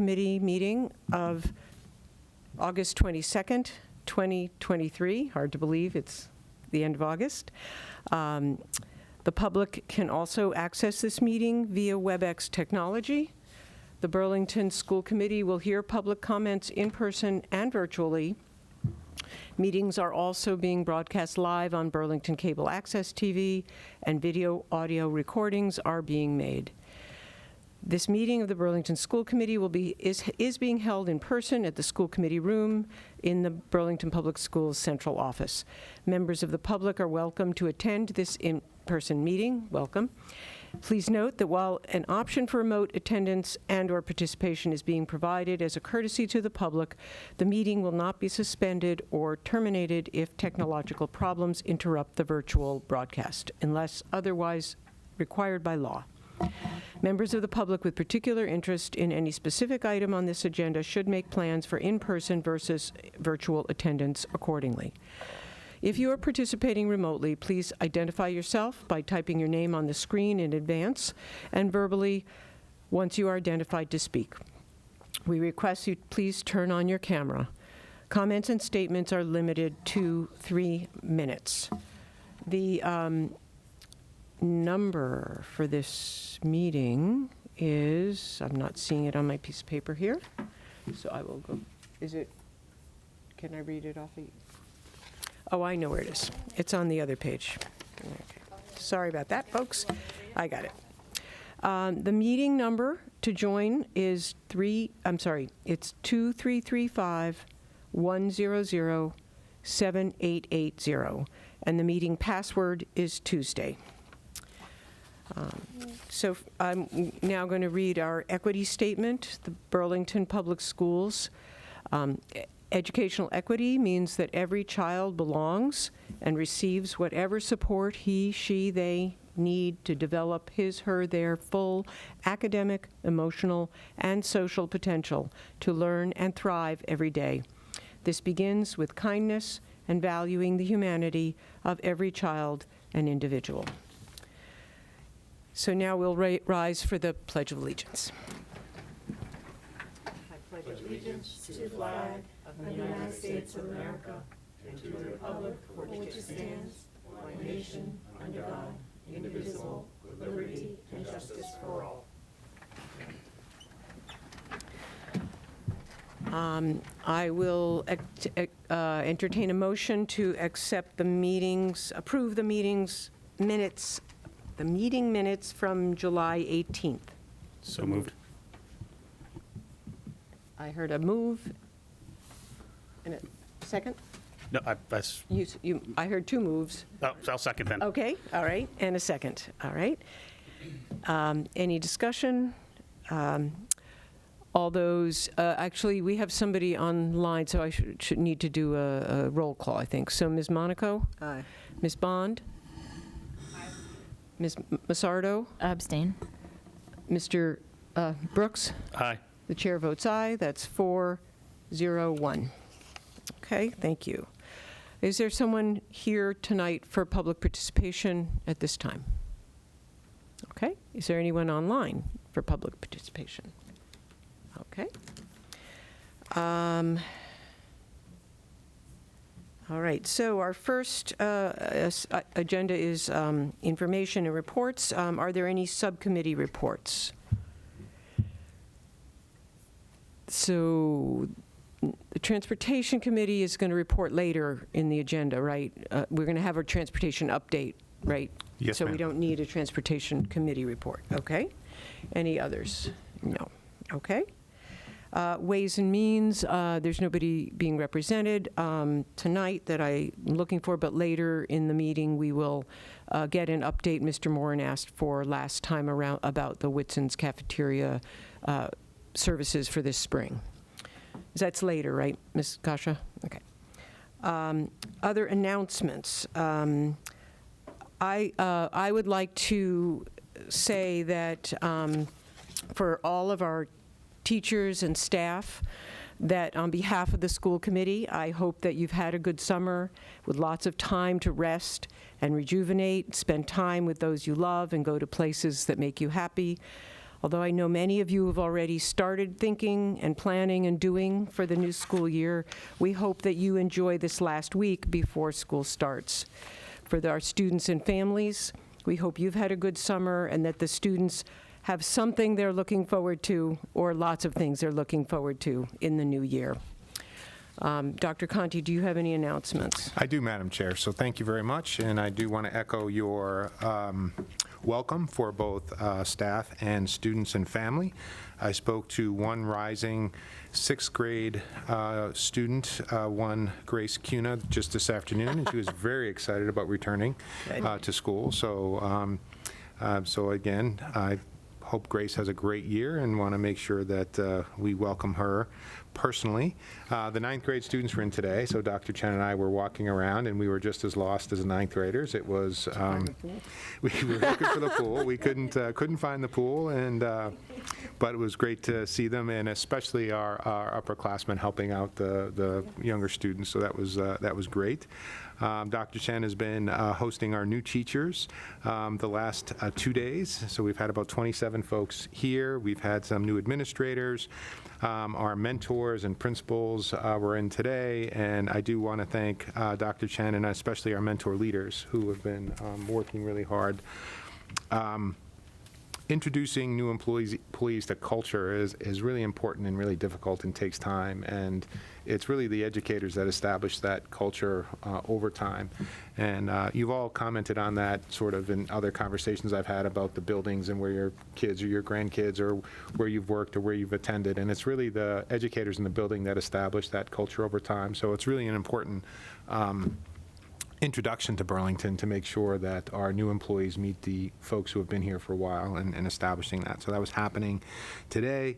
Committee meeting of August 22nd, 2023. Hard to believe it's the end of August. The public can also access this meeting via WebEx technology. The Burlington School Committee will hear public comments in person and virtually. Meetings are also being broadcast live on Burlington Cable Access TV, and video audio recordings are being made. This meeting of the Burlington School Committee is being held in person at the School Committee room in the Burlington Public Schools Central Office. Members of the public are welcome to attend this in-person meeting. Welcome. Please note that while an option for remote attendance and/or participation is being provided as a courtesy to the public, the meeting will not be suspended or terminated if technological problems interrupt the virtual broadcast, unless otherwise required by law. Members of the public with particular interest in any specific item on this agenda should make plans for in-person versus virtual attendance accordingly. If you are participating remotely, please identify yourself by typing your name on the screen in advance and verbally once you are identified to speak. We request you please turn on your camera. Comments and statements are limited to 3 minutes. The number for this meeting is, I'm not seeing it on my piece of paper here, so I will go, can I read it off? Oh, I know where it is. It's on the other page. Okay. Sorry about that, folks. I got it. The meeting number to join is it's 2335-100-7880, and the meeting password is Tuesday. So I'm now going to read our equity statement. The Burlington Public Schools. Educational equity means that every child belongs and receives whatever support he, she, they need to develop his, her, their full academic, emotional, and social potential to learn and thrive every day. This begins with kindness and valuing the humanity of every child and individual. So now we'll rise for the Pledge of Allegiance. I pledge allegiance to the flag of the United States of America and to the republic for which it stands, one nation, under God, indivisible, with liberty and justice for all. I will entertain a motion to accept the meetings, approve the meetings minutes, the meeting minutes from July 18th. So moved. I heard a move. And a second? No, that's. I heard 2 moves. Oh, I'll second then. Okay, all right, and a second, all right. Any discussion? All those, actually, we have somebody online, so I should need to do a roll call, I think. So Ms. Monaco? Aye. Ms. Bond? Aye. Ms. Massardo? Abstain. Mr. Brooks? Aye. The chair votes aye. That's 4-0-1. Okay, thank you. Is there someone here tonight for public participation at this time? Okay. Is there anyone online for public participation? Okay. All right, so our first agenda is information and reports. Are there any subcommittee reports? So the Transportation Committee is going to report later in the agenda, right? We're going to have a transportation update, right? Yes, so ma'am. we don't need a Transportation Committee report, okay? Any others? No. Okay. Ways and Means, there's nobody being represented tonight that I'm looking for, but later in the meeting we will get an update Mr. Moran asked for last time around about the Whitson's cafeteria services for this spring. That's later, right, Ms. Kasha? Okay. Other announcements. I would like to say that for all of our teachers and staff, that on behalf of the school committee, I hope that you've had a good summer with lots of time to rest and rejuvenate, spend time with those you love, and go to places that make you happy. Although I know many of you have already started thinking and planning and doing for the new school year, we hope that you enjoy this last week before school starts. For our students and families, we hope you've had a good summer and that the students have something they're looking forward to, or lots of things they're looking forward to in the new year. Dr. Conti, do you have any announcements? I do, Madam Chair, so thank you very much, and I do want to echo your welcome for both staff and students and family. I spoke to one rising 6th grade student, one Grace Cuna, just this afternoon, and she was very excited about returning to school. So, so again, I hope Grace has a great year and want to make sure that we welcome her personally. The 9th grade students were in today, so Dr. Chen and I were walking around, and we were just as lost as the 9th graders. It was, we were looking for the pool. We couldn't find the pool, and but it was great to see them, and especially our upperclassmen helping out the younger students, so that was great. Dr. Chen has been hosting our new teachers the last 2 days, so we've had about 27 folks here. We've had some new administrators. Our mentors and principals were in today, and I do want to thank Dr. Chen and especially our mentor leaders who have been working really hard. Introducing new employees to culture is really important and really difficult and takes time, and it's really the educators that establish that culture over time. And you've all commented on that sort of in other conversations I've had about the buildings and where your kids or your grandkids or where you've worked or where you've attended, and it's really the educators in the building that establish that culture over time. So it's really an important introduction to Burlington to make sure that our new employees meet the folks who have been here for a while and establishing that. So that was happening today.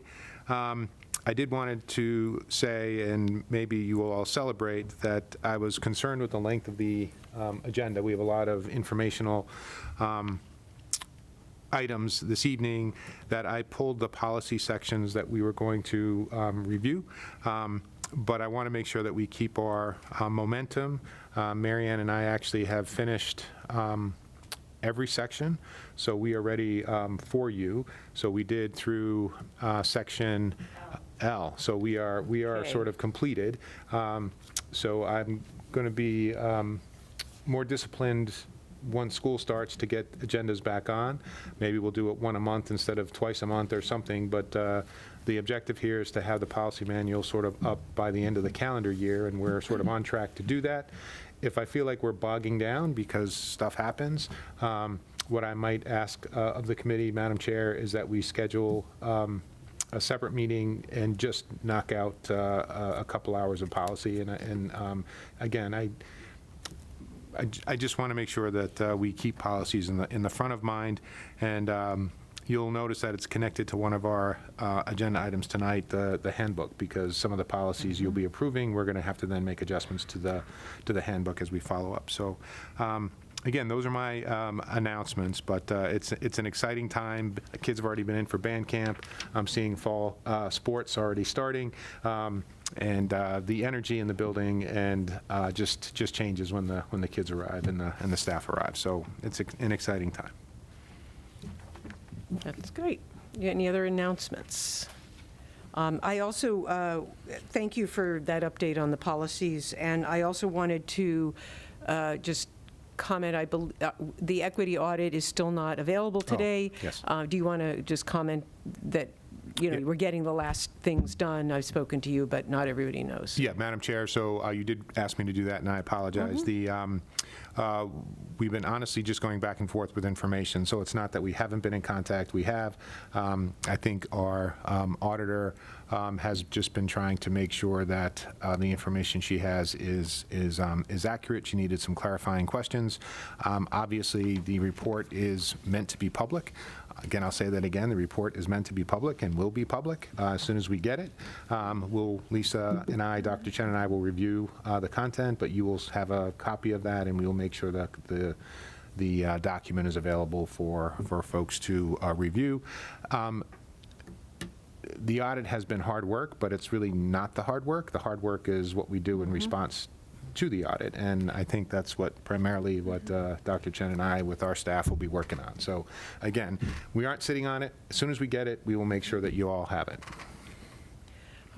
I did wanted to say, and maybe you will all celebrate, that I was concerned with the length of the agenda. We have a lot of informational items this evening that I pulled the policy sections that we were going to review. But I want to make sure that we keep our momentum. Marianne and I actually have finished every section, so we are ready for you. So we did through section L. So we are Okay. sort of completed. So I'm going to be more disciplined once school starts to get agendas back on. Maybe we'll do it one a month instead of twice a month or something, but the objective here is to have the policy manual sort of up by the end of the calendar year, and we're sort of on track to do that. If I feel like we're bogging down because stuff happens, what I might ask of the committee, Madam Chair, is that we schedule a separate meeting and just knock out a couple hours of policy. And again, I just want to make sure that we keep policies in the front of mind, and you'll notice that it's connected to one of our agenda items tonight, the handbook, because some of the policies you'll be approving, we're going to have to then make adjustments to the handbook as we follow up. So again, those are my announcements, but it's an exciting time. Kids have already been in for band camp. I'm seeing fall sports already starting. And the energy in the building and just changes when the kids arrive and the staff arrive. So it's an exciting time. That's great. You got any other announcements? I also thank you for that update on the policies, and I also wanted to just comment. I believe the equity audit is still not available today. Yes. Do you want to just comment that, you know, we're getting the last things done? I've spoken to you, but not everybody knows. Yeah, Madam Chair, so you did ask me to do that, and I apologize. We've been honestly just going back and forth with information, so it's not that we haven't been in contact. We have. I think our auditor has just been trying to make sure that the information she has is accurate. She needed some clarifying questions. Obviously, the report is meant to be public. Again, I'll say that again, the report is meant to be public and will be public as soon as we get it. Lisa and I, Dr. Chen and I will review the content, but you will have a copy of that, and we will make sure that the document is available for folks to review. The audit has been hard work, but it's really not the hard work. The hard work is what we do in response to the audit. And I think that's primarily what Dr. Chen and I, with our staff, will be working on. So again, we aren't sitting on it. As soon as we get it, we will make sure that you all have it.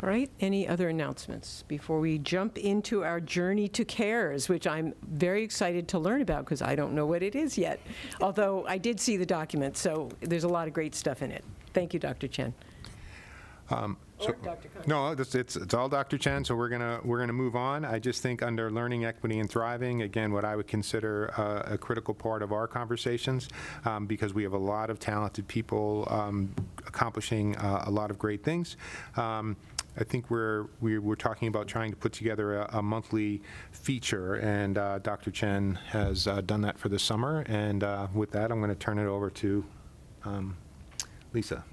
All right, any other announcements before we jump into our journey to CARES, which I'm very excited to learn about because I don't know what it is yet, although I did see the document, so there's a lot of great stuff in it. Thank you, Dr. Chen. Or Dr. Conte. No, it's all Dr. Chen, so we're gonna move on. I just think under learning, equity, and thriving, again, what I would consider a critical part of our conversations, because we have a lot of talented people accomplishing a lot of great things. I think we were talking about trying to put together a monthly feature, and Dr. Chen has done that for the summer. And with that, I'm going to turn it over to Lisa.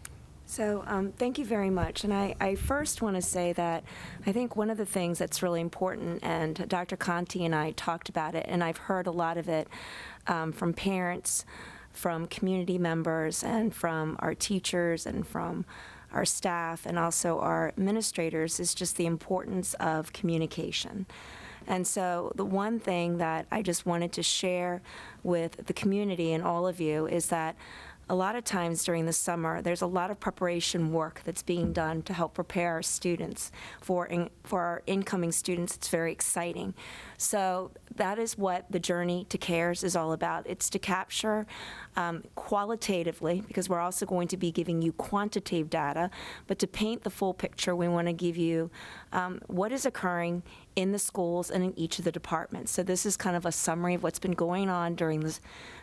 So thank you very much. And I first want to say that I think one of the things that's really important, and Dr. Conte and I talked about it, and I've heard a lot of it from parents, from community members, and from our teachers, and from our staff, and also our administrators, is just the importance of communication. And so the one thing that I just wanted to share with the community and all of you is that a lot of times during the summer, there's a lot of preparation work that's being done to help prepare our students. For our incoming students, it's very exciting. So that is what the journey to CARES is all about. It's to capture qualitatively, because we're also going to be giving you quantitative data, but to paint the full picture, we want to give you what is occurring in the schools and in each of the departments. So this is kind of a summary of what's been going on during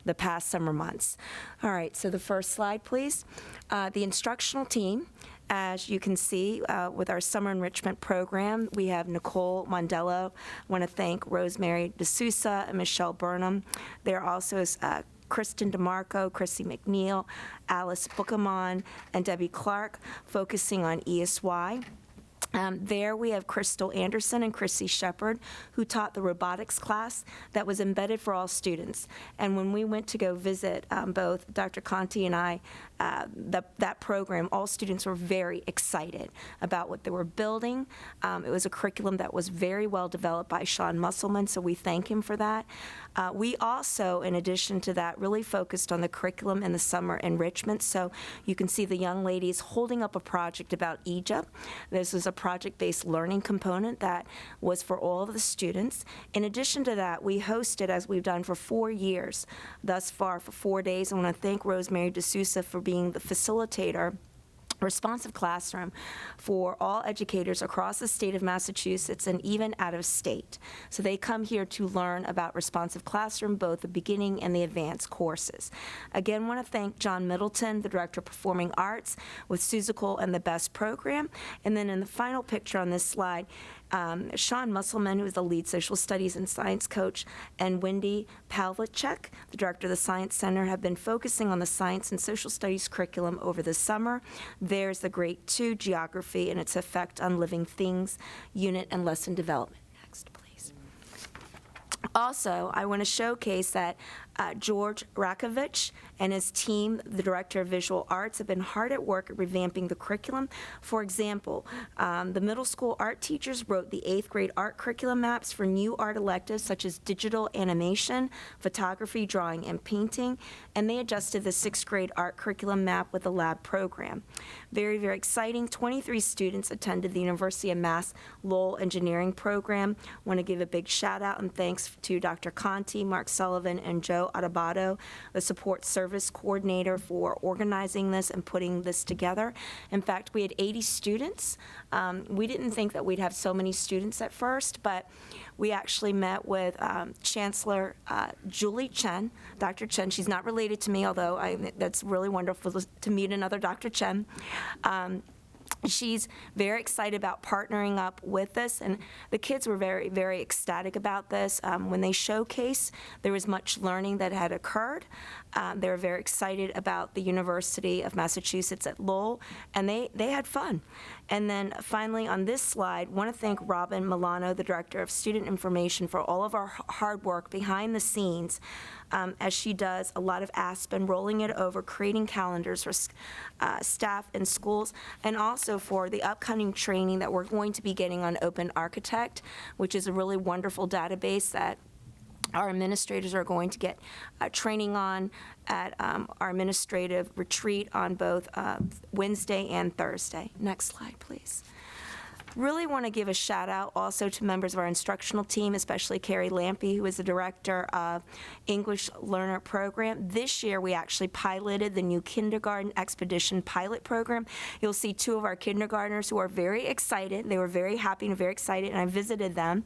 the past summer months. All right, so the first slide, please. The instructional team, as you can see, with our summer enrichment program, we have Nicole Mondello. I want to thank Rosemary D'Souza and Michelle Burnham. There also is Kristen DeMarco, Chrissy McNeil, Alice Bookamon, and Debbie Clark, focusing on ESY. There we have Crystal Anderson and Chrissy Shepard, who taught the robotics class that was embedded for all students. And when we went to go visit both Dr. Conte and I, that program, all students were very excited about what they were building. It was a curriculum that was very well developed by Sean Musselman, so we thank him for that. We also, in addition to that, really focused on the curriculum and the summer enrichment. So you can see the young ladies holding up a project about Egypt. This is a project-based learning component that was for all of the students. In addition to that, we hosted, as we've done for 4 years thus far, for 4 days. I want to thank Rosemary D'Souza for being the facilitator, responsive classroom for all educators across the state of Massachusetts and even out of state. So they come here to learn about responsive classroom, both the beginning and the advanced courses. Again, want to thank John Middleton, the Director of Performing Arts, with Seussical and the BEST program. And then in the final picture on this slide, Sean Musselman, who is the lead social studies and science coach, and Wendy Pavlicek, the director of the Science Center, have been focusing on the science and social studies curriculum over the summer. There's the Grade 2 Geography and its effect on living things, unit and lesson development. Next, please. Also, I want to showcase that George Rakovich and his team, the Director of Visual Arts, have been hard at work at revamping the curriculum. For example, the middle school art teachers wrote the 8th grade art curriculum maps for new art electives such as digital animation, photography, drawing, and painting, and they adjusted the 6th grade art curriculum map with the lab program. Very, very exciting. 23 students attended the University of Mass Lowell Engineering program. Want to give a big shout out and thanks to Dr. Conte, Mark Sullivan, and Joe Adebato, the support service coordinator, for organizing this and putting this together. In fact, we had 80 students. We didn't think that we'd have so many students at first, but we actually met with Chancellor Julie Chen, Dr. Chen. She's not related to me, although that's really wonderful to meet another Dr. Chen. She's very excited about partnering up with us, and the kids were very, very ecstatic about this. When they showcased, there was much learning that had occurred. They were very excited about the University of Massachusetts at Lowell, and they had fun. And then finally, on this slide, want to thank Robin Milano, the Director of Student Information, for all of our hard work behind the scenes as she does a lot of Aspen, rolling it over, creating calendars for staff and schools, and also for the upcoming training that we're going to be getting on Open Architect, which is a really wonderful database that our administrators are going to get training on at our administrative retreat on both Wednesday and Thursday. Next slide, please. Really want to give a shout out also to members of our instructional team, especially Carrie Lampy, who is the director of English Learner Program. This year, we actually piloted the new Kindergarten Expedition Pilot Program. You'll see two of our kindergartners who are very excited. They were very happy and very excited, and I visited them.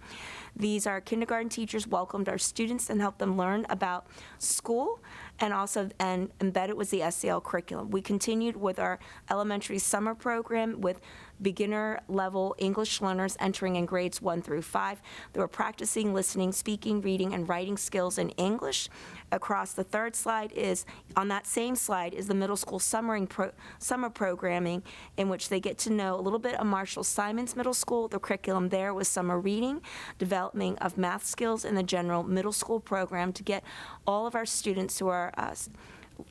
These are kindergarten teachers welcomed our students and helped them learn about school and also embedded was the SEL curriculum. We continued with our elementary summer program with beginner level English learners entering in grades 1 through 5. They were practicing listening, speaking, reading, and writing skills in English. Across the third slide is, on that same slide, is the middle school summer programming, in which they get to know a little bit of Marshall Simons Middle School. The curriculum there was summer reading, development of math skills in the general middle school program to get all of our students who are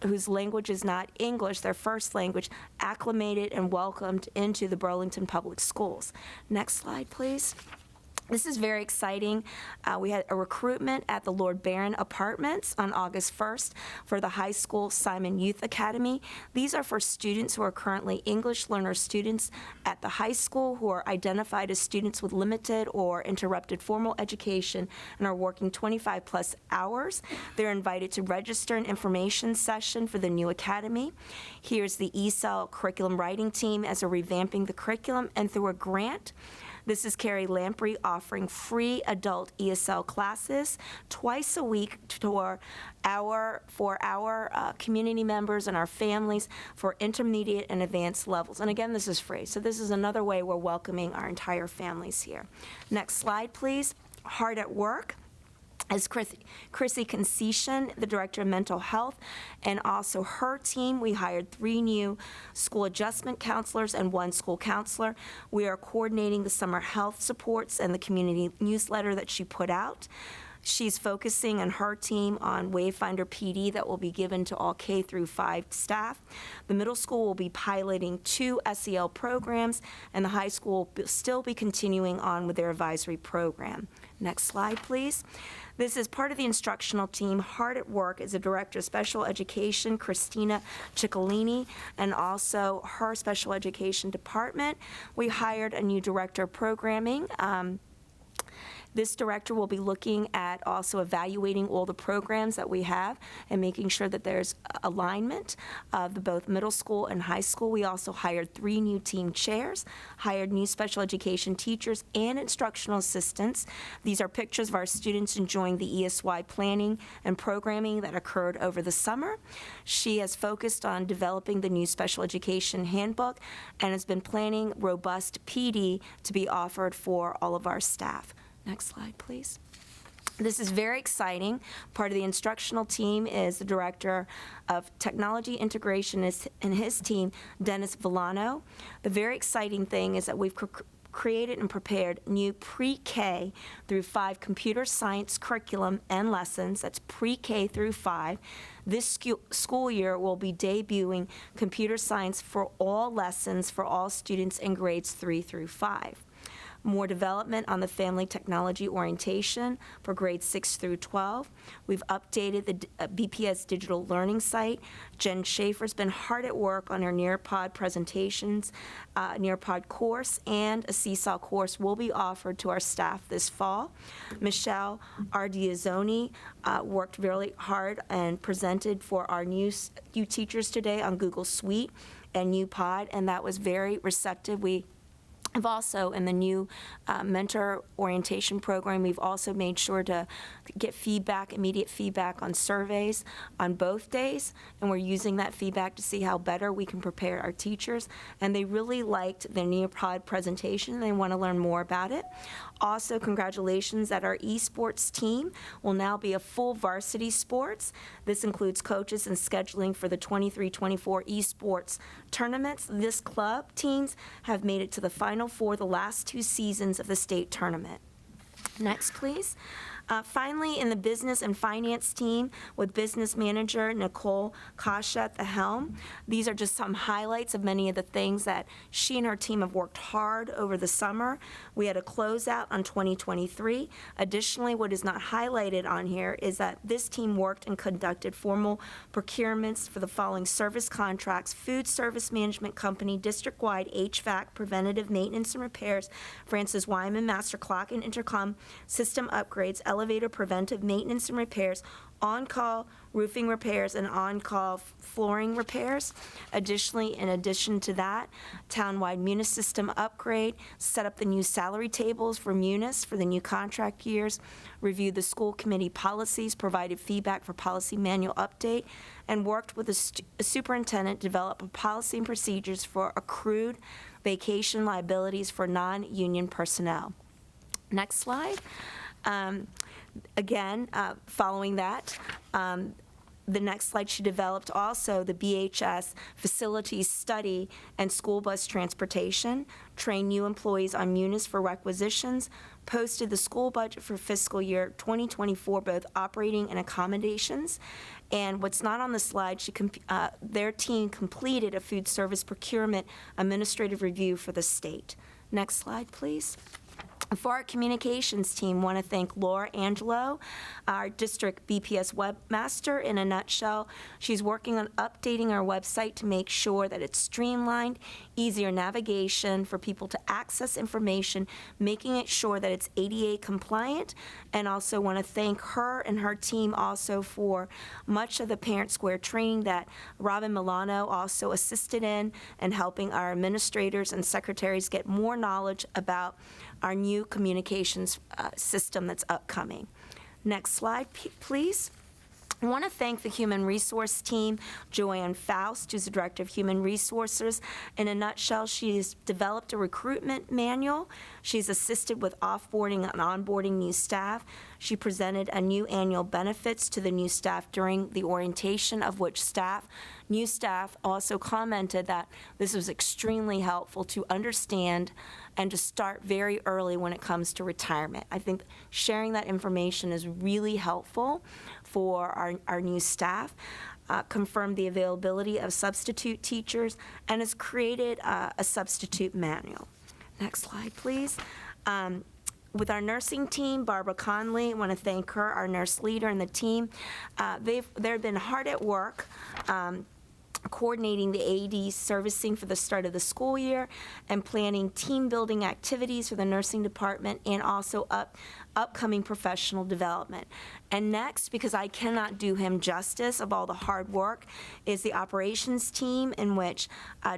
whose language is not English, their first language, acclimated and welcomed into the Burlington Public Schools. Next slide, please. This is very exciting. We had a recruitment at the Lord Barron Apartments on August 1st for the high school Simon Youth Academy. These are for students who are currently English learner students at the high school who are identified as students with limited or interrupted formal education and are working 25 plus hours. They're invited to register an information session for the new academy. Here's the ESL curriculum writing team as they're revamping the curriculum, and through a grant, this is Carrie Lamprey offering free adult ESL classes twice a week for our community members and our families for intermediate and advanced levels. And again, this is free. So this is another way we're welcoming our entire families here. Next slide, please. Hard at work. As Chrissy Conceition, the Director of Mental Health, and also her team, we hired 3 new school adjustment counselors and 1 school counselor. We are coordinating the summer health supports and the community newsletter that she put out. She's focusing on her team on Wayfinder PD that will be given to all K through 5 staff. The middle school will be piloting 2 SEL programs, and the high school will still be continuing on with their advisory program. Next slide, please. This is part of the instructional team. Hard at work is the Director of Special Education, Christina Ciccolini, and also her special education department. We hired a new Director of Programming. This director will be looking at also evaluating all the programs that we have and making sure that there's alignment of the both middle school and high school. We also hired 3 new team chairs, hired new special education teachers and instructional assistants. These are pictures of our students enjoying the ESY planning and programming that occurred over the summer. She has focused on developing the new special education handbook and has been planning robust PD to be offered for all of our staff. Next slide, please. This is very exciting. Part of the instructional team is the Director of Technology Integration and his team, Dennis Villano. The very exciting thing is that we've created and prepared new pre-K through 5 computer science curriculum and lessons. That's pre-K through 5. This school year will be debuting computer science for all lessons for all students in grades 3 through 5. More development on the family technology orientation for grades 6 through 12. We've updated the BPS digital learning site. Jen Schaefer's been hard at work on her Nearpod presentations, Nearpod course, and a Seesaw course will be offered to our staff this fall. Michelle Ardiazzoni worked really hard and presented for our new teachers today on Google Suite and Nearpod, and that was very receptive. We I've also, in the new mentor orientation program, we've also made sure to get feedback, immediate feedback on surveys on both days, and we're using that feedback to see how better we can prepare our teachers. And they really liked the Neopod presentation, and they want to learn more about it. Also, congratulations that our esports team will now be a full varsity sports. This includes coaches and scheduling for the 23-24 esports tournaments. This club teams have made it to the Final Four the last 2 seasons of the state tournament. Next, please. Finally, in the business and finance team with business manager Nicole Kasha at the helm, these are just some highlights of many of the things that she and her team have worked hard over the summer. We had a closeout on 2023. Additionally, what is not highlighted on here is that this team worked and conducted formal procurements for the following service contracts: food service management company, district-wide HVAC, preventative maintenance and repairs, Francis Wyman, master clock and intercom system upgrades, elevator preventive maintenance and repairs, on-call roofing repairs, and on-call flooring repairs. Additionally, in addition to that, townwide Munis system upgrade, set up the new salary tables for Munis for the new contract years, reviewed the school committee policies, provided feedback for policy manual update, and worked with a superintendent to develop a policy and procedures for accrued vacation liabilities for non-union personnel. Next slide. Again, following that, the next slide, she developed also the BHS facilities study and school bus transportation, trained new employees on Munis for requisitions, posted the school budget for fiscal year 2024, both operating and accommodations. And what's not on the slide, their team completed a food service procurement administrative review for the state. Next slide, please. For our communications team, want to thank Laura Angelo, our district BPS webmaster. In a nutshell, she's working on updating our website to make sure that it's streamlined, easier navigation for people to access information, making it sure that it's ADA compliant, and also want to thank her and her team also for much of the Parent Square training that Robin Milano also assisted in, and helping our administrators and secretaries get more knowledge about our new communications system that's upcoming. Next slide, please. I want to thank the Human Resource team, Joanne Faust, who's the Director of Human Resources. In a nutshell, she's developed a recruitment manual. She's assisted with offboarding and onboarding new staff. She presented a new annual benefits to the new staff during the orientation, of which new staff also commented that this was extremely helpful to understand and to start very early when it comes to retirement. I think sharing that information is really helpful for our new staff. Confirmed the availability of substitute teachers, and has created a substitute manual. Next slide, please. With our nursing team, Barbara Conley, I want to thank her, our nurse leader, and the team. They've been hard at work coordinating the AED servicing for the start of the school year, and planning team building activities for the nursing department, and also upcoming professional development. And next, because I cannot do him justice of all the hard work, is the operations team, in which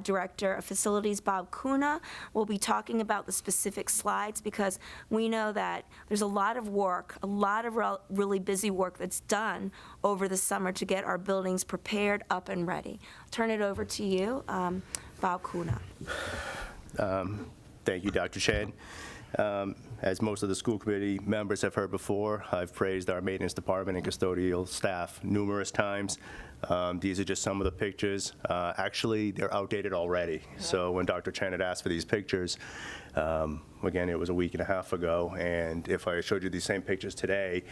Director of Facilities Bob Kuna will be talking about the specific slides, because we know that there's a lot of work, a lot of really busy work that's done over the summer to get our buildings prepared, up and ready. Turn it over to you, Bob Kuna. Thank you, Dr. Shen. As most of the school committee members have heard before, I've praised our maintenance department and custodial staff numerous times. These are just some of the pictures. Actually, they're outdated already. So when Dr. Chen had asked for these pictures, again, it was a week and a half ago, and if I showed you these same pictures today,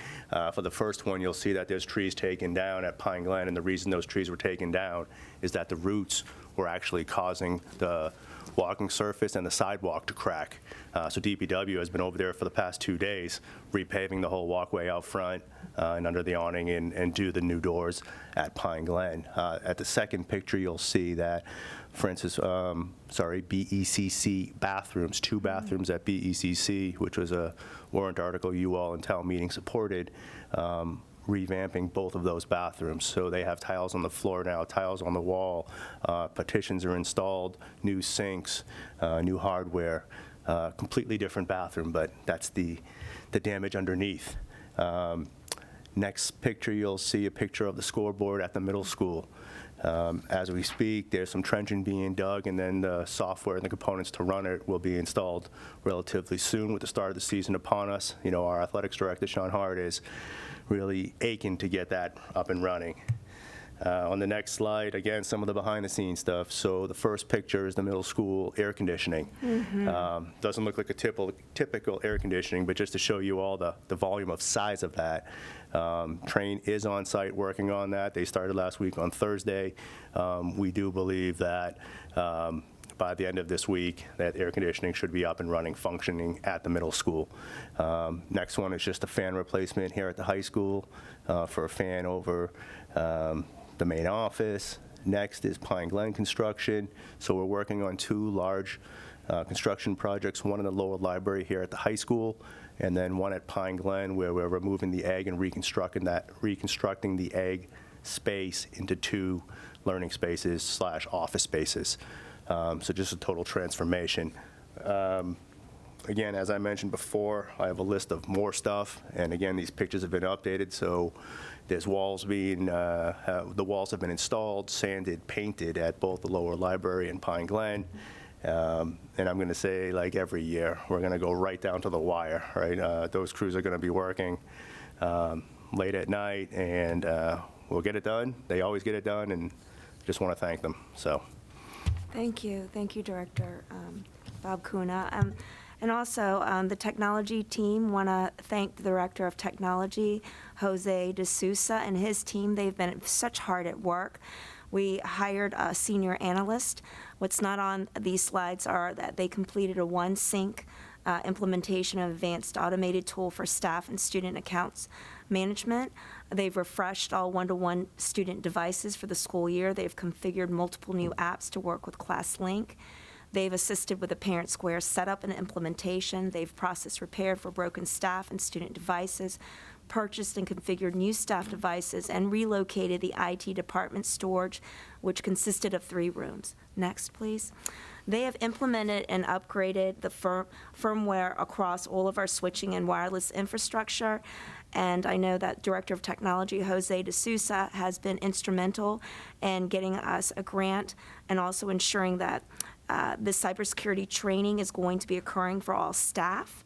for the first one, you'll see that there's trees taken down at Pine Glen, and the reason those trees were taken down is that the roots were actually causing the walking surface and the sidewalk to crack. So DPW has been over there for the past 2 days, repaving the whole walkway out front and under the awning, and do the new doors at Pine Glen. At the second picture, you'll see that, for instance, BECC bathrooms, 2 bathrooms at BECC, which was a warrant article you all in town meeting supported, revamping both of those bathrooms. So they have tiles on the floor now, tiles on the wall, partitions are installed, new sinks, new hardware. Completely different bathroom, but that's the damage underneath. Next picture, you'll see a picture of the scoreboard at the middle school. As we speak, there's some trenching being dug, and then the software and the components to run it will be installed relatively soon with the start of the season upon us. You know, our athletics director, Sean Hart, is really aching to get that up and running. On the next slide, again, some of the behind-the-scenes stuff. So the first picture is the middle school air conditioning. Doesn't look like a typical air conditioning, but just to show you all the volume of size of that. Train is on site working on that. They started last week on Thursday. We do believe that by the end of this week, that air conditioning should be up and running, functioning at the middle school. Next one is just a fan replacement here at the high school for a fan over the main office. Next is Pine Glen construction. So we're working on 2 large construction projects, one in the lower library here at the high school, and then one at Pine Glen where we're removing the egg and reconstructing the egg space into 2 learning spaces / office spaces. So just a total transformation. Again, as I mentioned before, I have a list of more stuff, and again, these pictures have been updated, so there's walls being, the walls have been installed, sanded, painted at both the lower library and Pine Glen. And I'm going to say, like every year, we're going to go right down to the wire, right? Those crews are going to be working late at night, and we'll get it done. They always get it done, and just want to thank them, so. Thank you, Director Bob Kuna. And also, the technology team, want to thank the Director of Technology, Jose De Sousa, and his team. They've been such hard at work. We hired a senior analyst. What's not on these slides are that they completed a OneSync implementation of advanced automated tool for staff and student accounts management. They've refreshed all one-to-one student devices for the school year. They've configured multiple new apps to work with ClassLink. They've assisted with the Parent Square setup and implementation. They've processed repair for broken staff and student devices, purchased and configured new staff devices, and relocated the IT department storage, which consisted of 3 rooms. Next, please. They have implemented and upgraded the firmware across all of our switching and wireless infrastructure. And I know that Director of Technology, Jose De Sousa, has been instrumental in getting us a grant and also ensuring that this cybersecurity training is going to be occurring for all staff.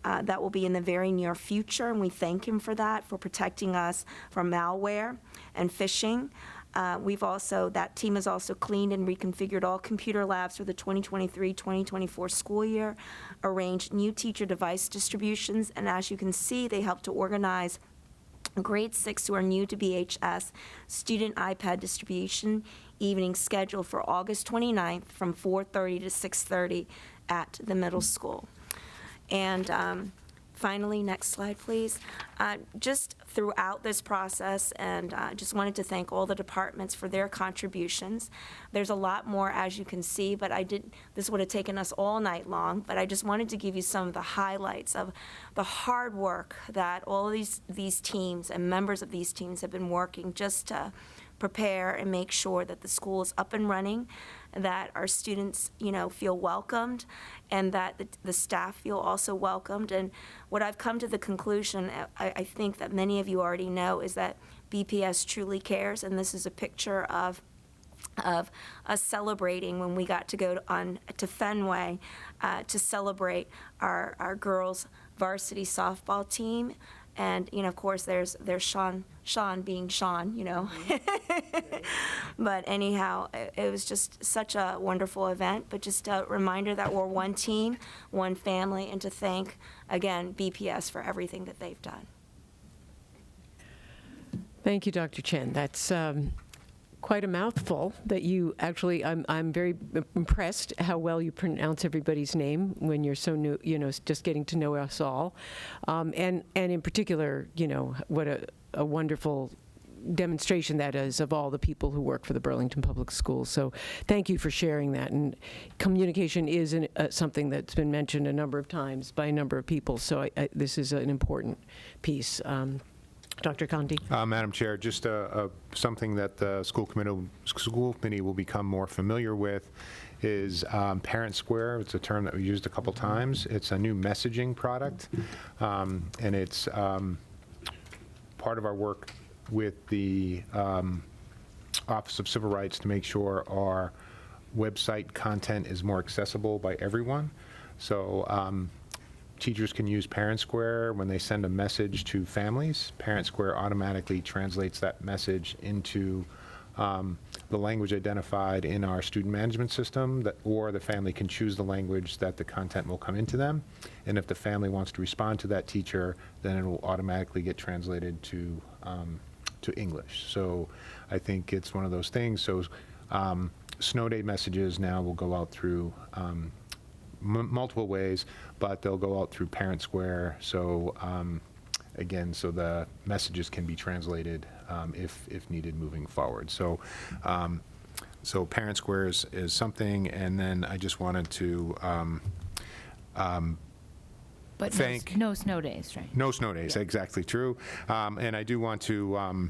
That will be in the very near future, and we thank him for that, for protecting us from malware and phishing. That team has also cleaned and reconfigured all computer labs for the 2023-2024 school year, arranged new teacher device distributions, and as you can see, they helped to organize grade 6 who are new to BHS student iPad distribution evening schedule for August 29th from 4:30 to 6:30 at the middle school. And finally, next slide, please. Just throughout this process, and just wanted to thank all the departments for their contributions. There's a lot more, as you can see, but this would have taken us all night long, but I just wanted to give you some of the highlights of the hard work that all of these teams and members of these teams have been working just to prepare and make sure that the school is up and running, that our students, feel welcomed, and that the staff feel also welcomed. And what I've come to the conclusion, I think that many of you already know, is that BPS truly cares, and this is a picture of us celebrating when we got to go to Fenway to celebrate our girls' varsity softball team. And, of course, there's Sean being Sean, But anyhow, it was just such a wonderful event, but just a reminder that we're one team, one family, and to thank, again, BPS for everything that they've done. Thank you, Dr. Chen. That's quite a mouthful that you actually, I'm very impressed how well you pronounce everybody's name when you're so new, just getting to know us all. And in particular, what a wonderful demonstration that is of all the people who work for the Burlington Public Schools. So thank you for sharing that. And communication is something that's been mentioned a number of times by a number of people. So this is an important piece. Dr. Conti? Madam Chair, just something that the school committee will become more familiar with is Parent Square. It's a term that we used a couple times. It's a new messaging product, and it's part of our work with the Office of Civil Rights to make sure our website content is more accessible by everyone. So teachers can use Parent Square when they send a message to families. Parent Square automatically translates that message into the language identified in our student management system, or the family can choose the language that the content will come into them. And if the family wants to respond to that teacher, then it will automatically get translated to English. So I think it's one of those things. So snow day messages now will go out through multiple ways, but they'll go out through Parent Square. So again, so the messages can be translated if needed moving forward. So so Parent Square is something, and then I just wanted to But thank- no snow days, right? no snow days, exactly true. And I do want to,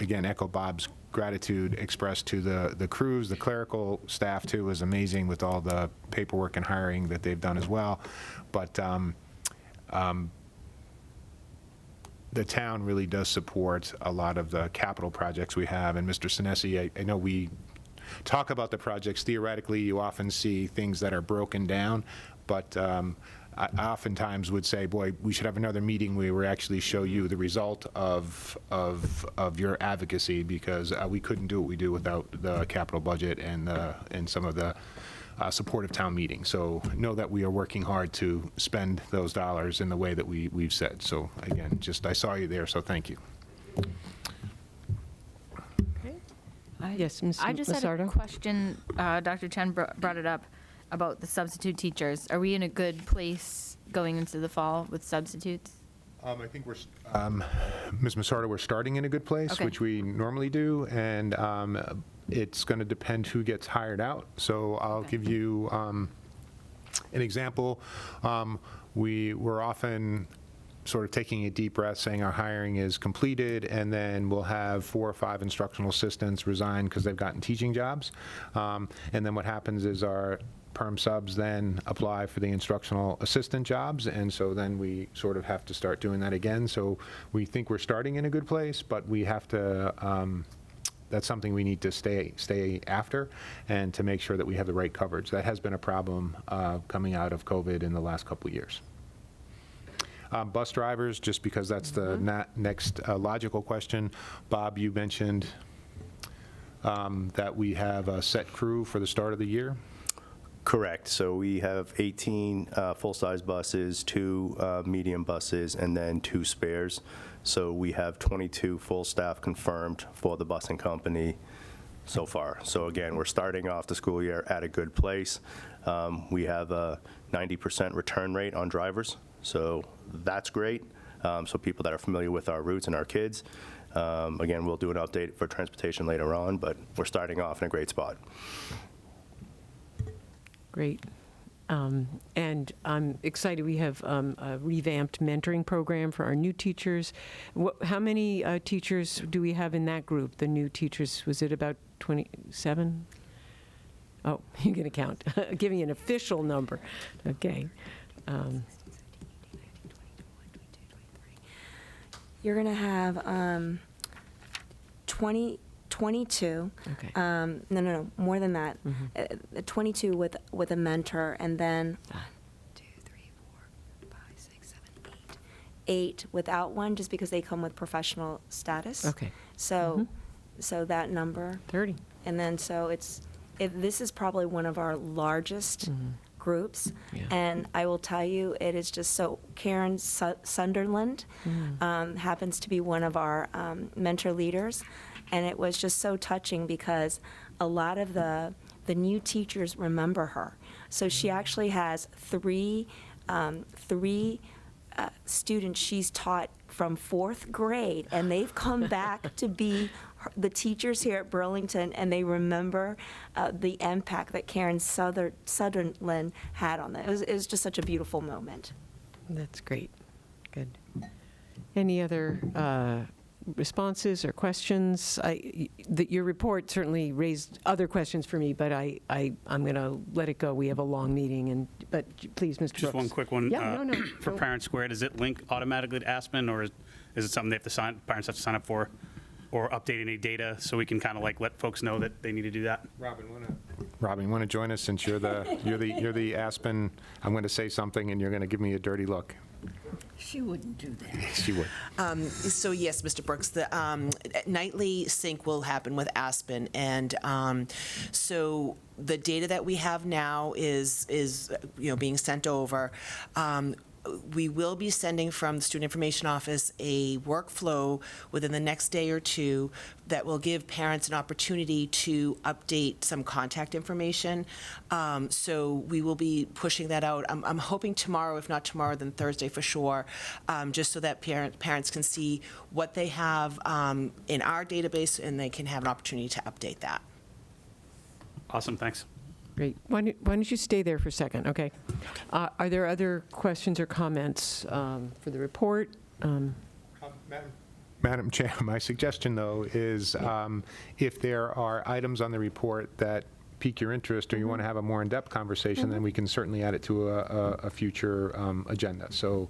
again, echo Bob's gratitude expressed to the crews. The clerical staff, too, is amazing with all the paperwork and hiring that they've done as well. But the town really does support a lot of the capital projects we have. And Mr. Sinesi, I know we talk about the projects. Theoretically, you often see things that are broken down, but I oftentimes would say, boy, we should have another meeting where we actually show you the result of your advocacy, because we couldn't do what we do without the capital budget and some of the support of town meetings. So know that we are working hard to spend those dollars in the way that we've said. So again, just I saw you there, so thank you. Yes, Ms. I just had a Massardo? question. Dr. Chen brought it up about the substitute teachers. Are we in a good place going into the fall with substitutes? I think we're, Ms. Massardo, we're starting in a good place, Okay. which we normally do, and it's going to depend who gets hired out. So I'll Okay. give you an example. We're often sort of taking a deep breath, saying our hiring is completed, and then we'll have 4 or 5 instructional assistants resign because they've gotten teaching jobs. And then what happens is our perm subs then apply for the instructional assistant jobs, and so then we sort of have to start doing that again. So we think we're starting in a good place, but we have to, that's something we need to stay after, and to make sure that we have the right coverage. That has been a problem coming out of COVID in the last couple of years. Bus drivers, just because that's the next logical question. Bob, you mentioned that we have a set crew for the start of the year. Correct. So we have 18 full-size buses, 2 medium buses, and then 2 spares. So we have 22 full staff confirmed for the busing company so far. So again, we're starting off the school year at a good place. We have a 90% return rate on drivers, so that's great. So people that are familiar with our routes and our kids. Again, we'll do an update for transportation later on, but we're starting off in a great spot. Great. And I'm excited we have a revamped mentoring program for our new teachers. How many teachers do we have in that group, the new teachers? Was it about 27? Oh, you're going to count. Give me an official number. Okay. You're going to have 22. Okay. No, more than that. 22 with a mentor, and then 1, 2, 3, 4, 5, 6, 7, 8 without one, just because they come with professional status. Okay. So, so that number, 30. and then so this is probably one of our largest groups, Yeah. and I will tell you, it is just so. Karen Sunderland happens to be one of our mentor leaders. And it was just so touching because a lot of the new teachers remember her. So she actually has three students she's taught from 4th grade, and they've come back to be the teachers here at Burlington, and they remember the impact that Karen Sutherland had on them. It was just such a beautiful moment. That's great. Good. Any other responses or questions? Your report certainly raised other questions for me, but I'm going to let it go. We have a long meeting, but please, Mr. Brooks. Just one quick one. Yeah, no. For Go. Parent Square, does it link automatically to Aspen, or is it something parents have to sign up for, or update any data so we can kind of like let folks know that they need to do that? Robin, want to join us since you're the Aspen? I'm going to say something and you're going to give me a dirty look. She wouldn't do that. She would. So yes, Mr. Brooks, the nightly sync will happen with Aspen, and so the data that we have now is being sent over. We will be sending from the Student Information Office a workflow within the next day or two that will give parents an opportunity to update some contact information. So we will be pushing that out. I'm hoping tomorrow, if not tomorrow, then Thursday for sure, just so that parents can see what they have in our database and they can have an opportunity to update that. Awesome, thanks. Great. Why don't you stay there for a second? Okay. Are there other questions or comments for the report? Madam Chair, my suggestion, though, is if there are items on the report that pique your interest or you want to have a more in-depth conversation, then we can certainly add it to a future agenda. So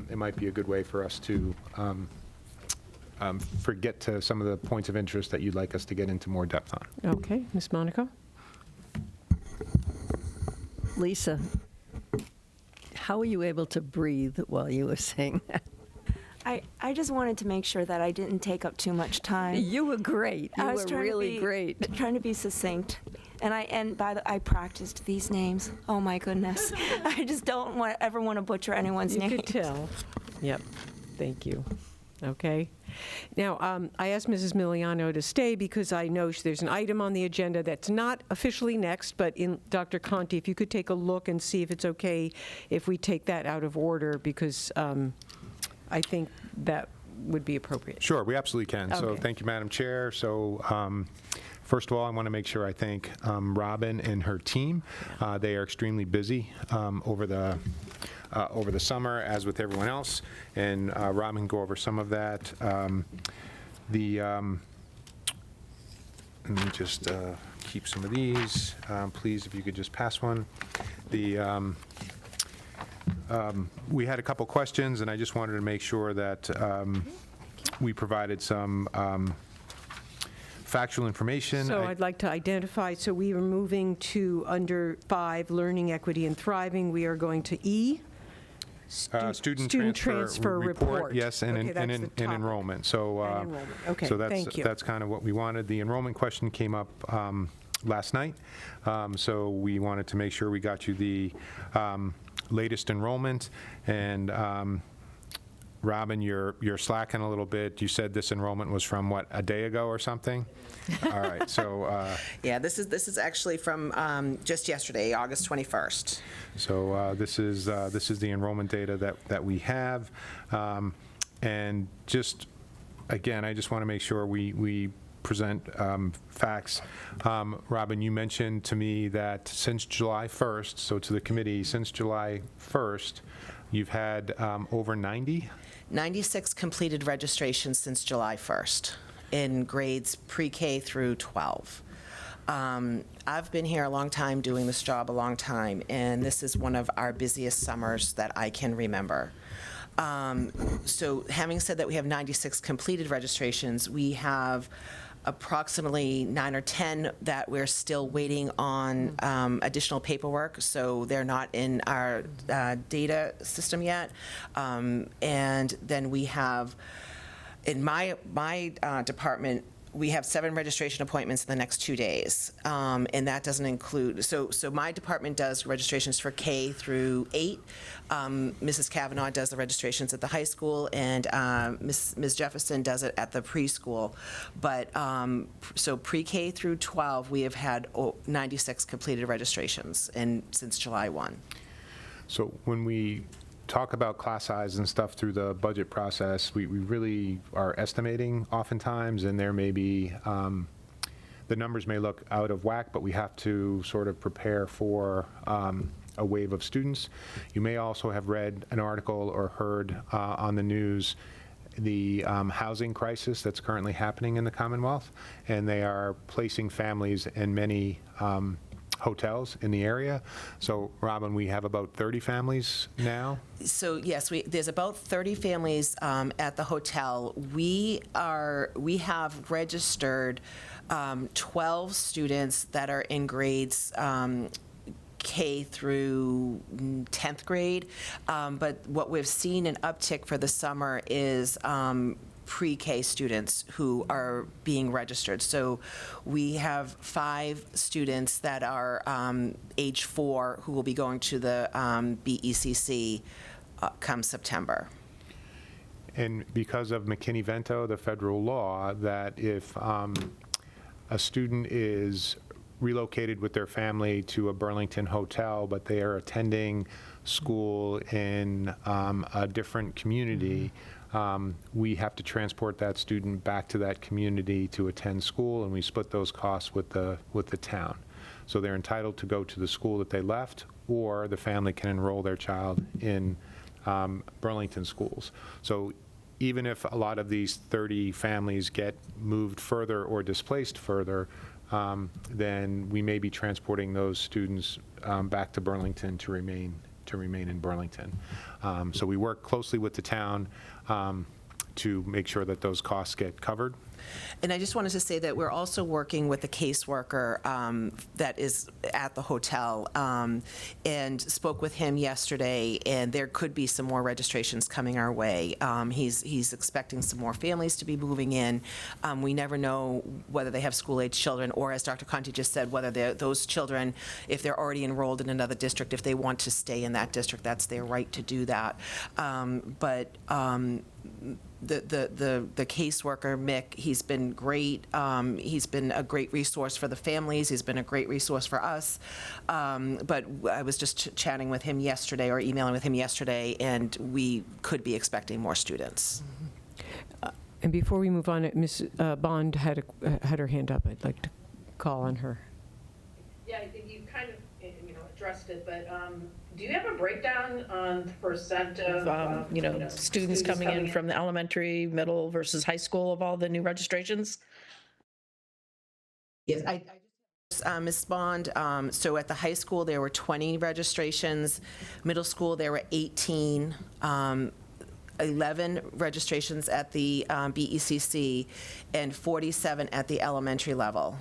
it might be a good way for us to get to some of the points of interest that you'd like us to get into more depth on. Okay. Ms. Monaco? Lisa, how were you able to breathe while you were saying that? I just wanted to make sure that I didn't take up too much time. You were great. You I was were trying to really be- great. Trying to be succinct. And I practiced these names. Oh my goodness. I just don't ever want to butcher anyone's You name. could tell. Yep. Thank you. Okay. Now, I asked Mrs. Miliano to stay because I know there's an item on the agenda that's not officially next, but Dr. Conti, if you could take a look and see if it's okay if we take that out of order, because I think that would be appropriate. Sure, we absolutely can. So Okay. thank you, Madam Chair. So first of all, I want to make sure I thank Robin and her team. They are extremely busy over the summer, as with everyone else, and Robin can go over some of that. Let me just keep some of these. Please, if you could just pass one. We had a couple questions, and I just wanted to make sure that we provided some factual information. So I'd like to identify, so we are moving to under 5, Learning, Equity, and Thriving. We are going to E, Student transfer report. Yes, and Okay, that's the topic. enrollment. So, And enrollment. Okay, so thank you. that's kind of what we wanted. The enrollment question came up last night, so we wanted to make sure we got you the latest enrollment. And Robin, you're slacking a little bit. You said this enrollment was from, what, a day ago or something? All right, so... Yeah, this is actually from just yesterday, August 21st. So this is the enrollment data that we have. And just, again, I just want to make sure we present facts. Robin, you mentioned to me that since July 1st, so to the committee, since July 1st, you've had over 90? 96 completed registrations since July 1st in grades pre-K through 12. I've been here a long time, doing this job a long time, and this is one of our busiest summers that I can remember. So having said that we have 96 completed registrations, we have approximately 9 or 10 that we're still waiting on additional paperwork, so they're not in our data system yet. And then we have, in my department, we have 7 registration appointments in the next 2 days, and that doesn't include, so my department does registrations for K through 8. Mrs. Kavanaugh does the registrations at the high school, and Ms. Jefferson does it at the preschool. But, so pre-K through 12, we have had 96 completed registrations since July 1. So when we talk about class size and stuff through the budget process, we really are estimating oftentimes, and there may be, the numbers may look out of whack, but we have to sort of prepare for a wave of students. You may also have read an article or heard on the news the housing crisis that's currently happening in the Commonwealth, and they are placing families in many hotels in the area. So, Robin, we have about 30 families now. So yes, there's about 30 families at the hotel. We have registered 12 students that are in grades K through 10th grade, but what we've seen an uptick for the summer is pre-K students who are being registered. So we have 5 students that are age 4 who will be going to the BECC come September. And because of McKinney-Vento, the federal law, that if a student is relocated with their family to a Burlington hotel, but they are attending school in a different community, we have to transport that student back to that community to attend school, and we split those costs with the town. So they're entitled to go to the school that they left, or the family can enroll their child in Burlington schools. So even if a lot of these 30 families get moved further or displaced further, then we may be transporting those students back to Burlington to remain in Burlington. So we work closely with the town to make sure that those costs get covered. And I just wanted to say that we're also working with the caseworker that is at the hotel, and spoke with him yesterday, and there could be some more registrations coming our way. He's expecting some more families to be moving in. We never know whether they have school-age children, or, as Dr. Conti just said, whether those children, if they're already enrolled in another district, if they want to stay in that district, that's their right to do that. The caseworker, Mick, he's been great. He's been a great resource for the families. He's been a great resource for us. But I was just chatting with him yesterday, or emailing with him yesterday, and we could be expecting more students. And before we move on, Ms. Bond had her hand up. I'd like to call on her. Yeah, I think you kind of addressed it, but do you have a breakdown on the percent of students coming in from the elementary, middle versus high school of all the new registrations? Yes, Ms. Bond, so at the high school, there were 20 registrations. Middle school, there were 18. 11 registrations at the BECC, and 47 at the elementary level.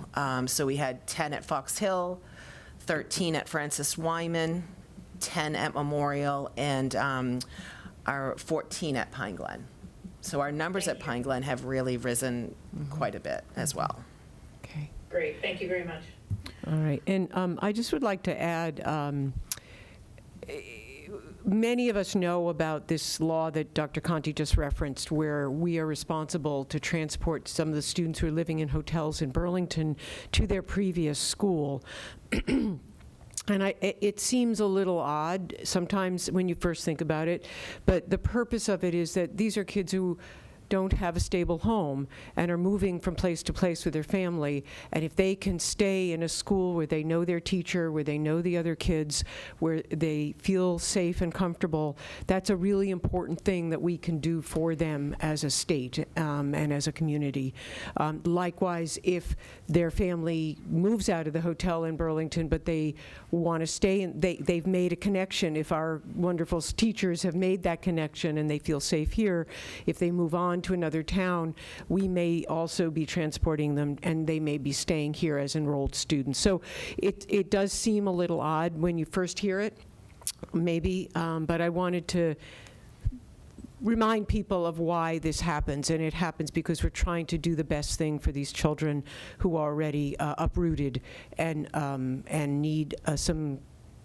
So we had 10 at Fox Hill, 13 at Francis Wyman, 10 at Memorial, and our 14 at Pine Glen. So our numbers at Pine Glen have really risen quite a bit as well. Okay. Great, thank you very much. All right. And I just would like to add, many of us know about this law that Dr. Conti just referenced, where we are responsible to transport some of the students who are living in hotels in Burlington to their previous school. And it seems a little odd sometimes when you first think about it, but the purpose of it is that these are kids who don't have a stable home and are moving from place to place with their family, and if they can stay in a school where they know their teacher, where they know the other kids, where they feel safe and comfortable, that's a really important thing that we can do for them as a state and as a community. Likewise, if their family moves out of the hotel in Burlington, but they want to stay, and they've made a connection, if our wonderful teachers have made that connection and they feel safe here, if they move on to another town, we may also be transporting them, and they may be staying here as enrolled students. So it does seem a little odd when you first hear it, maybe, but I wanted to remind people of why this happens, and it happens because we're trying to do the best thing for these children who are already uprooted and need some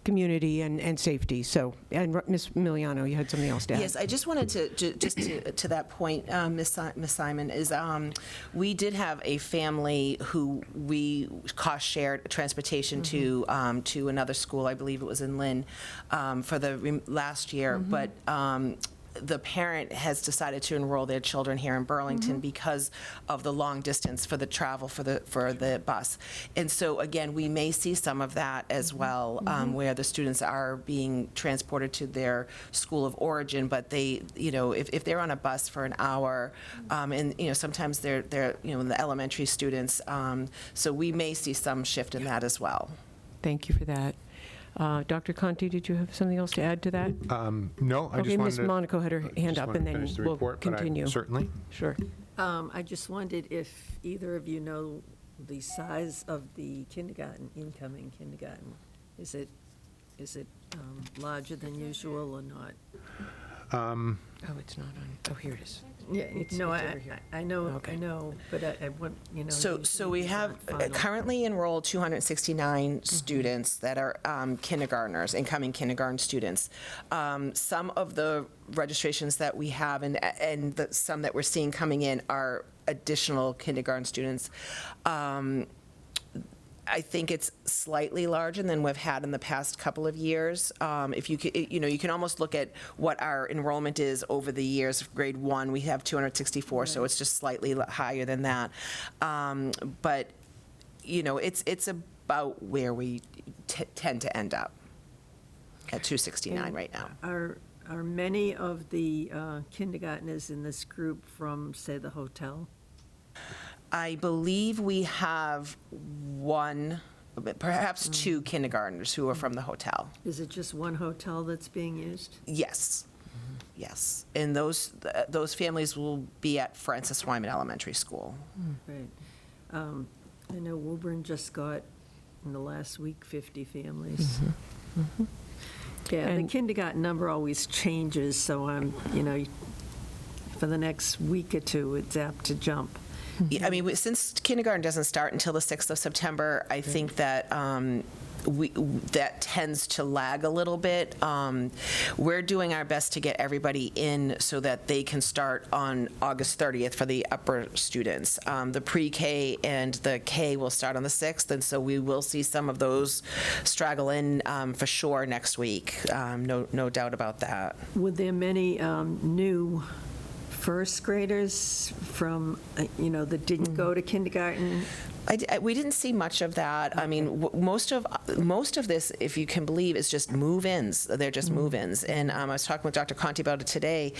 community and safety. So, and Ms. Miliano, you had something else to add. Yes, I just wanted to that point, Ms. Simon, is we did have a family who we cost shared transportation to another school. I believe it was in Lynn for the last year, but the parent has decided to enroll their children here in Burlington because of the long distance for the travel for the bus. And so, again, we may see some of that as well, where the students are being transported to their school of origin, but they, if they're on a bus for an hour, and, sometimes they're the elementary students, so we may see some shift in that as well. Thank you for that. Dr. Conti, did you have something else to add to that? No, I just Okay, wanted Ms. to... Monaco had her hand just up, wanted and to then finish the we'll report, but I- continue. Certainly. Sure. I just wondered if either of you know the size of the kindergarten, incoming kindergarten. Is it larger than usual or not? Oh, it's not on, oh, here it is. Yeah, no, it's over I here. know, Okay. I know, but I want, So we have final. currently enrolled 269 students that are kindergartners, incoming kindergarten students. Some of the registrations that we have and some that we're seeing coming in are additional kindergarten students. I think it's slightly larger than we've had in the past couple of years. If you you can almost look at what our enrollment is over the years. Grade 1, we have 264, so it's just slightly higher than that. But it's about where we tend to end up at 269 right now. Are many of the kindergartners in this group from, say, the hotel? I believe we have one, perhaps two kindergartners who are from the hotel. Is it just one hotel that's being used? Yes, yes. And those families will be at Francis Wyman Elementary School. Right. I know Woburn just got, in the last week, 50 families. Yeah, the And- kindergarten number always changes, so I'm, for the next week or two, it's apt to jump. I mean, since kindergarten doesn't start until the 6th of September, I think that that tends to lag a little bit. We're doing our best to get everybody in so that they can start on August 30th for the upper students. The pre-K and the K will start on the 6th, and so we will see some of those straggle in for sure next week. No doubt about that. Were there many new first graders from, that didn't go to kindergarten? We didn't see much of that. I mean, most of this, if you can believe, is just move-ins. They're just move-ins. And I was talking with Dr. Conti about it today.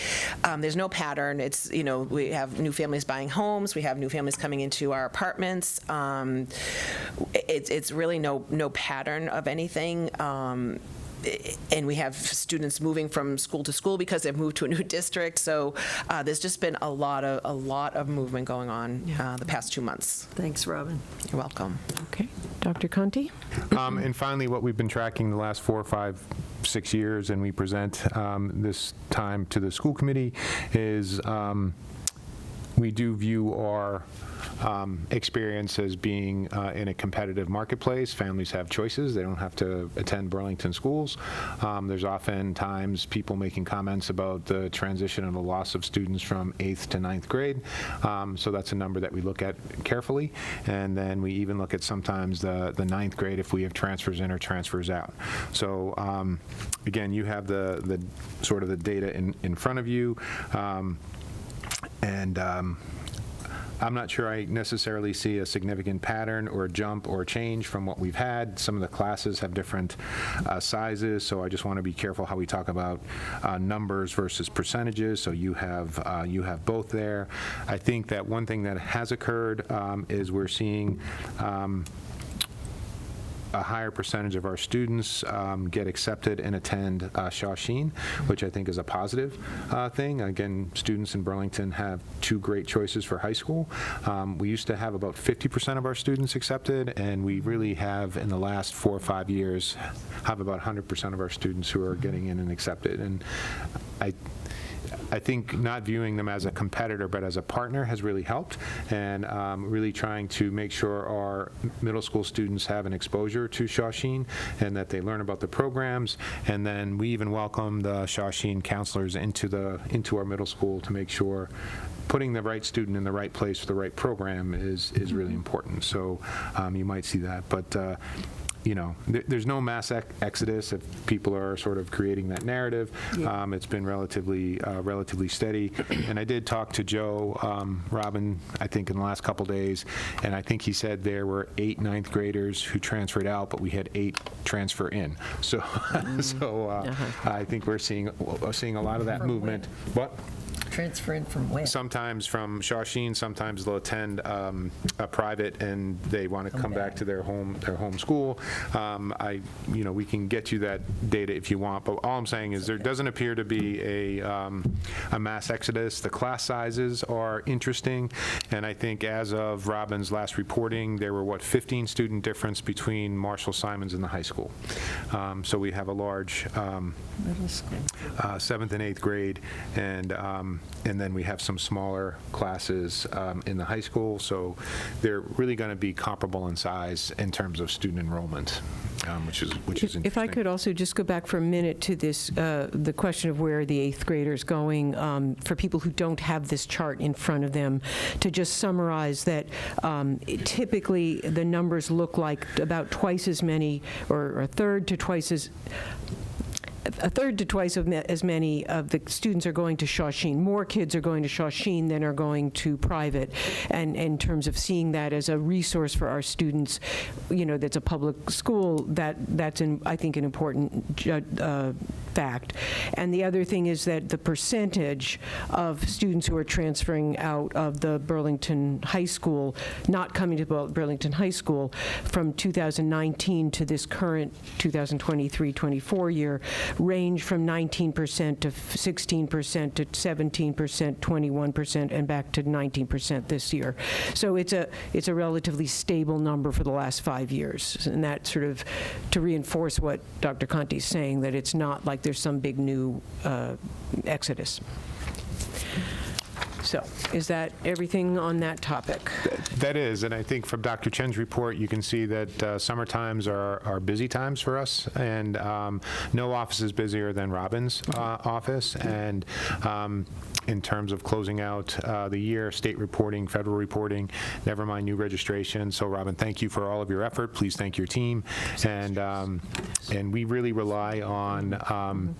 There's no pattern. It's, we have new families buying homes. We have new families coming into our apartments. It's really no pattern of anything. And we have students moving from school to school because they've moved to a new district. So there's just been a lot of movement going on the past 2 months. Thanks, Robin. You're welcome. Okay. Dr. Conti? And finally, what we've been tracking the last 4, 5, 6 years, and we present this time to the school committee, is we do view our experience as being in a competitive marketplace. Families have choices. They don't have to attend Burlington schools. There's often times people making comments about the transition and the loss of students from 8th to 9th grade. So that's a number that we look at carefully. And then we even look at sometimes the 9th grade if we have transfers in or transfers out. So again, you have the sort of the data in front of you. I'm not sure I necessarily see a significant pattern or jump or change from what we've had. Some of the classes have different sizes, so I just want to be careful how we talk about numbers versus percentages. So you have both there. I think that one thing that has occurred is we're seeing a higher percentage of our students get accepted and attend Shawsheen, which I think is a positive thing. Again, students in Burlington have 2 great choices for high school. We used to have about 50% of our students accepted, and we really have, in the last 4 or 5 years, have about 100% of our students who are getting in and accepted. And I think not viewing them as a competitor but as a partner has really helped, and really trying to make sure our middle school students have an exposure to Shawsheen and that they learn about the programs. And then we even welcome the Shawsheen counselors into our middle school to make sure putting the right student in the right place for the right program is really important. So you might see that. But there's no mass exodus if people are sort of creating that narrative. It's been relatively steady. And I did talk to Joe Robin, I think, in the last couple days, and I think he said there were 8 ninth graders who transferred out, but we had 8 transfer in. So, I think we're seeing a lot of that movement. What? Transfer in from where? Sometimes from Shawsheen, sometimes they'll attend a private and they want to come back to their home school. We can get you that data if you want, but all I'm saying is there doesn't appear to be a mass exodus. The class sizes are interesting, and I think as of Robin's last reporting, there were 15 student difference between Marshall Simons and the high school. So we have a large Middle school. 7th and 8th grade, and then we have some smaller classes in the high school, so they're really going to be comparable in size in terms of student enrollment, which is interesting. If I could also just go back for a minute to this, the question of where the 8th graders going, for people who don't have this chart in front of them, to just summarize that typically the numbers look like about twice as many, or a third to twice as many of the students are going to Shawsheen. More kids are going to Shawsheen than are going to private. And in terms of seeing that as a resource for our students, that's a public school, that's I think an important fact. And the other thing is that the percentage of students who are transferring out of the Burlington High School, not coming to Burlington High School, from 2019 to this current 2023-24 year, range from 19% to 16% to 17%, 21%, and back to 19% this year. So it's a relatively stable number for the last 5 years, and that sort of to reinforce what Dr. Conti's saying, that it's not like there's some big new exodus. So, is that everything on that topic? That is, and I think from Dr. Chen's report, you can see that summer times are busy times for us, and no office is busier than Robin's office, and in terms of closing out the year, state reporting, federal reporting, never mind new registration. So, Robin, thank you for all of your effort. Please thank your team, and we really rely on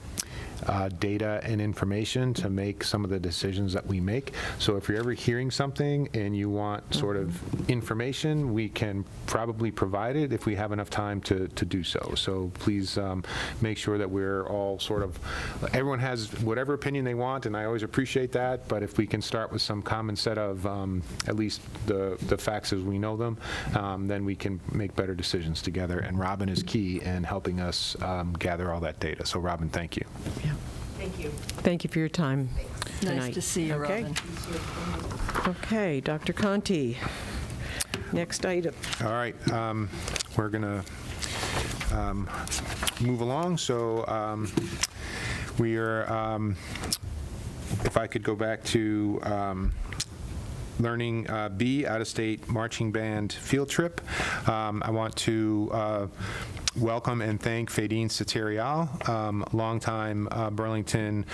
data and information to make some of the decisions that we make. So if you're ever hearing something and you want sort of information, we can probably provide it if we have enough time to do so. So please make sure that we're all sort of, everyone has whatever opinion they want, and I always appreciate that, but if we can start with some common set of at least the facts as we know them, then we can make better decisions together. And Robin is key in helping us gather all that data. So Robin, thank you. Yeah. Thank you. Thank you for your time tonight. Nice to see you, Okay. Robin. Okay, Dr. Conti, next item. All right, we're going to move along. So we are, if I could go back to Learning B, out-of-state marching band field trip. I want to welcome and thank Fadine Saterial, longtime Burlington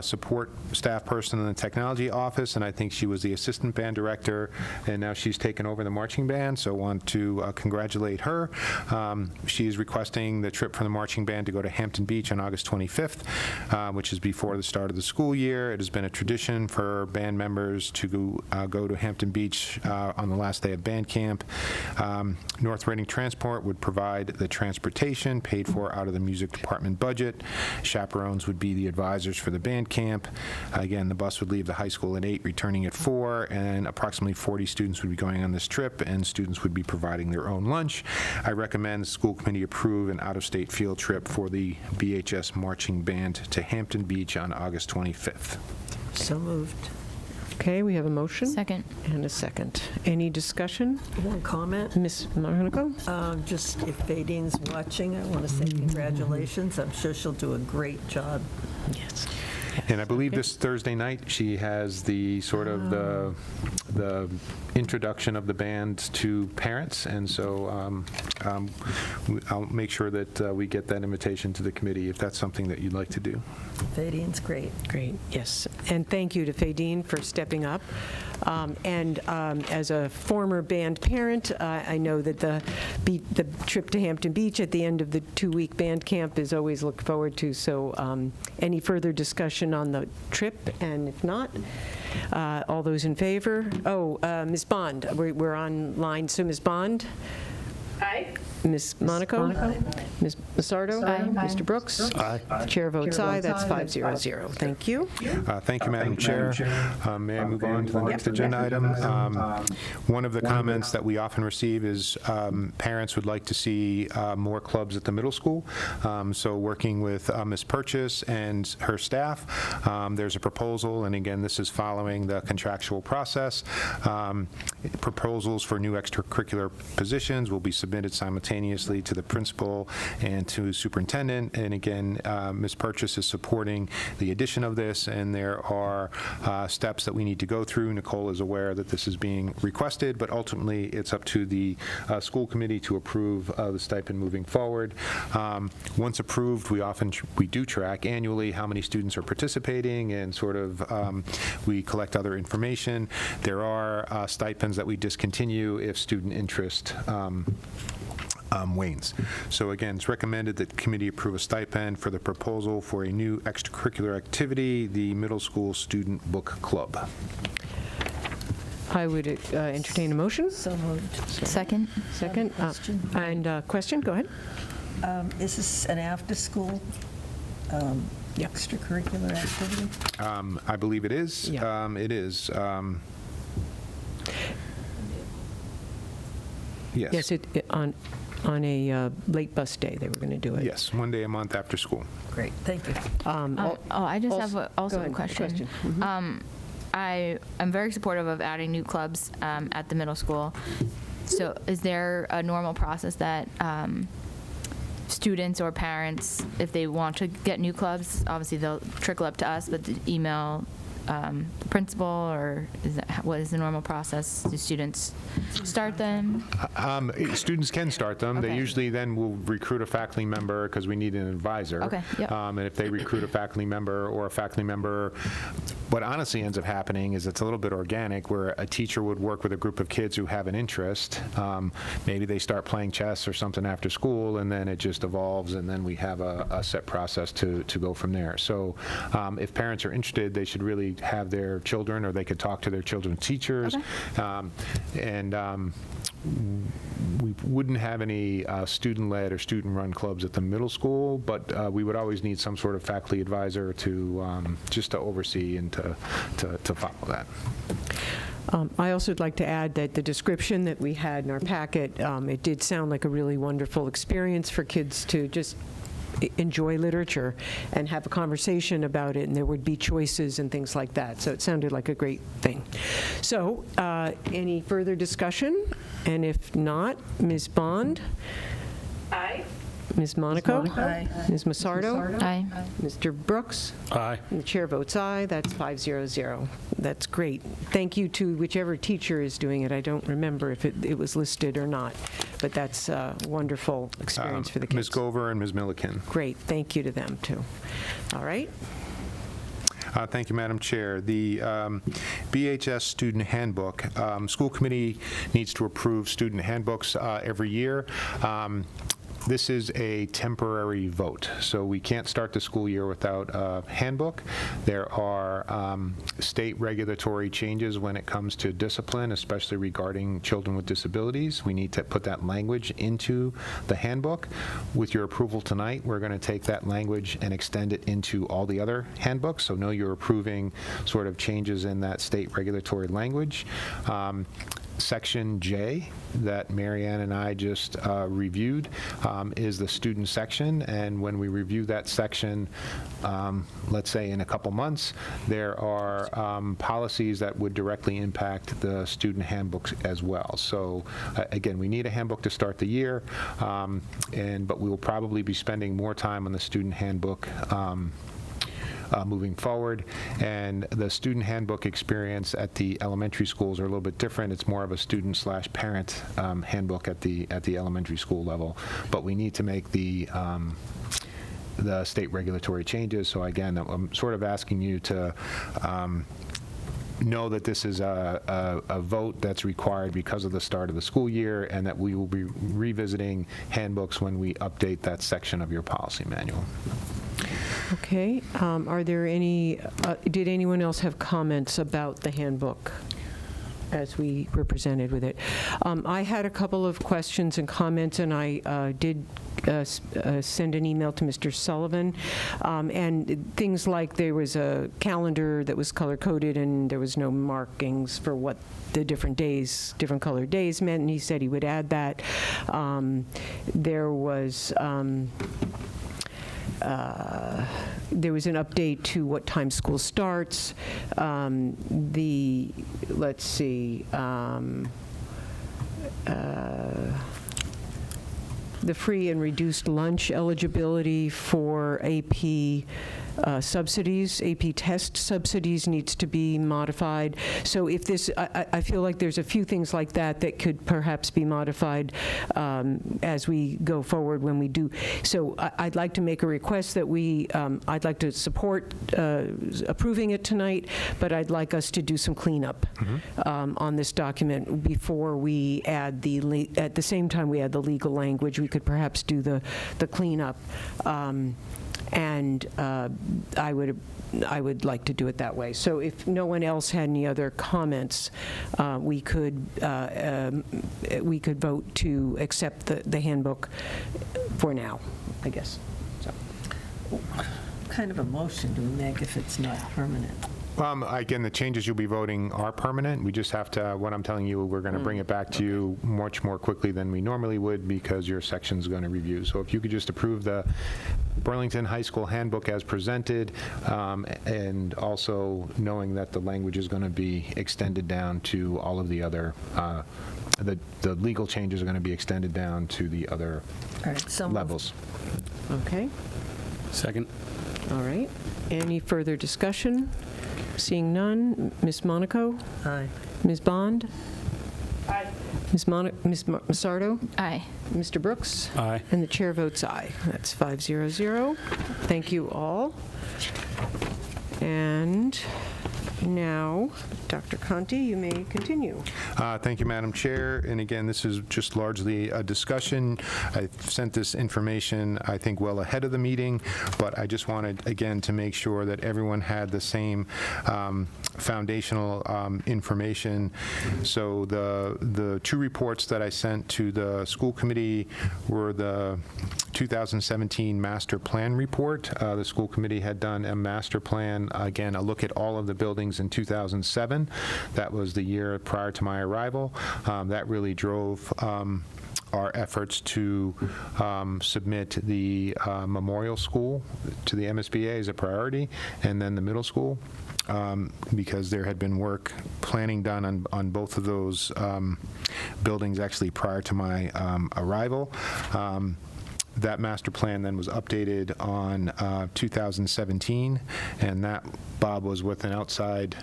support staff person in the technology office, and I think she was the assistant band director, and now she's taken over the marching band, so I want to congratulate her. She is requesting the trip from the marching band to go to Hampton Beach on August 25th, which is before the start of the school year. It has been a tradition for band members to go to Hampton Beach on the last day of band camp. North Reading Transport would provide the transportation paid for out of the music department budget. Chaperones would be the advisors for the band camp. Again, the bus would leave the high school at 8, returning at 4, and approximately 40 students would be going on this trip, and students would be providing their own lunch. I recommend the school committee approve an out-of-state field trip for the BHS marching band to Hampton Beach on August 25th. So moved. Okay, we have a motion. Second. And a second. Any discussion? One comment. Ms. Monaco? Just if Fadine's watching, I want to say congratulations. I'm sure she'll do a great job. Yes. And I believe this Thursday night, she has the sort of the introduction of the band to parents, and so I'll make sure that we get that invitation to the committee if that's something that you'd like to do. Fadine's great. Great, yes. And thank you to Fadine for stepping up. And as a former band parent, I know that the trip to Hampton Beach at the end of the 2-week band camp is always looked forward to. So any further discussion on the trip? And if not, all those in favor? Oh, Ms. Bond, we're online. So Ms. Bond? Aye. Ms. Monaco? Ms. Massardo? Aye. Mr. Brooks? Aye. The chair votes aye. That's 500. Thank you. Thank you, Madam Chair. May I move on to the next agenda item? One of the comments that we often receive is parents would like to see more clubs at the middle school. So working with Ms. Purchase and her staff, there's a proposal, and again, this is following the contractual process. Proposals for new extracurricular positions will be submitted simultaneously to the principal and to superintendent. And again, Ms. Purchase is supporting the addition of this, and there are steps that we need to go through. Nicole is aware that this is being requested, but ultimately it's up to the school committee to approve the stipend moving forward. Once approved, we do track annually how many students are participating, and sort of we collect other information. There are stipends that we discontinue if student interest wanes. So again, it's recommended that the committee approve a stipend for the proposal for a new extracurricular activity, the middle school student book club. I would entertain a motion. So moved. Second? Second. And question, go ahead. Is this an after-school extracurricular activity? I believe it is. Yeah. It is. Yes. Yes, on a late bus day, they were going to do it. Yes, one day a month after school. Great, thank you. I just have go also ahead, a question. I'm very supportive of adding new clubs at the middle school. So is there a normal process that students or parents, if they want to get new clubs, obviously they'll trickle up to us, but email the principal, or what is the normal process? Do students start them? Students can start them. They Okay. usually then will recruit a faculty member because we need an advisor. Okay, yep. And if they recruit a faculty member or a faculty member, what honestly ends up happening is it's a little bit organic, where a teacher would work with a group of kids who have an interest. Maybe they start playing chess or something after school, and then it just evolves, and then we have a set process to go from there. So if parents are interested, they should really have their children, or they could talk to their children's teachers. Okay. We wouldn't have any student-led or student-run clubs at the middle school, but we would always need some sort of faculty advisor to just to oversee and to follow that. I also would like to add that the description that we had in our packet, it did sound like a really wonderful experience for kids to just enjoy literature and have a conversation about it, and there would be choices and things like that. So it sounded like a great thing. So any further discussion? And if not, Ms. Bond? Aye. Ms. Monaco? Aye. Ms. Massardo? Aye. Mr. Brooks? Aye. And the chair votes aye. That's 500. That's great. Thank you to whichever teacher is doing it. I don't remember if it was listed or not, but that's a wonderful experience for the kids. Ms. Gover and Ms. Milliken. Great. Thank you to them, too. All right. Thank you, Madam Chair. The BHS Student Handbook, school committee needs to approve student handbooks every year. This is a temporary vote, so we can't start the school year without a handbook. There are state regulatory changes when it comes to discipline, especially regarding children with disabilities. We need to put that language into the handbook. With your approval tonight, we're going to take that language and extend it into all the other handbooks, so know you're approving sort of changes in that state regulatory language. Section J that Marianne and I just reviewed is the student section, and when we review that section, let's say in a couple months, there are policies that would directly impact the student handbooks as well. So again, we need a handbook to start the year, but we will probably be spending more time on the student handbook moving forward. And the student handbook experience at the elementary schools are a little bit different. It's more of a student/parent handbook at the elementary school level. But we need to make the state regulatory changes. So again, I'm sort of asking you to know that this is a vote that's required because of the start of the school year, and that we will be revisiting handbooks when we update that section of your policy manual. Okay. Are there any, did anyone else have comments about the handbook as we were presented with it? I had a couple of questions and comments, and I did send an email to Mr. Sullivan, and things like there was a calendar that was color-coded and there was no markings for what the different days, different colored days meant, and he said he would add that. There was an update to what time school starts. Let's see, the free and reduced lunch eligibility for AP subsidies, AP test subsidies needs to be modified. So if this, I feel like there's a few things like that that could perhaps be modified as we go forward when we do. So I'd like to make a request that I'd like to support approving it tonight, but I'd like us to do some cleanup on this document before we add at the same time we add the legal language. We could perhaps do the cleanup. And I would like to do it that way. So if no one else had any other comments, we could vote to accept the handbook for now, I guess. So. What kind of a motion do we make if it's not permanent? Again, the changes you'll be voting are permanent. We just have to, what I'm telling you, we're going to bring it back to you much more quickly than we normally would because your section's going to review. So if you could just approve the Burlington High School handbook as presented, and also knowing that the language is going to be extended down to all of the other, the legal changes are going to be extended down to the other levels. Okay. Second. All right. Any further discussion? Seeing none, Ms. Monaco? Aye. Ms. Bond? Aye. Ms. Massardo? Aye. Mr. Brooks? Aye. And the chair votes aye. That's 500. Thank you all. And now, Dr. Conti, you may continue. Thank you, Madam Chair. And again, this is just largely a discussion. I sent this information, I think, well ahead of the meeting, but I just wanted, again, to make sure that everyone had the same foundational information. So the two reports that I sent to the school committee were the 2017 master plan report. The school committee had done a master plan, again, a look at all of the buildings in 2007. That was the year prior to my arrival. That really drove our efforts to submit the memorial school to the MSBA as a priority, and then the middle school, because there had been work planning done on both of those buildings actually prior to my arrival. That master plan then was updated on 2017, and that, Bob, was with an outside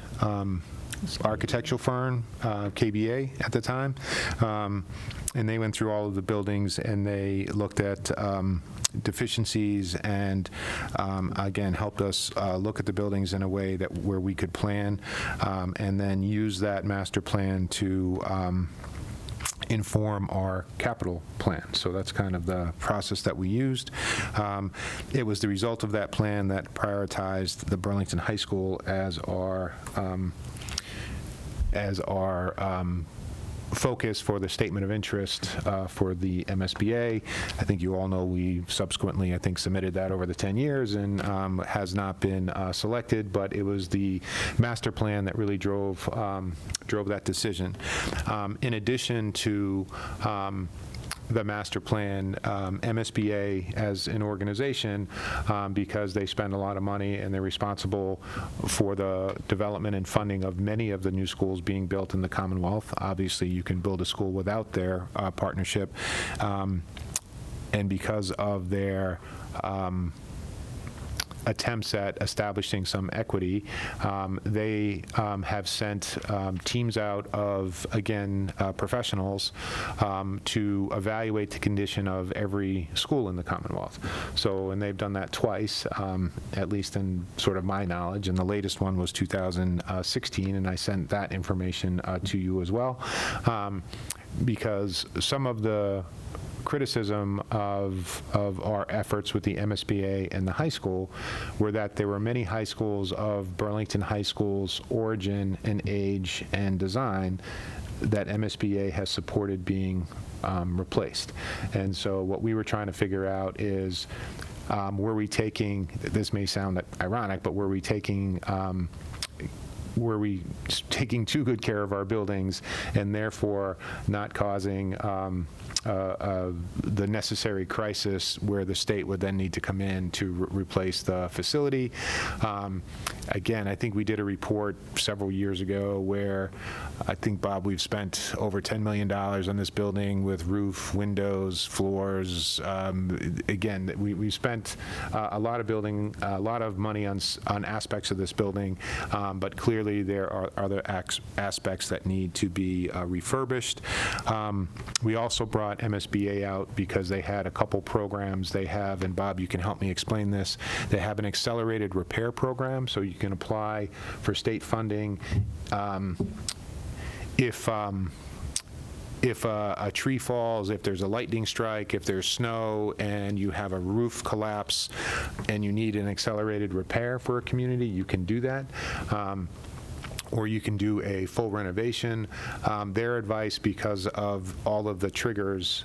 architectural firm, KBA at the time, and they went through all of the buildings and they looked at deficiencies and again helped us look at the buildings in a way that where we could plan and then use that master plan to inform our capital plan. So that's kind of the process that we used. It was the result of that plan that prioritized the Burlington High School as our focus for the statement of interest for the MSBA. I think you all know we subsequently, I think, submitted that over the 10 years and has not been selected, but it was the master plan that really drove that decision. In addition to the master plan, MSBA as an organization, because they spend a lot of money and they're responsible for the development and funding of many of the new schools being built in the Commonwealth. Obviously, you can build a school without their partnership. And because of their attempts at establishing some equity. They have sent teams out of, again, professionals to evaluate the condition of every school in the Commonwealth. So, and they've done that twice, at least in sort of my knowledge, and the latest one was 2016, and I sent that information to you as well, because some of the criticism of our efforts with the MSBA and the high school were that there were many high schools of Burlington High School's origin and age and design that MSBA has supported being replaced. And so what we were trying to figure out is, were we taking, this may sound ironic, but were we taking too good care of our buildings and therefore not causing the necessary crisis where the state would then need to come in to replace the facility. Again, I think we did a report several years ago where I think, Bob, we've spent over $10 million on this building with roof, windows, floors. Again, we've spent a lot of money on aspects of this building, but clearly there are other aspects that need to be refurbished. We also brought MSBA out because they had a couple programs they have, and Bob, you can help me explain this. They have an accelerated repair program, so you can apply for state funding if a tree falls, if there's a lightning strike, if there's snow, and you have a roof collapse and you need an accelerated repair for a community, you can do that. Or you can do a full renovation. Their advice, because of all of the triggers,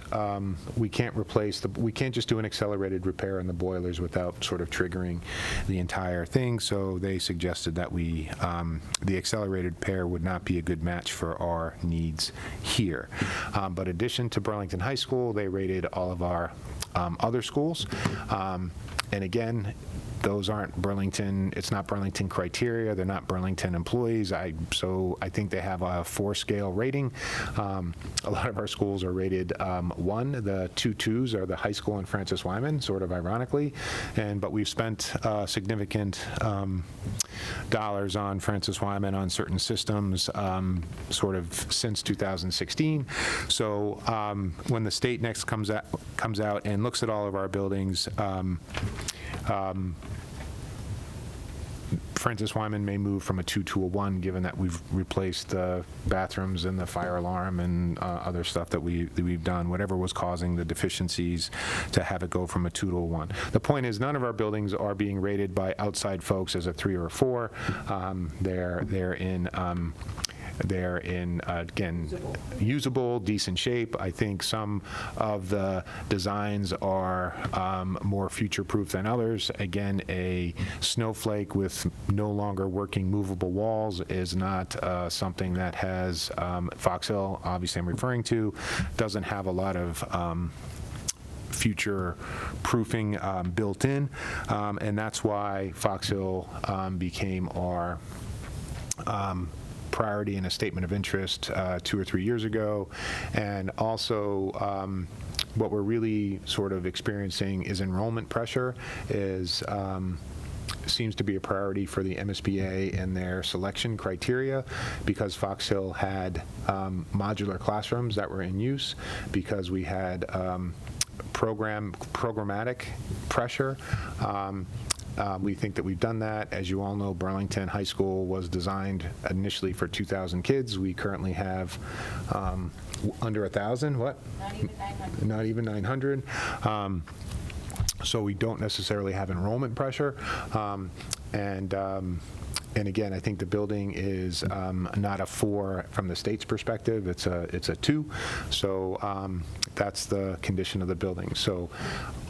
we can't just do an accelerated repair on the boilers without sort of triggering the entire thing. So they suggested that the accelerated repair would not be a good match for our needs here. But in addition to Burlington High School, they rated all of our other schools. And again, those aren't Burlington, it's not Burlington criteria, they're not Burlington employees, so I think they have a 4-scale rating. A lot of our schools are rated 1. The 2 2s are the high school and Francis Wyman, sort of ironically, but we've spent significant dollars on Francis Wyman on certain systems sort of since 2016. So when the state next comes out and looks at all of our buildings, Francis Wyman may move from a 2 to a 1, given that we've replaced the bathrooms and the fire alarm and other stuff that we've done, whatever was causing the deficiencies, to have it go from a 2 to a 1. The point is, none of our buildings are being rated by outside folks as a 3 or a 4. They're in, again, usable, decent shape. I think some of the designs are more future-proof than others. Again, a snowflake with no longer working movable walls is not something that has, Fox Hill, obviously I'm referring to, doesn't have a lot of future proofing built in, and that's why Fox Hill became our priority in a statement of interest 2 or 3 years ago. And also what we're really sort of experiencing is enrollment pressure seems to be a priority for the MSBA and their selection criteria, because Fox Hill had modular classrooms that were in use, because we had programmatic pressure. We think that we've done that. As you all know, Burlington High School was designed initially for 2,000 kids. We currently have under 1,000, what? Not even 900. So we don't necessarily have enrollment pressure. And again, I think the building is not a 4 from the state's perspective. It's a 2. So that's the condition of the building. So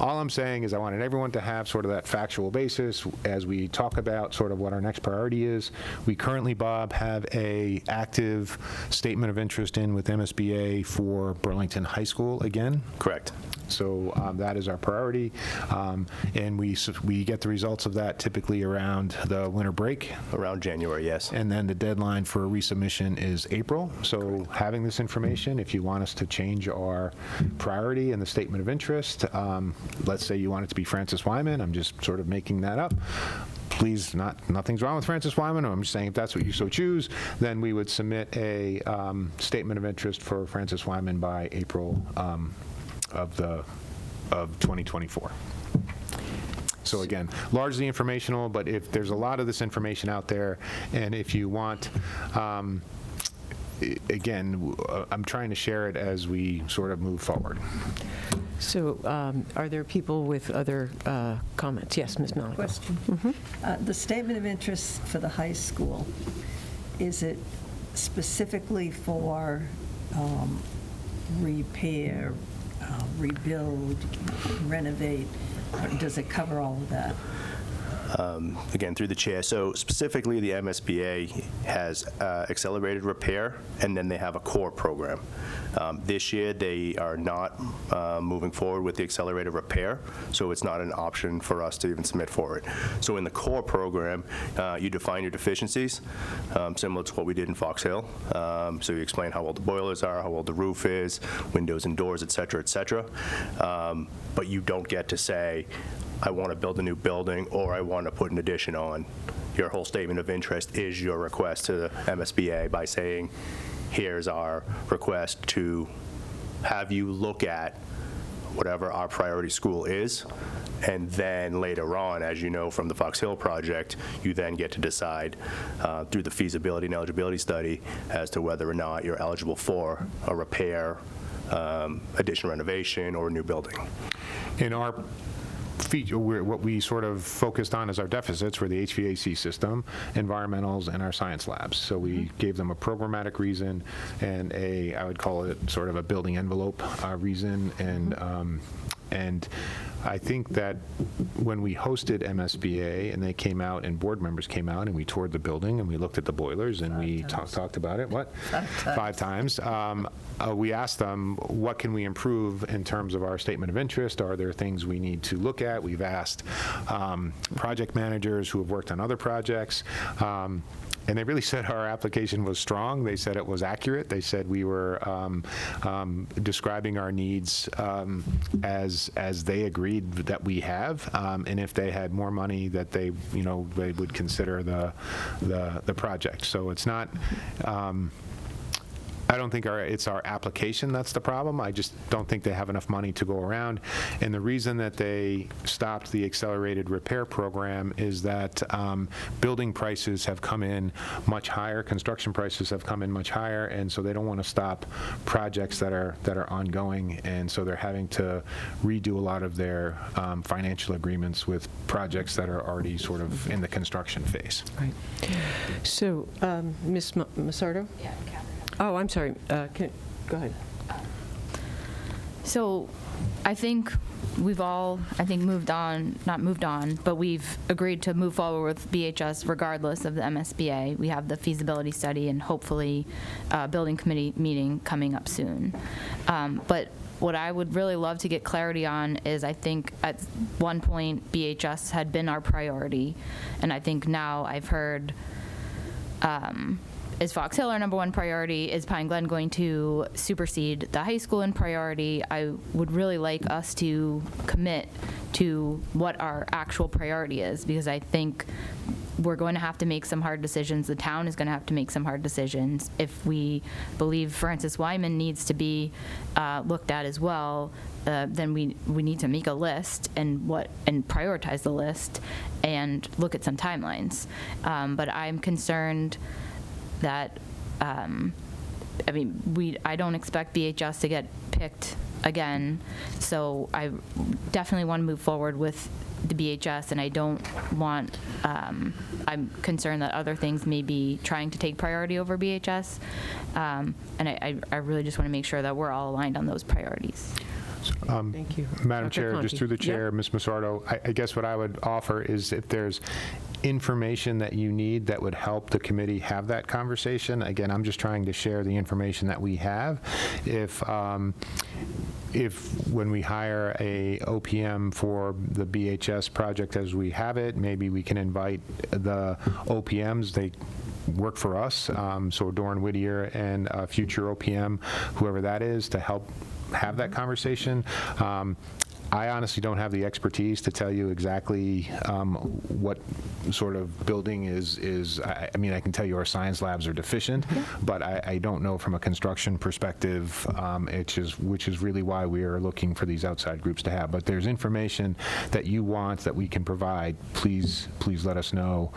all I'm saying is I wanted everyone to have sort of that factual basis as we talk about sort of what our next priority is. We currently, Bob, have a active statement of interest in with MSBA for Burlington High School again. Correct. So that is our priority, and we get the results of that typically around the winter break. Around January, yes. And then the deadline for resubmission is April. So having this information, if you want us to change our priority in the statement of interest. Let's say you want it to be Francis Wyman. I'm just sort of making that up. Please, nothing's wrong with Francis Wyman. I'm just saying if that's what you so choose, then we would submit a statement of interest for Francis Wyman by April of 2024. So again, largely informational, but if there's a lot of this information out there, and if you want, again, I'm trying to share it as we sort of move forward. So are there people with other comments? Yes, Ms. Malick. Question. The statement of interest for the high school, is it specifically for repair, rebuild, renovate? Or does it cover all of that? Again, through the chair, so specifically the MSBA has accelerated repair, and then they have a core program. This year, they are not moving forward with the accelerated repair, so it's not an option for us to even submit for it. So in the core program, you define your deficiencies, similar to what we did in Fox Hill. So you explain how old the boilers are, how old the roof is, windows and doors, et cetera, et cetera. But you don't get to say, I want to build a new building, or I want to put an addition on. Your whole statement of interest is your request to the MSBA by saying, here's our request to have you look at whatever our priority school is, and then later on, as you know from the Fox Hill project, you then get to decide through the feasibility and eligibility study as to whether or not you're eligible for a repair, addition renovation, or a new building. In our feature, what we sort of focused on as our deficits were the HVAC system, environmentals, and our science labs. So we gave them a programmatic reason and I would call it sort of a building envelope reason. And I think that when we hosted MSBA and they came out and board members came out and we toured the building and we looked at the boilers and we talked about it, what? 5 times. We asked them, what can we improve in terms of our statement of interest? Are there things we need to look at? We've asked project managers who have worked on other projects. And they really said our application was strong. They said it was accurate. They said we were describing our needs as they agreed that we have. And if they had more money, that they would consider the project. So it's not. I don't think it's our application that's the problem. I just don't think they have enough money to go around. And the reason that they stopped the accelerated repair program is that building prices have come in much higher, construction prices have come in much higher, and so they don't want to stop projects that are ongoing, and so they're having to redo a lot of their financial agreements with projects that are already sort of in the construction phase. Right. So, Ms. Massardo? Yeah, Catherine. Oh, I'm sorry. Go ahead. So I think we've all, not moved on, but we've agreed to move forward with BHS regardless of the MSBA. We have the feasibility study and hopefully a building committee meeting coming up soon. But what I would really love to get clarity on is, I think at one point BHS had been our priority, and I think now I've heard, is Fox Hill our #1 priority? Is Pine Glen going to supersede the high school in priority? I would really like us to commit to what our actual priority is, because I think we're going to have to make some hard decisions. The town is going to have to make some hard decisions. If we believe Francis Wyman needs to be looked at as well, then we need to make a list and prioritize the list and look at some timelines. But I'm concerned that, I don't expect BHS to get picked again, so I definitely want to move forward with the BHS, and I don't want, I'm concerned that other things may be trying to take priority over BHS, and I really just want to make sure that we're all aligned on those priorities. Thank you. Madam Dr. Chair, Conti. just through the chair, Yep. Ms. Massardo, I guess what I would offer is if there's information that you need that would help the committee have that conversation. Again, I'm just trying to share the information that we have. If when we hire a OPM for the BHS project as we have it, maybe we can invite the OPMs. They work for us, so Doran Whittier and future OPM, whoever that is, to help have that conversation. I honestly don't have the expertise to tell you exactly what sort of building is. I mean, I can tell you our science labs are deficient, but I don't know from a construction perspective, which is really why we are looking for these outside groups to have. But there's information that you want that we can provide. Please let us know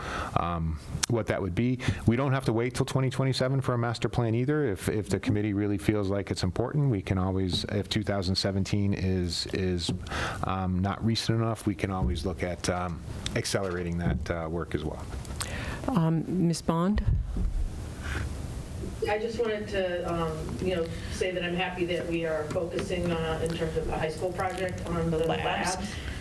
what that would be. We don't have to wait till 2027 for a master plan either. If the committee really feels like it's important, we can always, if 2017 is not recent enough, we can always look at accelerating that work as well. Ms. Bond? I just wanted to, say that I'm happy that we are focusing in terms of the high school project on the labs.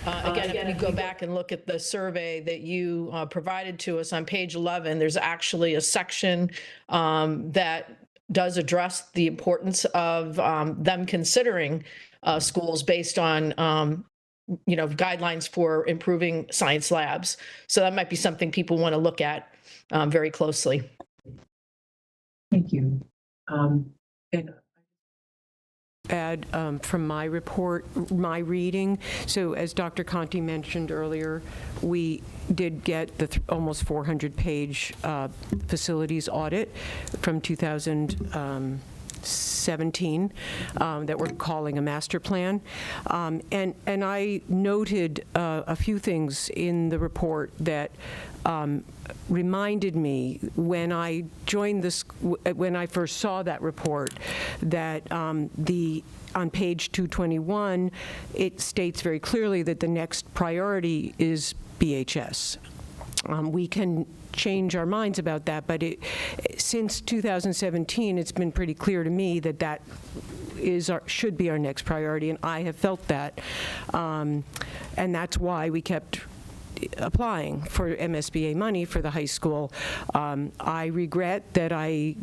Again, if you go back and look at the survey that you provided to us on page 11, there's actually a section that does address the importance of them considering schools based on guidelines for improving science labs. So that might be something people want to look at very closely. Thank you. And add from my report, my reading. So as Dr. Conti mentioned earlier, we did get the almost 400-page facilities audit from 2017 that we're calling a master plan. And I noted a few things in the report that reminded me when I joined this, when I first saw that report, that on page 221, it states very clearly that the next priority is BHS. We can change our minds about that, but since 2017, it's been pretty clear to me that that should be our next priority, and I have felt that. And that's why we kept applying for MSBA money for the high school. I regret that I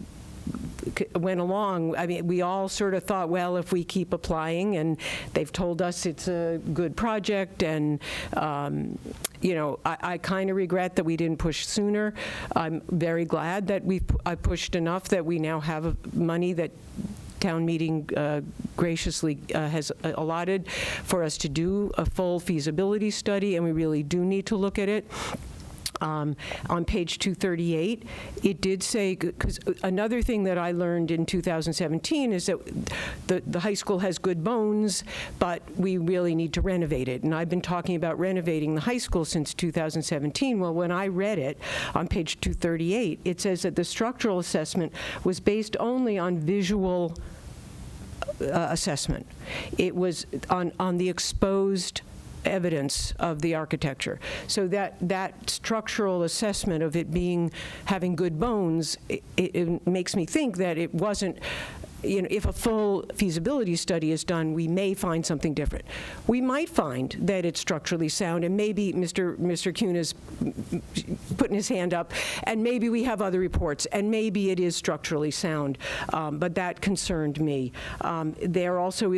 went along. I mean, we all sort of thought, well, if we keep applying and they've told us it's a good project, and I kind of regret that we didn't push sooner. I'm very glad that I pushed enough that we now have money that town meeting graciously has allotted for us to do a full feasibility study, and we really do need to look at it. On page 238, it did say, because another thing that I learned in 2017 is that the high school has good bones, but we really need to renovate it. And I've been talking about renovating the high school since 2017. Well, when I read it on page 238, it says that the structural assessment was based only on visual assessment. It was on the exposed evidence of the architecture. So that structural assessment of it having good bones, it makes me think that it wasn't, if a full feasibility study is done, we may find something different. We might find that it's structurally sound, and maybe Mr. Kuhn is putting his hand up, and maybe we have other reports, and maybe it is structurally sound, but that concerned me. There also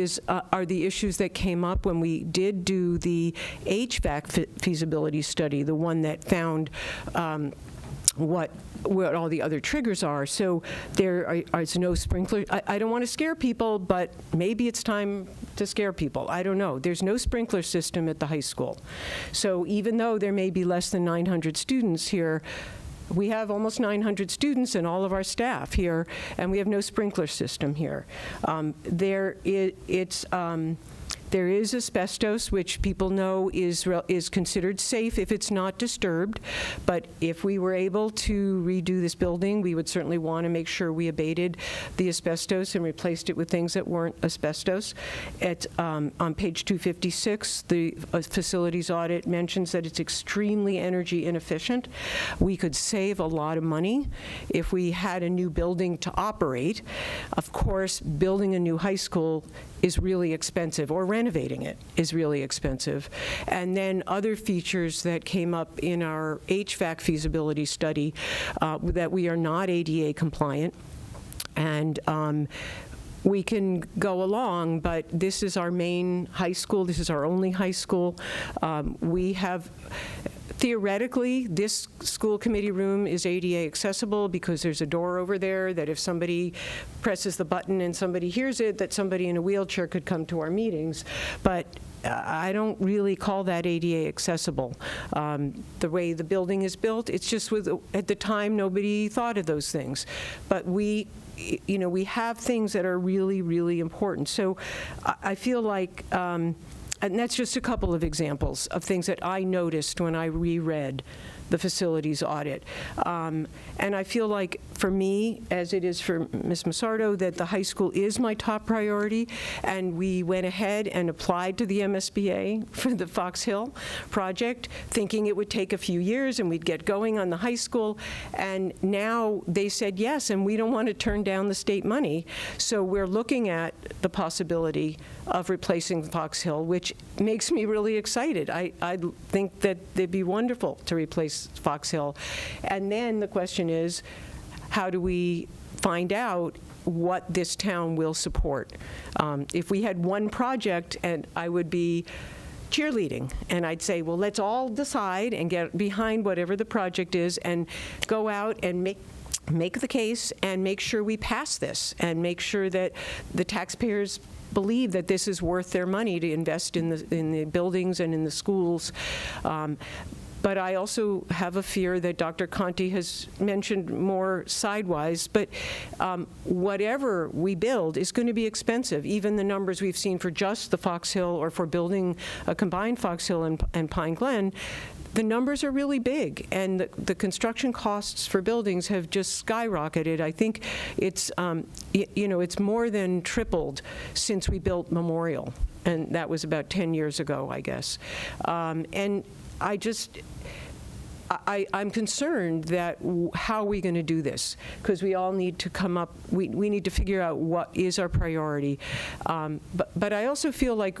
are the issues that came up when we did do the HVAC feasibility study, the one that found what all the other triggers are. So there is no sprinkler. I don't want to scare people, but maybe it's time to scare people. I don't know. There's no sprinkler system at the high school. So even though there may be less than 900 students here, we have almost 900 students and all of our staff here, and we have no sprinkler system here. There is asbestos, which people know is considered safe if it's not disturbed. But if we were able to redo this building, we would certainly want to make sure we abated the asbestos and replaced it with things that weren't asbestos. On page 256, the facilities audit mentions that it's extremely energy inefficient. We could save a lot of money if we had a new building to operate. Of course, building a new high school is really expensive, or renovating it is really expensive. And then other features that came up in our HVAC feasibility study, that we are not ADA compliant. And we can go along, but this is our main high school. This is our only high school. We have Theoretically, this school committee room is ADA accessible because there's a door over there that if somebody presses the button and somebody hears it, that somebody in a wheelchair could come to our meetings. But I don't really call that ADA accessible. The way the building is built, it's just at the time, nobody thought of those things. But we have things that are really, really important. So I feel like, and that's just a couple of examples of things that I noticed when I reread the facilities audit. And I feel like for me, as it is for Ms. Massardo, that the high school is my top priority, and we went ahead and applied to the MSBA for the Fox Hill project, thinking it would take a few years and we'd get going on the high school, and now they said yes, and we don't want to turn down the state money, so we're looking at the possibility of replacing Fox Hill, which makes me really excited. I think that it'd be wonderful to replace Fox Hill. And then the question is, how do we find out what this town will support? If we had one project, and I would be cheerleading, and I'd say, well, let's all decide and get behind whatever the project is and go out and make the case and make sure we pass this and make sure that the taxpayers believe that this is worth their money to invest in the buildings and in the schools. But I also have a fear that Dr. Conti has mentioned more sidewise, but whatever we build is going to be expensive. Even the numbers we've seen for just the Fox Hill or for building a combined Fox Hill and Pine Glen, the numbers are really big, and the construction costs for buildings have just skyrocketed. I think it's, it's more than tripled since we built Memorial, and that was about 10 years ago, I guess. And I'm concerned that how are we going to do this? Because we all need to come up, we need to figure out what is our priority. But I also feel like,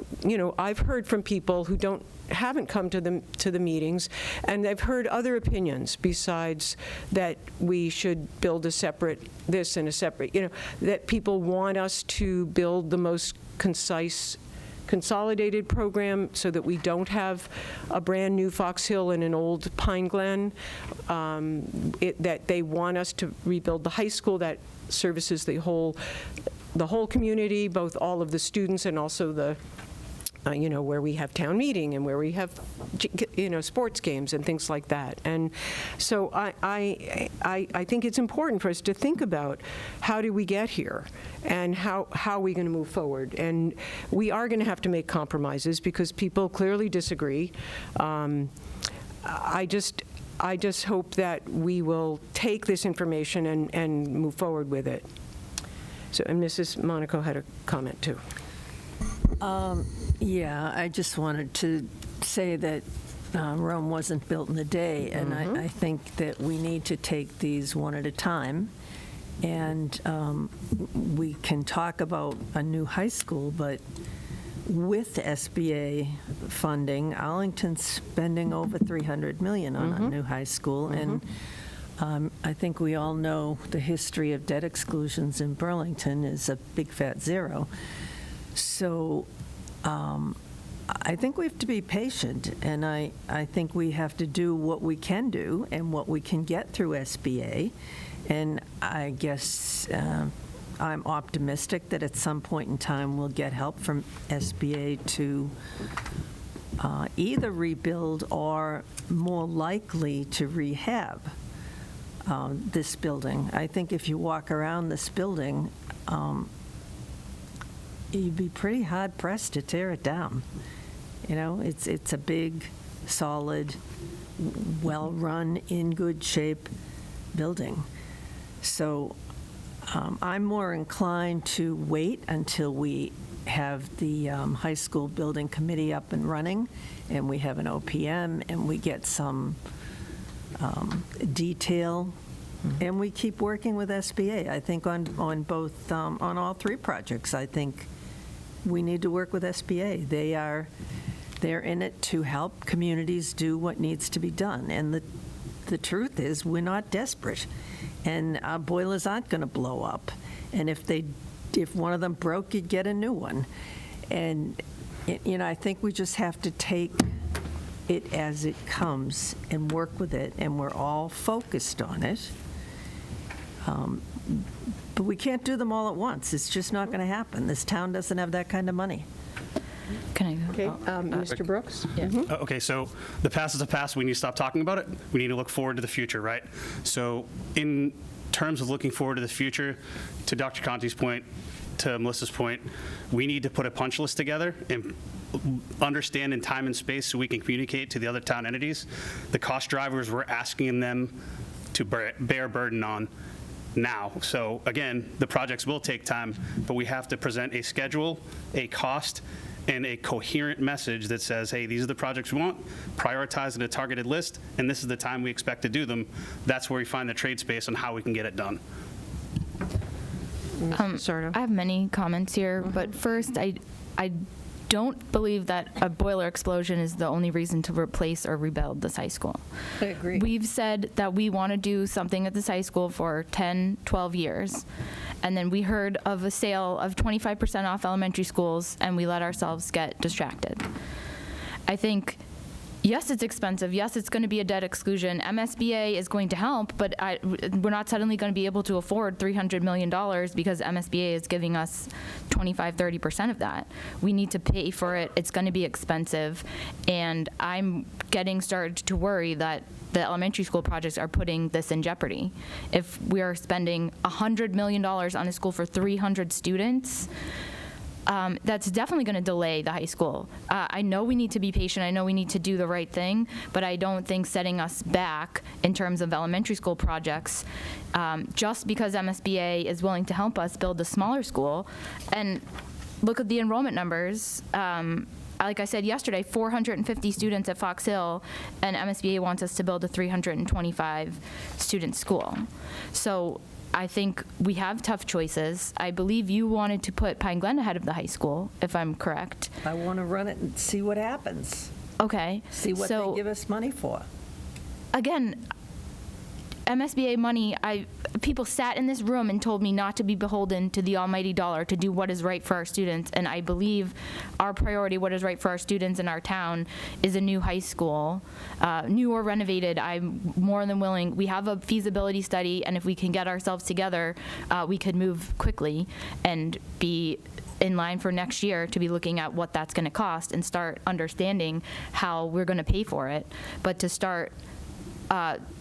I've heard from people who haven't come to the meetings, and I've heard other opinions besides that we should build a separate this and a separate, that people want us to build the most concise consolidated program so that we don't have a brand new Fox Hill and an old Pine Glen, that they want us to rebuild the high school that services the whole community, both all of the students and also the where we have town meeting and where we have, sports games and things like that. And so I think it's important for us to think about how do we get here and how are we going to move forward. And we are going to have to make compromises because people clearly disagree. I just hope that we will take this information and move forward with it. So, and Mrs. Monaco had a comment too. Yeah, I just wanted to say that Rome wasn't built in a day, and I think that we need to take these one at a time. And we can talk about a new high school, but with SBA funding, Arlington's spending over $300 million on a new high school, and I think we all know the history of debt exclusions in Burlington is a big fat zero. So I think we have to be patient, and I think we have to do what we can do and what we can get through SBA. And I guess I'm optimistic that at some point in time we'll get help from SBA to either rebuild or more likely to rehab this building. I think if you walk around this building, you'd be pretty hard-pressed to tear it down. It's a big, solid, well-run, in good shape building. So I'm more inclined to wait until we have the high school building committee up and running, and we have an OPM, and we get some detail. And we keep working with SBA. I think on both, on all three projects, I think we need to work with SBA. They're in it to help communities do what needs to be done. And the truth is, we're not desperate. And our boilers aren't going to blow up. And if one of them broke, you'd get a new one. And, I think we just have to take it as it comes and work with it, and we're all focused on it. But we can't do them all at once. It's just not going to happen. This town doesn't have that kind of money. Can I go? Okay, Mr. Brooks? Okay, so the past is a past. We need to stop talking about it. We need to look forward to the future, right? So in terms of looking forward to the future, to Dr. Conti's point, to Melissa's point, we need to put a punch list together and understand in time and space so we can communicate to the other town entities the cost drivers we're asking them to bear burden on now. So again, the projects will take time, but we have to present a schedule, a cost, and a coherent message that says, hey, these are the projects we want, prioritize in a targeted list, and this is the time we expect to do them. That's where we find the trade space on how we can get it done. Sardo? I have many comments here, but first, I don't believe that a boiler explosion is the only reason to replace or rebuild this high school. I agree. We've said that we want to do something at this high school for 10, 12 years. And then we heard of a sale of 25% off elementary schools, and we let ourselves get distracted. I think, yes, it's expensive. Yes, it's going to be a debt exclusion. MSBA is going to help, but we're not suddenly going to be able to afford $300 million because MSBA is giving us 25, 30% of that. We need to pay for it. It's going to be expensive. And I'm getting started to worry that the elementary school projects are putting this in jeopardy. If we are spending $100 million on a school for 300 students, that's definitely going to delay the high school. I know we need to be patient. I know we need to do the right thing, but I don't think setting us back in terms of elementary school projects, just because MSBA is willing to help us build a smaller school, and look at the enrollment numbers. Like I said yesterday, 450 students at Fox Hill, and MSBA wants us to build a 325 student school. So I think we have tough choices. I believe you wanted to put Pine Glen ahead of the high school, if I'm correct. I want to run it and see what happens. Okay. See what they give us money for. Again, MSBA money, people sat in this room and told me not to be beholden to the almighty dollar, to do what is right for our students. And I believe our priority, what is right for our students in our town, is a new high school, new or renovated. I'm more than willing. We have a feasibility study, and if we can get ourselves together, we could move quickly and be in line for next year to be looking at what that's going to cost and start understanding how we're going to pay for it. But to start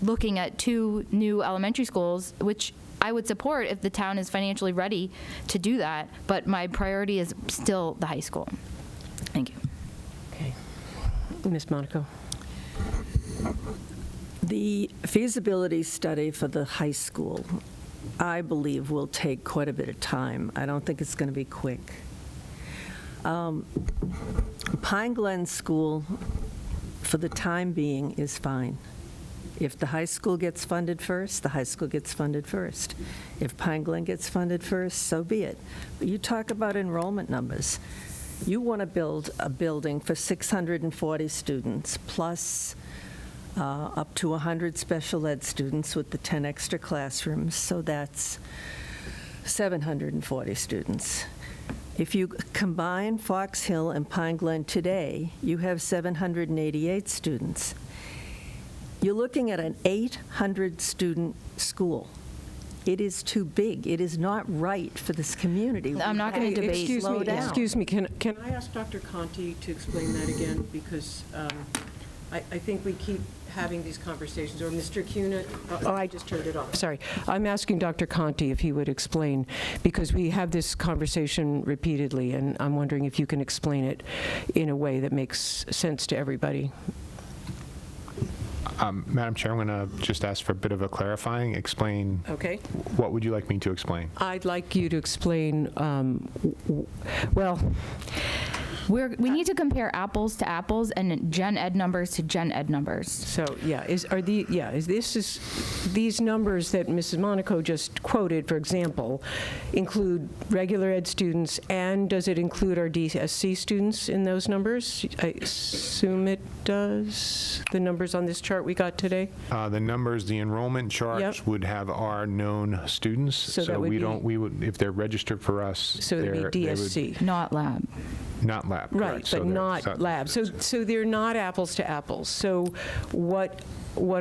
looking at 2 new elementary schools, which I would support if the town is financially ready to do that, but my priority is still the high school. Thank you. Okay. Ms. Monaco? The feasibility study for the high school, I believe, will take quite a bit of time. I don't think it's going to be quick. Pine Glen School, for the time being, is fine. If the high school gets funded first, the high school gets funded first. If Pine Glen gets funded first, so be it. But you talk about enrollment numbers. You want to build a building for 640 students, plus up to 100 special ed students with the 10 extra classrooms, so that's 740 students. If you combine Fox Hill and Pine Glen today, you have 788 students. You're looking at an 800-student school. It is too big. It is not right for this community. I'm not going to debate. Slow down. Excuse me, can I ask Dr. Conti to explain that again? Because I think we keep having these conversations, or Mr. Cunha, I just turned it off. Sorry. I'm asking Dr. Conti if he would explain, because we have this conversation repeatedly, and I'm wondering if you can explain it in a way that makes sense to everybody. Madam Chair, I'm going to just ask for a bit of a clarifying. Explain. Okay. What would you like me to explain? I'd like you to explain, well, We need to compare apples to apples and gen ed numbers to gen ed numbers. so, yeah, these numbers that Mrs. Monaco just quoted, for example, include regular ed students, and does it include our DSC students in those numbers? I assume it does, the numbers on this chart we got today? The numbers, the enrollment charts Yep. would have our known students. So that would be- we would, if they're registered for us. So it would be they would- DSC. Not lab. Not lab, Right, correct. So but they're- not lab. So they're not apples to apples. So what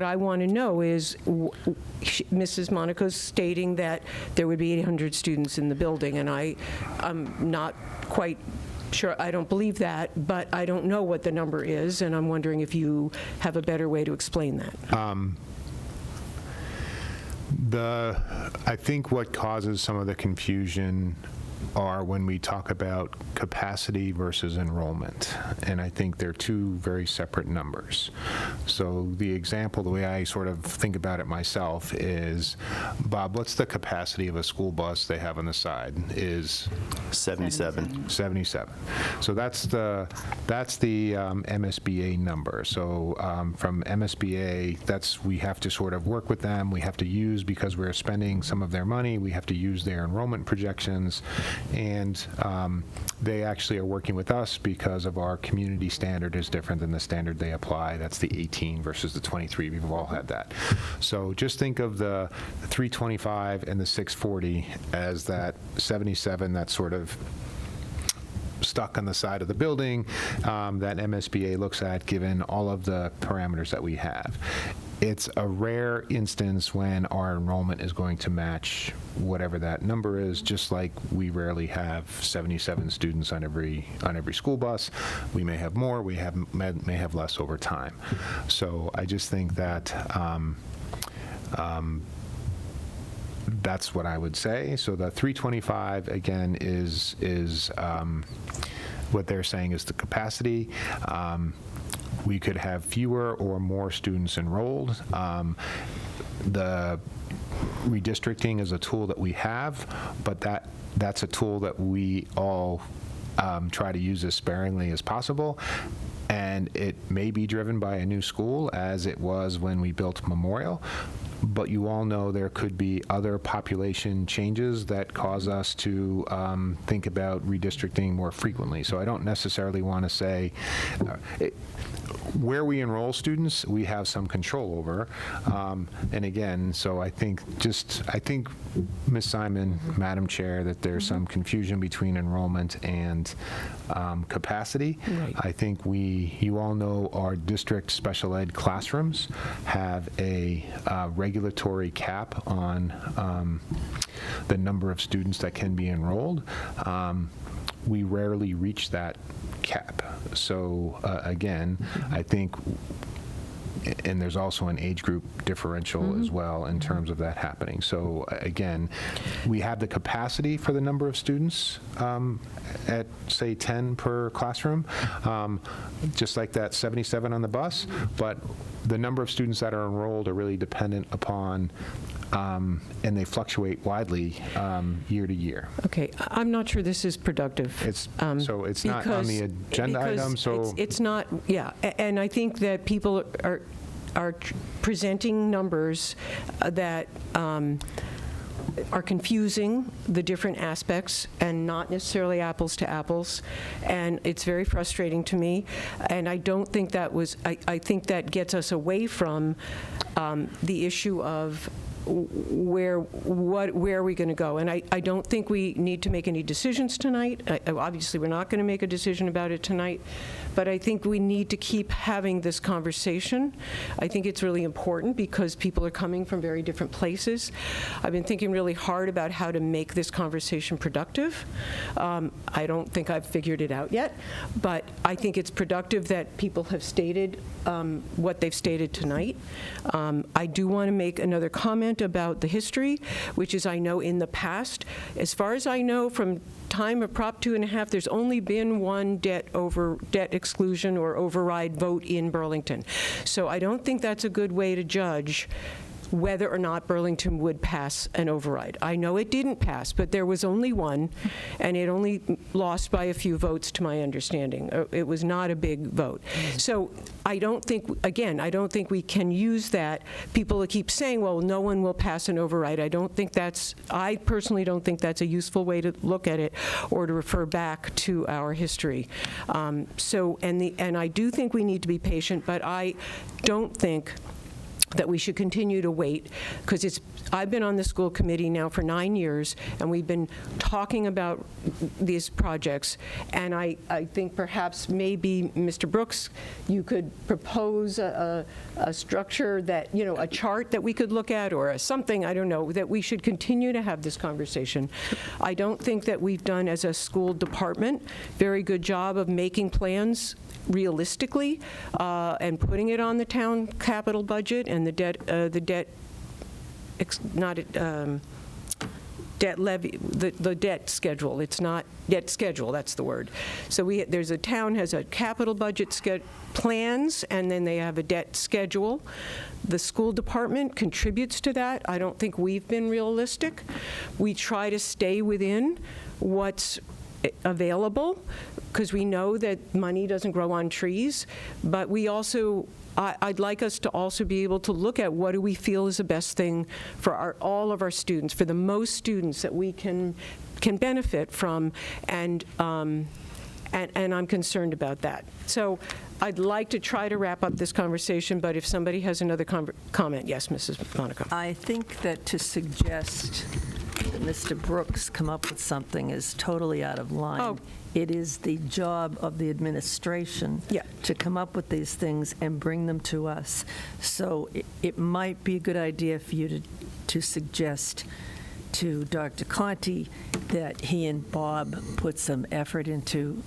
I want to know is, Mrs. Monaco's stating that there would be 800 students in the building, and I'm not quite sure, I don't believe that, but I don't know what the number is, and I'm wondering if you have a better way to explain that. I think what causes some of the confusion are when we talk about capacity versus enrollment, and I think they're two very separate numbers. So the example, the way I sort of think about it myself is, Bob, what's the capacity of a school bus they have on the side? Is 77. 77. So that's the MSBA number. So from MSBA, we have to sort of work with them. We have to use, because we're spending some of their money, we have to use their enrollment projections, and they actually are working with us because of our community standard is different than the standard they apply. That's the 18 versus the 23. We've all had that. So just think of the 325 and the 640 as that 77 that's sort of stuck on the side of the building that MSBA looks at given all of the parameters that we have. It's a rare instance when our enrollment is going to match whatever that number is, just like we rarely have 77 students on every school bus. We may have more, we may have less over time. So I just think that that's what I would say. So the 325, again, is what they're saying is the capacity. We could have fewer or more students enrolled. The redistricting is a tool that we have, but that's a tool that we all try to use as sparingly as possible. And it may be driven by a new school, as it was when we built Memorial. But you all know there could be other population changes that cause us to think about redistricting more frequently. So I don't necessarily want to say where we enroll students, we have some control over. And again, so I think Ms. Simon, Madam Chair, that there's some confusion between enrollment and capacity. Right. I think you all know our district special ed classrooms have a regulatory cap on the number of students that can be enrolled. We rarely reach that cap. So again, I think, and there's also an age group differential as well in terms of that happening. So again, we have the capacity for the number of students at, say, 10 per classroom, just like that 77 on the bus, but the number of students that are enrolled are really dependent upon, and they fluctuate widely year to year. Okay, I'm not sure this is productive. So it's not on the agenda item, so. It's not, yeah, and I think that people are presenting numbers that are confusing the different aspects and not necessarily apples to apples, and it's very frustrating to me, and I don't think that was, I think that gets us away from the issue of where are we going to go? And I don't think we need to make any decisions tonight. Obviously, we're not going to make a decision about it tonight, but I think we need to keep having this conversation. I think it's really important because people are coming from very different places. I've been thinking really hard about how to make this conversation productive. I don't think I've figured it out yet, but I think it's productive that people have stated what they've stated tonight. I do want to make another comment about the history, which is, I know in the past, as far as I know, from time of Prop 2.5, there's only been one debt exclusion or override vote in Burlington. So I don't think that's a good way to judge whether or not Burlington would pass an override. I know it didn't pass, but there was only one, and it only lost by a few votes, to my understanding. It was not a big vote. So I don't think, again, I don't think we can use that. People keep saying, well, no one will pass an override. I personally don't think that's a useful way to look at it or to refer back to our history. And I do think we need to be patient, but I don't think that we should continue to wait, because I've been on the school committee now for 9 years, and we've been talking about these projects, and I think perhaps maybe, Mr. Brooks, you could propose a structure that, a chart that we could look at, or something, I don't know, that we should continue to have this conversation. I don't think that we've done, as a school department, very good job of making plans realistically and putting it on the town capital budget and the debt levy, the debt schedule. It's not debt schedule, that's the word. So there's a town has a capital budget plans, and then they have a debt schedule. The school department contributes to that. I don't think we've been realistic. We try to stay within what's available, because we know that money doesn't grow on trees, but we also, I'd like us to also be able to look at what do we feel is the best thing for all of our students, for the most students that we can benefit from, and I'm concerned about that. So I'd like to try to wrap up this conversation, but if somebody has another comment, yes, Mrs. Monaco. I think that to suggest that Mr. Brooks come up with something is totally out of line. Oh. It is the job of the administration to come up with these things and bring them to us. So it might be a good idea for you to suggest to Dr. Conti that he and Bob put some effort into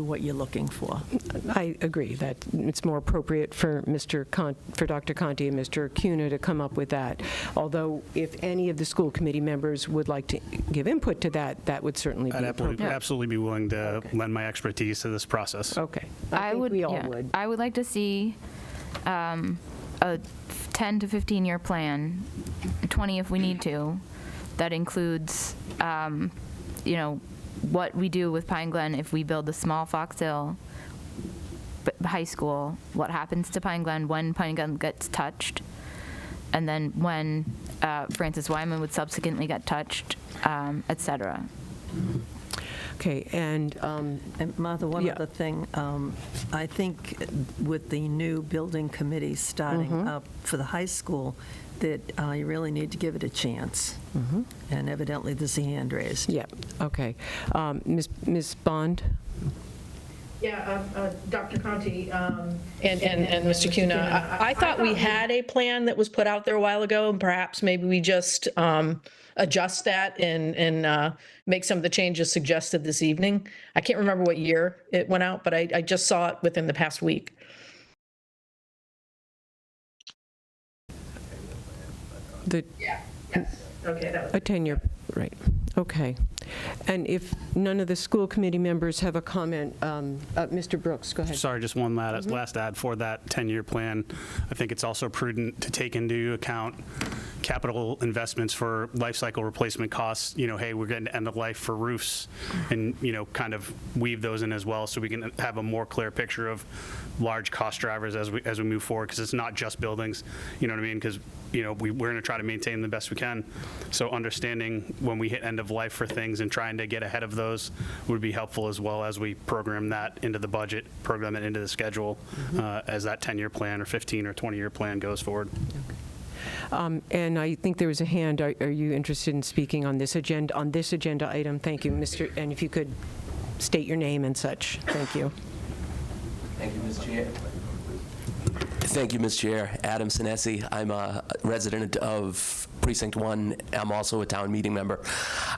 what you're looking for. I agree that it's more appropriate for for Dr. Conti and Mr. Cunha to come up with that. Although, if any of the school committee members would like to give input to that, that would certainly be appropriate. I'd absolutely be willing to lend my expertise to this process. Okay. I think we all would. I would like to see a 10 to 15-year plan, 20 if we need to, that includes, what we do with Pine Glen if we build a small Fox Hill high school, what happens to Pine Glen when Pine Glen gets touched, and then when Francis Wyman would subsequently get touched, et cetera. Okay, and Martha, one other thing. I think with the new building committee starting up for the high school, that you really need to give it a chance. And evidently, there's a hand raised. Yeah, okay. Ms. Bond? Yeah, Dr. Conti, And Mr. Cunha, I thought we had a plan that was put out there a while ago, and perhaps maybe we just adjust that and make some of the changes suggested this evening. I can't remember what year it went out, but I just saw it within the past week. Okay, that was. A 10-year, right, okay. And if none of the school committee members have a comment, Mr. Brooks, go ahead. Sorry, just one last add for that 10-year plan. I think it's also prudent to take into account capital investments for life cycle replacement costs. Hey, we're getting to end of life for roofs, and kind of weave those in as well, so we can have a more clear picture of large cost drivers as we move forward, because it's not just buildings. You know what I mean? Because we're going to try to maintain them the best we can. So understanding when we hit end of life for things and trying to get ahead of those would be helpful, as well as we program that into the budget, program it into the schedule as that 10-year plan or 15 or 20-year plan goes forward. And I think there was a hand. Are you interested in speaking on this agenda item? Thank you, Mr. And if you could state your name and such. Thank you. Thank you, Ms. Chair. Thank you, Ms. Chair. Adam Sinesi. I'm a resident of Precinct 1. I'm also a town meeting member.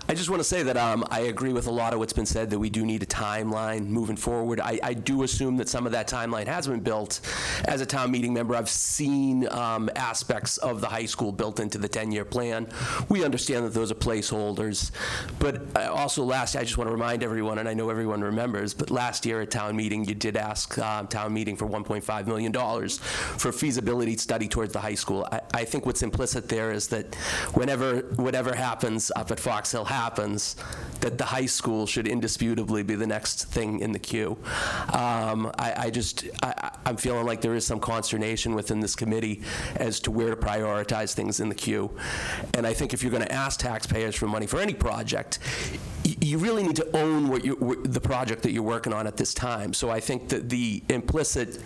I just want to say that I agree with a lot of what's been said, that we do need a timeline moving forward. I do assume that some of that timeline has been built. As a town meeting member, I've seen aspects of the high school built into the 10-year plan. We understand that those are placeholders. But also last year, I just want to remind everyone, and I know everyone remembers, but last year at town meeting, you did ask town meeting for $1.5 million for a feasibility study towards the high school. I think what's implicit there is that whatever happens up at Fox Hill happens, that the high school should indisputably be the next thing in the queue. I'm feeling like there is some consternation within this committee as to where to prioritize things in the queue. And I think if you're going to ask taxpayers for money for any project, you really need to own the project that you're working on at this time. So I think that the implicit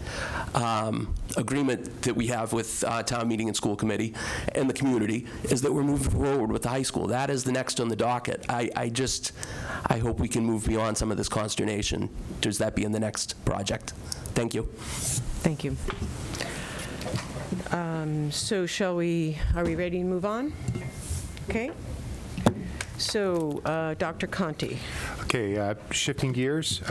agreement that we have with town meeting and school committee and the community is that we're moving forward with the high school. That is the next on the docket. I hope we can move beyond some of this consternation. Does that be in the next project? Thank you. Thank you. So are we ready to move on? Okay. So, Dr. Conti. Okay, shifting gears.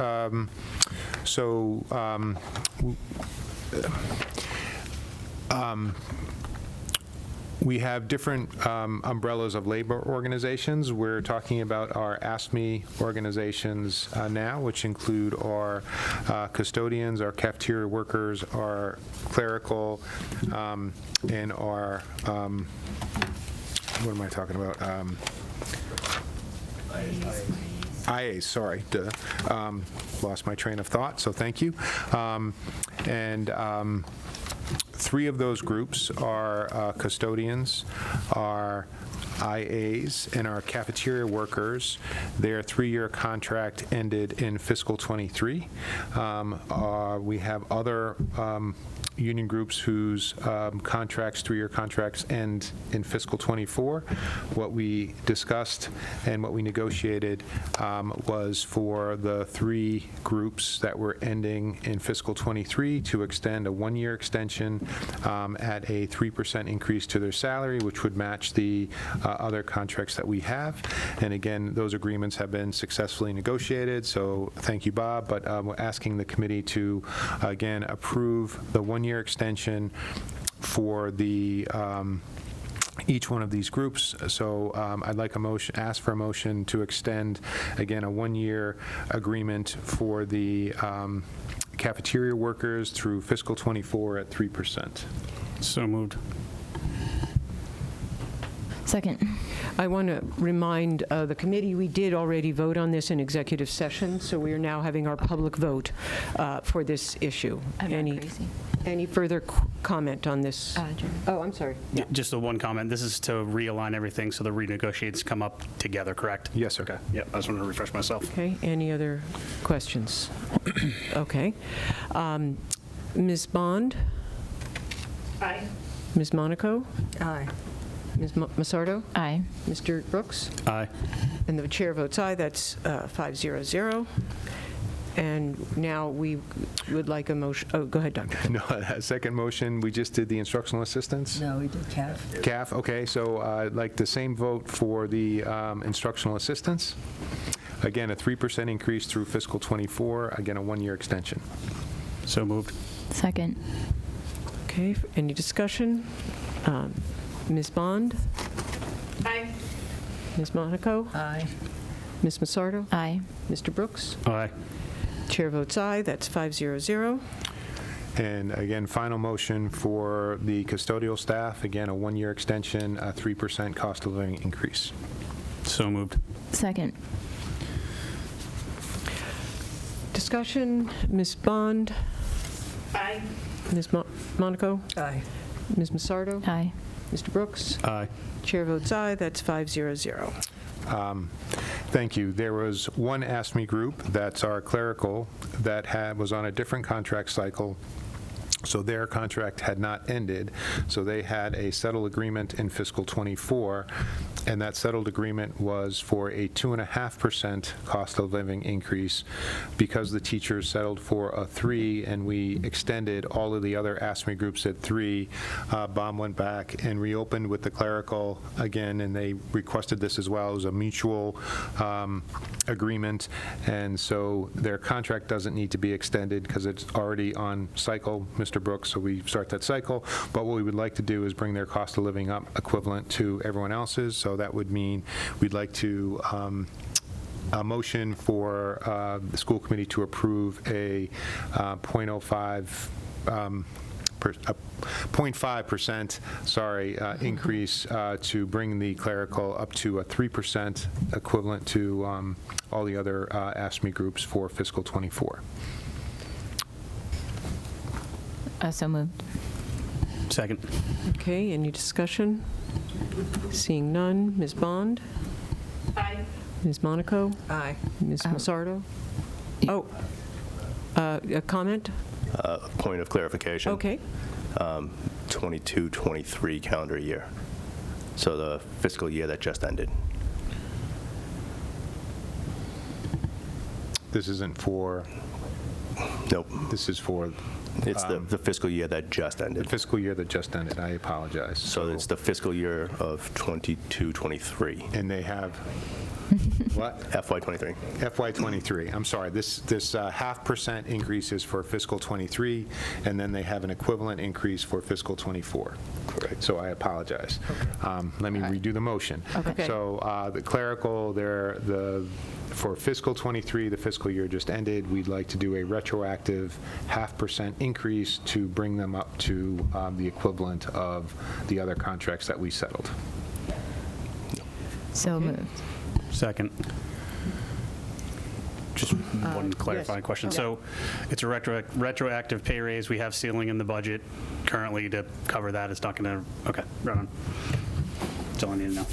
We have different umbrellas of labor organizations. We're talking about our ASME organizations now, which include our custodians, our cafeteria workers, our clerical, and our, what am I talking about? IAs, sorry. Lost my train of thought, so thank you. Three of those groups are custodians, are IAs, and our cafeteria workers. Their 3-year contract ended in fiscal '23. We have other union groups whose contracts, 3-year contracts, end in fiscal '24. What we discussed and what we negotiated was for the 3 groups that were ending in fiscal '23 to extend a 1-year extension at a 3% increase to their salary, which would match the other contracts that we have. And again, those agreements have been successfully negotiated, so thank you, Bob. But we're asking the committee to, again, approve the 1-year extension for the each one of these groups. So I'd like ask for a motion to extend, again, a 1-year agreement for the cafeteria workers through fiscal '24 at 3%. So moved. Second. I want to remind the committee, we did already vote on this in executive session, so we are now having our public vote for this issue. I'm not crazy. Any further comment on this? Oh, I'm sorry. Yeah. Just the one comment. This is to realign everything so the renegotiates come up together, correct? Yes, sir. Okay. Yep. I just wanted to refresh myself. Okay, any other questions? Okay. Ms. Bond? Aye. Ms. Monaco? Aye. Ms. Massardo? Aye. Mr. Brooks? Aye. And the chair votes aye. That's 5-0-0. And now we would like a motion. Oh, go ahead, Doctor. No, second motion, we just did the instructional assistants. No, we did CAF. CAF, okay, so I'd like the same vote for the instructional assistants. Again, a 3% increase through fiscal '24, again, a 1-year extension. So moved. Second. Okay, any discussion? Ms. Bond? Aye. Ms. Monaco? Aye. Ms. Massardo? Aye. Mr. Brooks? Aye. Chair votes aye. That's 5-0-0. And again, final motion for the custodial staff, again, a 1-year extension, a 3% cost of living increase. So moved. Second. Discussion, Ms. Bond? Aye. Ms. Monaco? Aye. Ms. Massardo? Aye. Mr. Brooks? Aye. Chair votes aye. That's 5-0-0. Thank you. There was one ASME group, that's our clerical, that was on a different contract cycle, so their contract had not ended, so they had a settled agreement in fiscal '24, and that settled agreement was for a 2.5% cost of living increase. Because the teachers settled for a 3 and we extended all of the other ASME groups at 3, BOM went back and reopened with the clerical again, and they requested this as well. It was a mutual agreement, and so their contract doesn't need to be extended because it's already on cycle, Mr. Brooks, so we start that cycle. But what we would like to do is bring their cost of living up equivalent to everyone else's, so that would mean we'd like to a motion for the school committee to approve a 0.5% increase to bring the clerical up to a 3% equivalent to all the other ASME groups for fiscal '24. So moved. Second. Okay, any discussion? Seeing none. Ms. Bond? Aye. Ms. Monaco? Aye. Ms. Massardo? Oh, a comment? Point of clarification. Okay. 22-23 calendar year. So the fiscal year that just ended. This isn't for, Nope. this is for It's the fiscal year that just the ended. fiscal year that just ended. I apologize. So it's the fiscal year of 22-23. And they have, what? FY23. FY23. I'm sorry, this 0.5% increase is for fiscal '23, and then they have an equivalent increase for fiscal '24. Correct. So I apologize. Let me redo the motion. Okay. So the clerical, for fiscal '23, the fiscal year just ended, we'd like to do a retroactive 0.5% increase to bring them up to the equivalent of the other contracts that we settled. So moved. Second. Just one clarifying question. So it's a retroactive pay raise. We have ceiling in the budget currently to cover that. It's not going to, okay, right on. That's all I need to know.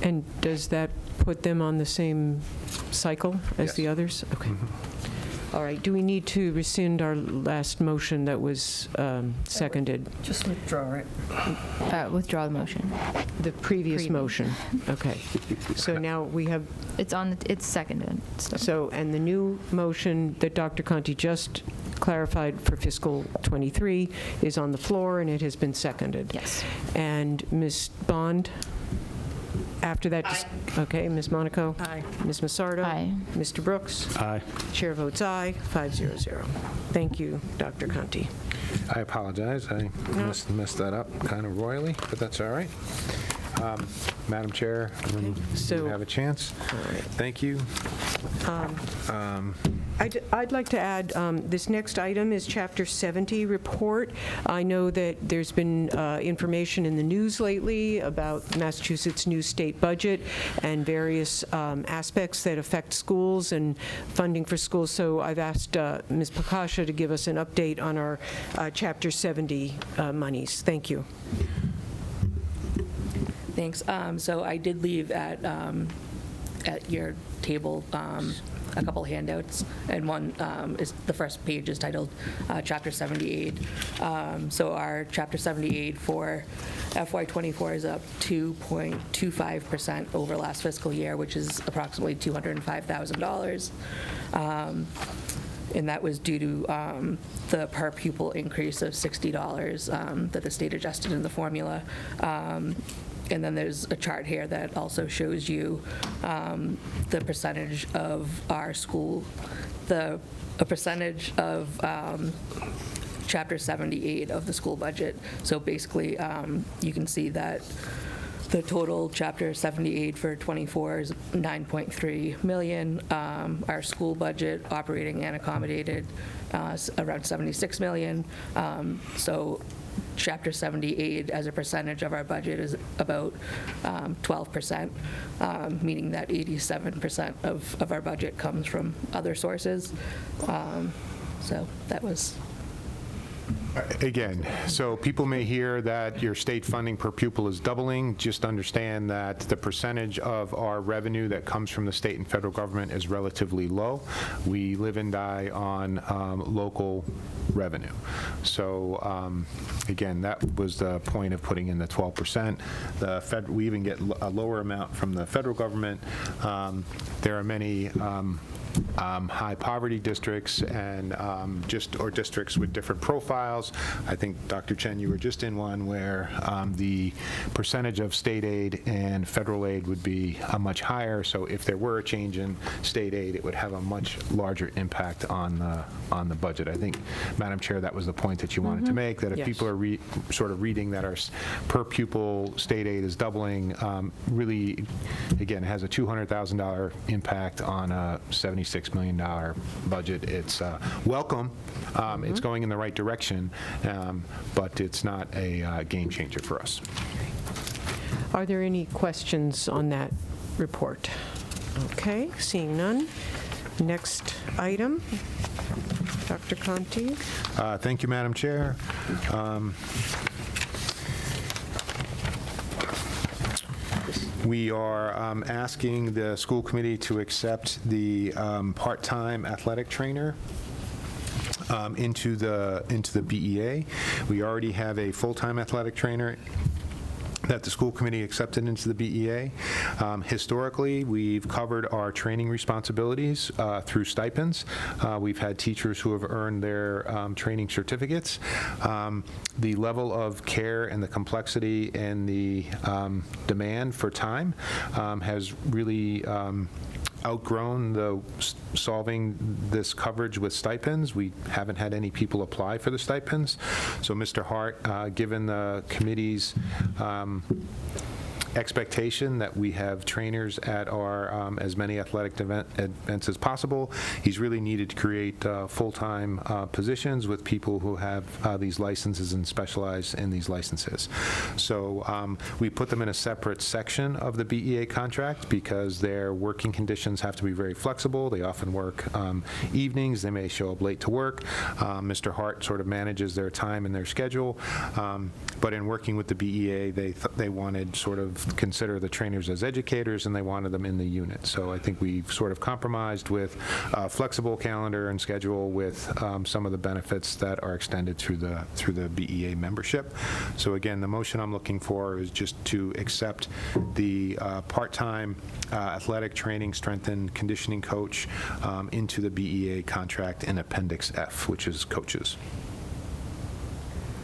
And does that put them on the same cycle as Yes. the others? Okay. All right, do we need to rescind our last motion that was seconded? Just withdraw it. Withdraw the motion. The previous Previous. motion? Okay. So now we have, It's seconded. and the new motion that Dr. Conti just clarified for fiscal '23 is on the floor, and it has been seconded. Yes. And Ms. Bond? After that, okay, Ms. Monaco? Aye. Ms. Massardo? Aye. Mr. Brooks? Aye. Chair votes aye, 500. Thank you, Dr. Conti. I apologize. I messed that up kind of royally, but that's all right. Madam Chair, when so- you have a chance. Thank you. I'd like to add, this next item is Chapter 70 report. I know that there's been information in the news lately about Massachusetts' new state budget and various aspects that affect schools and funding for schools. So I've asked Ms. Pakasha to give us an update on our Chapter 70 monies. Thank you. Thanks. So I did leave at your table a couple handouts, and one is, the first page is titled Chapter 78. So our Chapter 78 for FY24 is up 2.25% over last fiscal year, which is approximately $205,000. And that was due to the per pupil increase of $60 that the state adjusted in the formula. And then there's a chart here that also shows you the percentage of our school, a percentage of Chapter 78 of the school budget. So basically, you can see that the total Chapter 78 for '24 is $9.3 million. Our school budget, operating and accommodated, is around $76 million. So Chapter 78 as a percentage of our budget is about 12%, meaning that 87% of our budget comes from other sources. So that was. Again, so people may hear that your state funding per pupil is doubling. Just understand that the percentage of our revenue that comes from the state and federal government is relatively low. We live and die on local revenue. So again, that was the point of putting in the 12%. We even get a lower amount from the federal government. There are many high poverty districts and or districts with different profiles. I think, Dr. Chen, you were just in one where the percentage of state aid and federal aid would be much higher. So if there were a change in state aid, it would have a much larger impact on the budget. I think, Madam Chair, that was the point that you wanted to make, that if Yes. people are sort of reading that our per pupil state aid is doubling, really, again, has a $200,000 impact on a $76 million budget. It's welcome. It's going in the right direction, but it's not a game changer for us. Are there any questions on that report? Okay, seeing none. Next item, Dr. Conti. Thank you, Madam Chair. We are asking the school committee to accept the part-time athletic trainer into the BEA. We already have a full-time athletic trainer that the school committee accepted into the BEA. Historically, we've covered our training responsibilities through stipends. We've had teachers who have earned their training certificates. The level of care and the complexity and the demand for time has really outgrown solving this coverage with stipends. We haven't had any people apply for the stipends. So Mr. Hart, given the committee's expectation that we have trainers at our as many athletic events as possible, he's really needed to create full-time positions with people who have these licenses and specialize in these licenses. So we put them in a separate section of the BEA contract because their working conditions have to be very flexible. They often work evenings. They may show up late to work. Mr. Hart sort of manages their time and their schedule. But in working with the BEA, they wanted sort of consider the trainers as educators, and they wanted them in the unit. So I think we've sort of compromised with a flexible calendar and schedule with some of the benefits that are extended through the BEA membership. So again, the motion I'm looking for is just to accept the part-time athletic training, strength and conditioning coach into the BEA contract in Appendix F, which is coaches.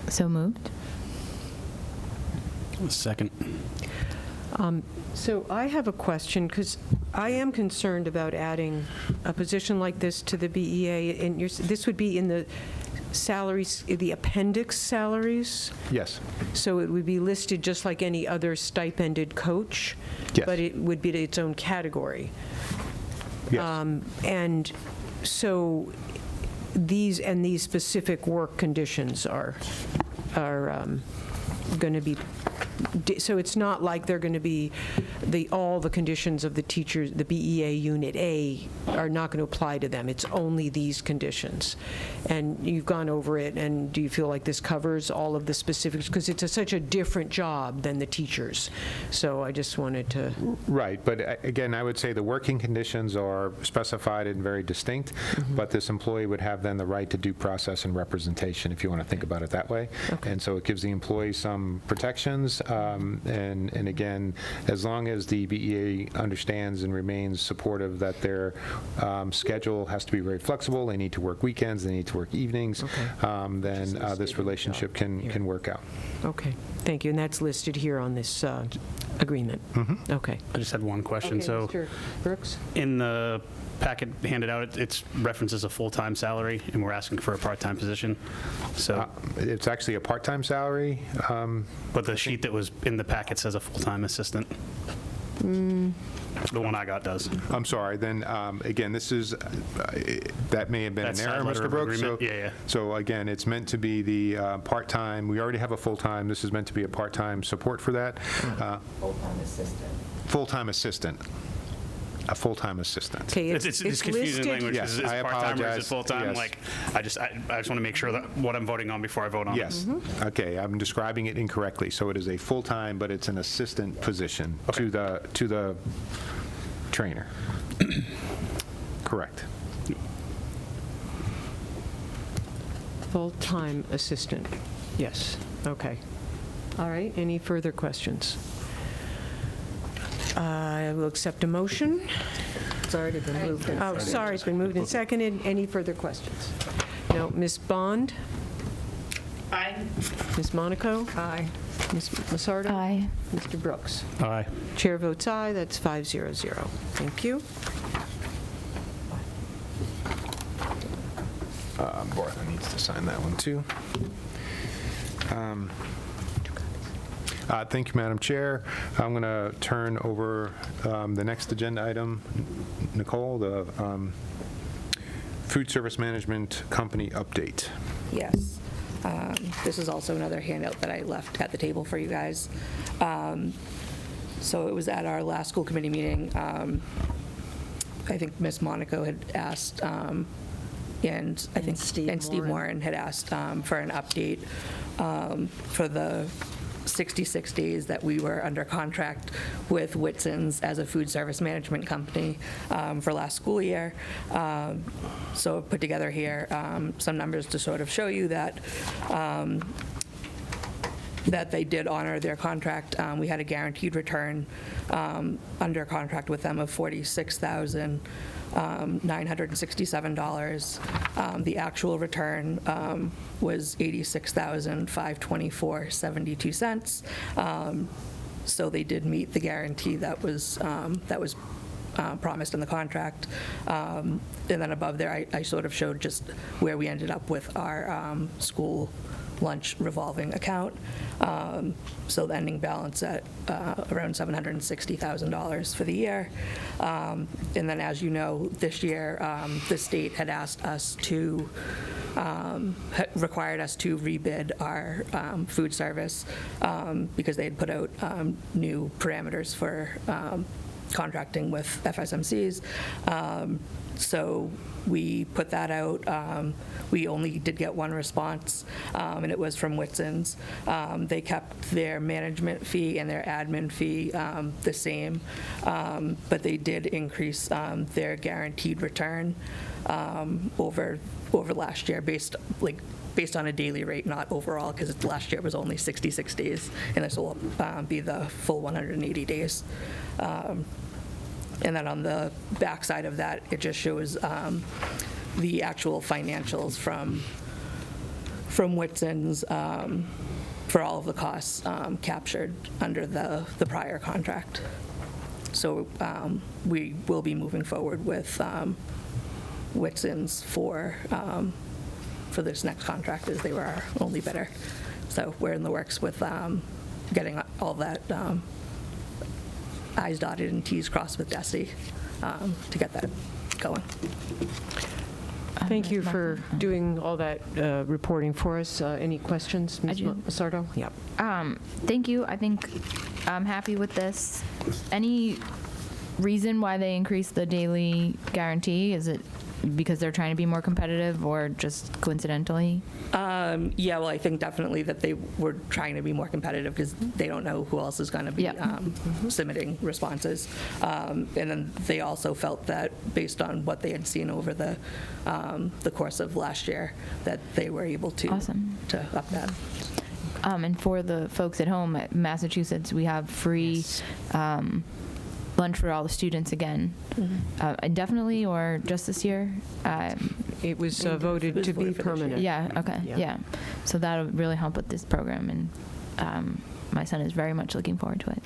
So moved. Second. So I have a question, because I am concerned about adding a position like this to the BEA, and this would be in the salaries, the appendix salaries? Yes. So it would be listed just like any other stipended coach? Yes. But it would be its own category? Yes. And so these specific work conditions are going to be, so it's not like they're going to be all the conditions of the teachers, the BEA Unit A are not going to apply to them. It's only these conditions. And you've gone over it, and do you feel like this covers all of the specifics? Because it's such a different job than the teachers. So I just wanted to. Right, but again, I would say the working conditions are specified and very distinct, but this employee would have then the right to due process and representation, if you want to think about it that way. Okay. And so it gives the employee some protections, and again, as long as the BEA understands and remains supportive that their schedule has to be very flexible, they need to work weekends, they need to work evenings, then this relationship can work out. Okay, thank you. And that's listed here on this agreement? Okay. I just had one question. Okay, So Mr. Brooks? in the packet handed out, it's references a full-time salary, and we're asking for a part-time position. So, It's actually a part-time salary. but the sheet that was in the packet says a full-time assistant. The one I got does. I'm sorry, then, again, this is, that may have been That's an error, side letter Mr. of Brooks. agreement. Yeah. So again, it's meant to be the part-time, we already have a full-time, this is meant to be a part-time support for that. Full-time assistant. Full-time assistant. A full-time assistant. Okay, It's confusing listed. language. Yes, Is it I part-time or is it apologize. full-time? Yes. Like, I just want to make sure that what I'm voting on before I vote on it. Yes. Okay, I'm describing it incorrectly. So it is a full-time, but it's an assistant position to the trainer. Correct. Full-time assistant, yes, okay. All right, any further questions? I will accept a motion. It's already been moved. Oh, sorry, it's been moved and seconded. Any further questions? No, Ms. Bond? Aye. Ms. Monaco? Aye. Ms. Massardo? Aye. Mr. Brooks? Aye. Chair votes aye, that's 500. Thank you. Bartha needs to sign that one, too. Thank you, Madam Chair. I'm going to turn over the next agenda item, Nicole, the Food Service Management Company update. Yes. This is also another handout that I left at the table for you guys. So it was at our last school committee meeting. I think Ms. Monaco had asked, and Steve Warren had asked for an update for the 66 days that we were under contract with Whitson's as a food service management company for last school year. So I've put together here some numbers to sort of show you that that they did honor their contract. We had a guaranteed return under contract with them of $46,967. The actual return was $86,524.72. So they did meet the guarantee that was promised in the contract. And then above there, I sort of showed just where we ended up with our school lunch revolving account. So the ending balance at around $760,000 for the year. And then, as you know, this year, the state had asked us to, required us to rebid our food service because they had put out new parameters for contracting with FSMCs. So we put that out. We only did get one response, and it was from Whitson's. They kept their management fee and their admin fee the same, but they did increase their guaranteed return over last year based on a daily rate, not overall, because last year was only 66 days, and this will be the full 180 days. And then on the back side of that, it just shows the actual financials from Whitson's for all of the costs captured under the prior contract. So we will be moving forward with Whitson's for this next contract, as they were our only bidder. So we're in the works with getting all that I's dotted and T's crossed with DESE to get that going. Thank you for doing all that reporting for us. Any questions, Ms. Massardo? Yeah. Thank you. I think I'm happy with this. Any reason why they increased the daily guarantee? Is it because they're trying to be more competitive, or just coincidentally? Yeah, well, I think definitely that they were trying to be more competitive because they don't know who else is going to be submitting responses. And then they also felt that based on what they had seen over the course of last year, that they were able to up that. And for the folks at home, at Massachusetts, we have free lunch for all the students again. Indefinitely, or just this year? It was voted to be permanent. Yeah, okay, yeah. So that'll really help with this program, and my son is very much looking forward to it.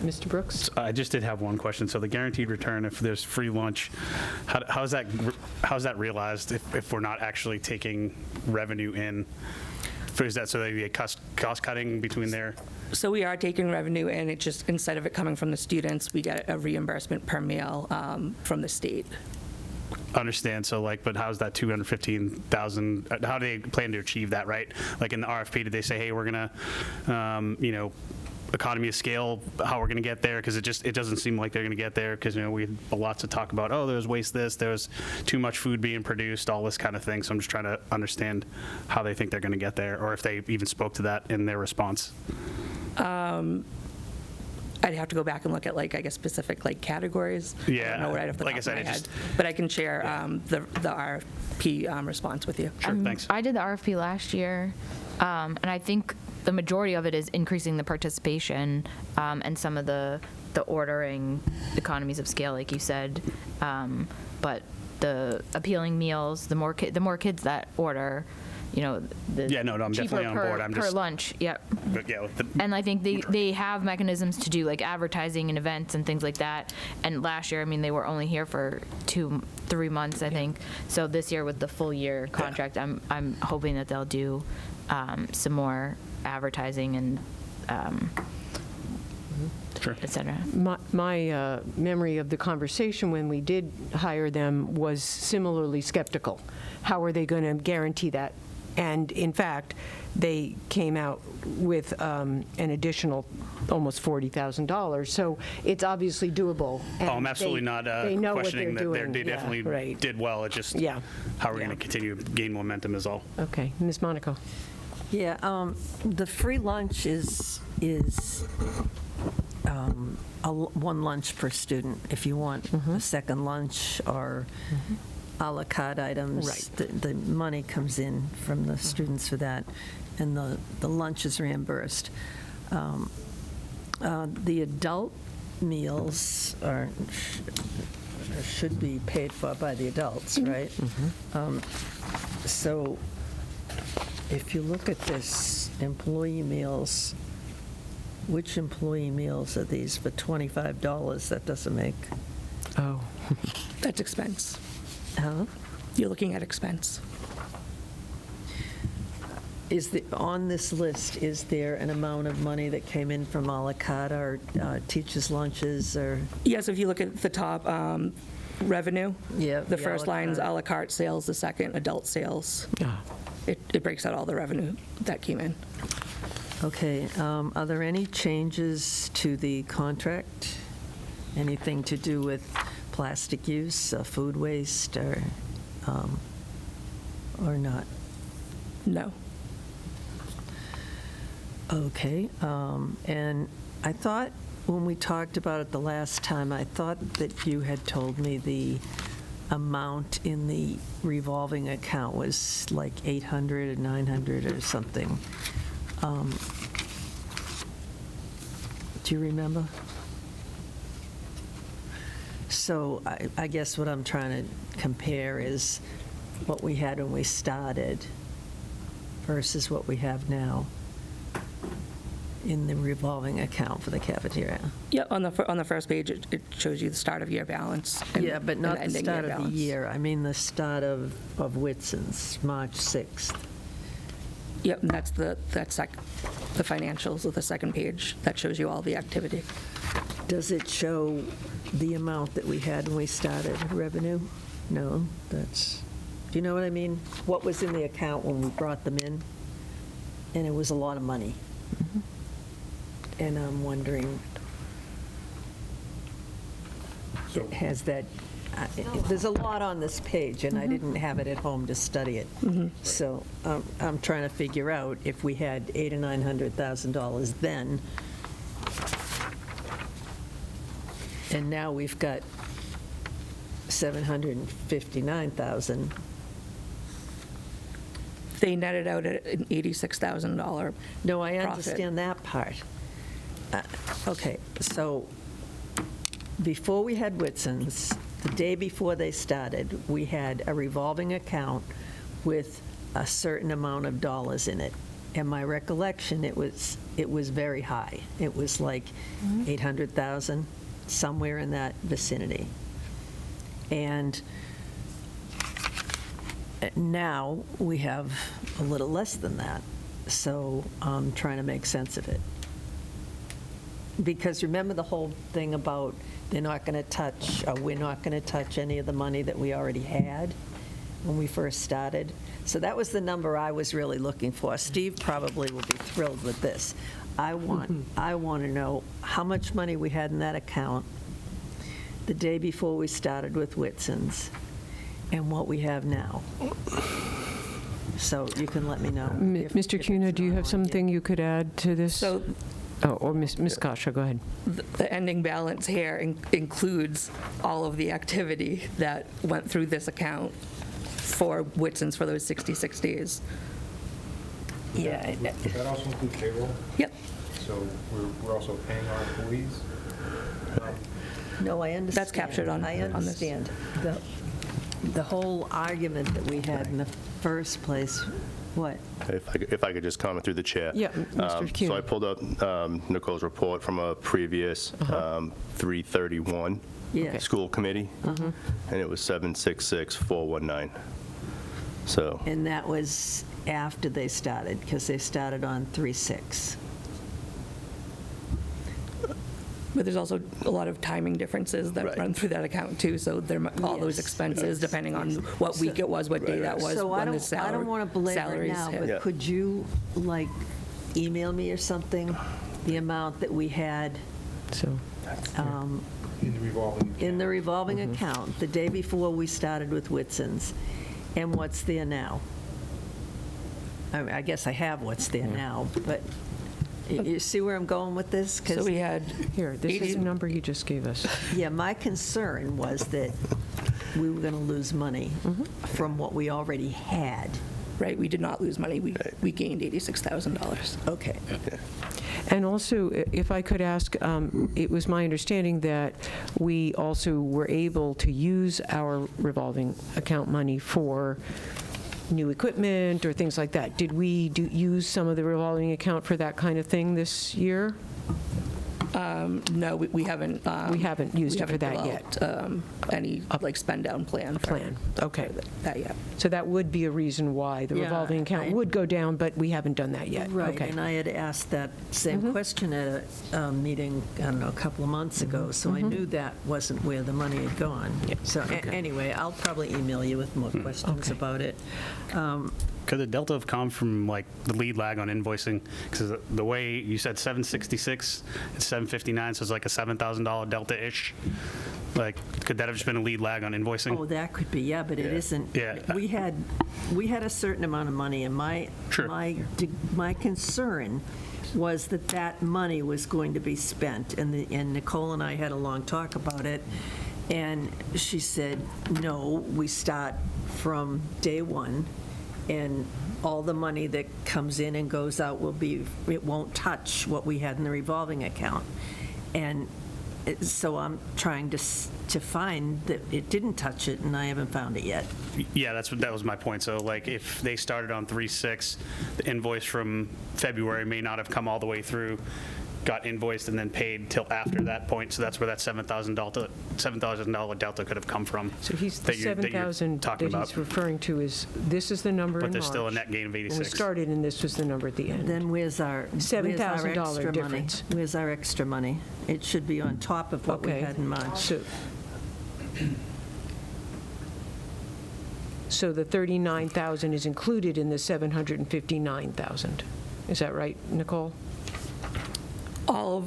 Mr. Brooks? I just did have one question. So the guaranteed return, if there's free lunch, how's that realized if we're not actually taking revenue in? Is that so that be a cost cutting between there? So we are taking revenue, and it just, instead of it coming from the students, we get a reimbursement per meal from the state. Understand. So but how's that 215,000? How do they plan to achieve that, right? Like in the RFP, did they say, hey, we're gonna, economy of scale, how we're going to get there? Because it doesn't seem like they're going to get there, because we had lots of talk about, there's waste there's too much food being produced, all this kind of thing. So I'm just trying to understand how they think they're going to get there, or if they even spoke to that in their response. I'd have to go back and look at specific categories. Yeah, I don't know right off the top of my head, but I can share the RFP response with you. Sure, thanks. I did the RFP last year, and I think the majority of it is increasing the participation and some of the ordering economies of scale, like you said. But the appealing meals, the more kids that order, I'm definitely on board. Per lunch, yep. But and I think they have mechanisms to do advertising and events and things like that. And last year, they were only here for 2-3 months, I think. So this year with the full year contract, I'm hoping that they'll do some more advertising and et cetera. My memory of the conversation when we did hire them was similarly skeptical. How are they going to guarantee that? And in fact, they came out with an additional almost $40,000. So it's obviously doable. And I'm absolutely not questioning that they definitely did well. It's just how we're going to continue to gain momentum is all. Okay. Ms. Monaco. Yeah, the free lunch is one lunch per student. If you want a second lunch or à la carte items, Right. the money comes in from the students for that, and the lunch is reimbursed. The adult meals should be paid for by the adults, right? So if you look at this, employee meals, which employee meals are these for $25? That doesn't make, Oh. That's expense. huh? You're looking at expense. On this list, is there an amount of money that came in from à la carte or teachers' lunches or? Yes, if you look at the top, revenue. Yeah, The the first à la line's carte. à la carte sales, the second, adult sales. Ah. It breaks out all the revenue that came in. Okay, are there any changes to the contract? Anything to do with plastic use, food waste, or not? No. Okay, and I thought, when we talked about it the last time, I thought that you had told me the amount in the revolving account was like 800 or 900 or something. Do you remember? So I guess what I'm trying to compare is what we had when we started versus what we have now in the revolving account for the cafeteria. Yeah, on the first page, it shows you the start of year balance. Yeah, but not the ending start year of the balance. year. I mean the start of Whitson's, March 6th. Yep, and that's the financials of the second page. That shows you all the activity. Does it show the amount that we had when we started revenue? No, do you know what I mean? What was in the account when we brought them in? And it was a lot of money. And I'm wondering, has that, there's a lot on this page, and I didn't have it at home to study it. So I'm trying to figure out if we had $800,000 or $900,000 then, and now we've got $759,000. They netted out at an $86,000 No, I profit. understand that part. Okay, so before we had Whitson's, the day before they started, we had a revolving account with a certain amount of dollars in it. And my recollection, it was very high. It was like 800,000, somewhere in that vicinity. And now we have a little less than that. So I'm trying to make sense of it. Because remember the whole thing about they're not going to touch, or we're not going to touch any of the money that we already had when we first started? So that was the number I was really looking for. Steve probably will be thrilled with this. I want to know how much money we had in that account the day before we started with Whitson's and what we have now. So you can let me know. Mr. Cunha, do you have something you could add to this? So Or Ms. Kasha, go ahead. the ending balance here includes all of the activity that went through this account for Whitson's for those 66 days. Yeah. Does that also include payroll? Yep. So we're also paying our employees? No, I understand. That's captured on I this. understand. The whole argument that we had in the first place, what? If I could just comment through the chair. Yeah, Mr. Kuhn. So I pulled up Nicole's report from a previous 331 Yeah. school committee, and it was 766,419. So, And that was after they started, because they started on 3/6. But there's also a lot of timing differences that Right. run through that account too, so all those Yes, expenses, depending on what week it was, what day that was, So I when the don't want to belabor it salaries now, hit. but Yeah. could you, like, email me or something, the amount that we had So, In the revolving. in the revolving account the day before we started with Whitson's, and what's there now? I guess I have what's there now, but you see where I'm going with this? 'Cause So we had, Here, this is 80 the number you just gave us. yeah, my concern was that we were going to lose money from what we already had. right, we did not lose money. We gained $86,000. Okay. And also, if I could ask, it was my understanding that we also were able to use our revolving account money for new equipment or things like that. Did we use some of the revolving account for that kind of thing this year? No, we haven't. We haven't used it for that yet. developed, any, like, spend-down plan. for Plan, okay. That yet. So that would be a reason why the Yeah, revolving account I- would go down, but we haven't done that yet. Right, Okay. and I had asked that same question at a meeting, I don't know, a couple of months ago, so I knew that wasn't where the money had gone. So anyway, I'll probably email you with more questions Okay. about it. Could the delta have come from like the lead lag on invoicing? Because the way you said 766, it's 759, so it's like a $7,000 delta-ish. Like, could that have just been a lead lag on invoicing? Oh, that could be, yeah, but it isn't. Yeah. We had a certain amount of money, and my concern was that that money was going to be spent, and Nicole and I had a long talk about it, and she said, no, we start from day one, and all the money that comes in and goes out it won't touch what we had in the revolving account. And so I'm trying to find that it didn't touch it, and I haven't found it yet. Yeah, that was my point. So like if they started on 3/6, the invoice from February may not have come all the way through, got invoiced and then paid till after that point. So that's where that $7,000 delta could have come from. So the that you're 7,000 that talking about. he's referring to this is the number in But March. there's still a net gain of When we 86. started, and this was the number at the end. Then where's our $7,000 extra money? difference. Where's our extra money? It should be on top of what we Okay. had in March. So the 39,000 is included in the 759,000. Is that right, Nicole? All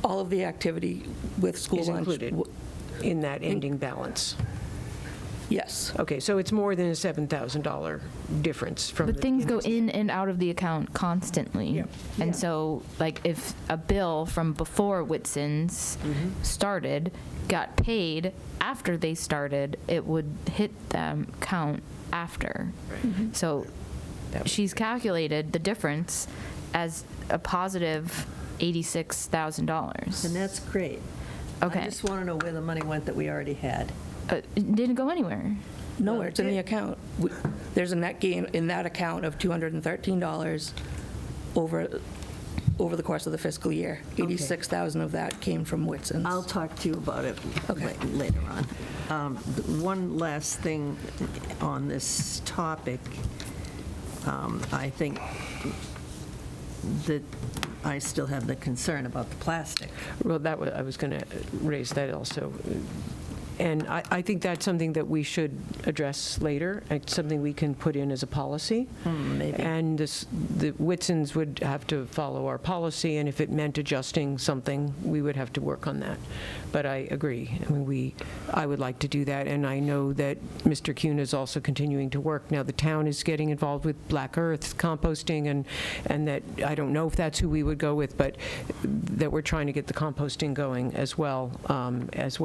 of the activity with school Is lunch. included in that ending balance? Yes. Okay, so it's more than a $7,000 difference from the... But things go in and out of the account constantly. Yeah. And so, like, if a bill from before Whitson's started got paid after they started, it would hit them count after. So she's calculated the difference as a positive $86,000. And that's great. Okay. I just want to know where the money went that we already had. It didn't go anywhere. Nowhere, it's in the account. There's a net gain in that account of $213 over the course of the fiscal year. 86,000 of that came from Whitson's. I'll talk to you about it later on. One last thing on this topic. I think that I still have the concern about the plastic. Well, I was going to raise that also. And I think that's something that we should address later. It's something we can put in as a policy. Maybe. And the Whitsons would have to follow our policy, and if it meant adjusting something, we would have to work on that. But I agree. I mean, I would like to do that, and I know that Mr. Kuhn is also continuing to work. Now, the town is getting involved with Black Earth composting, and that, I don't know if that's who we would go with, but that we're trying to get the composting going as well as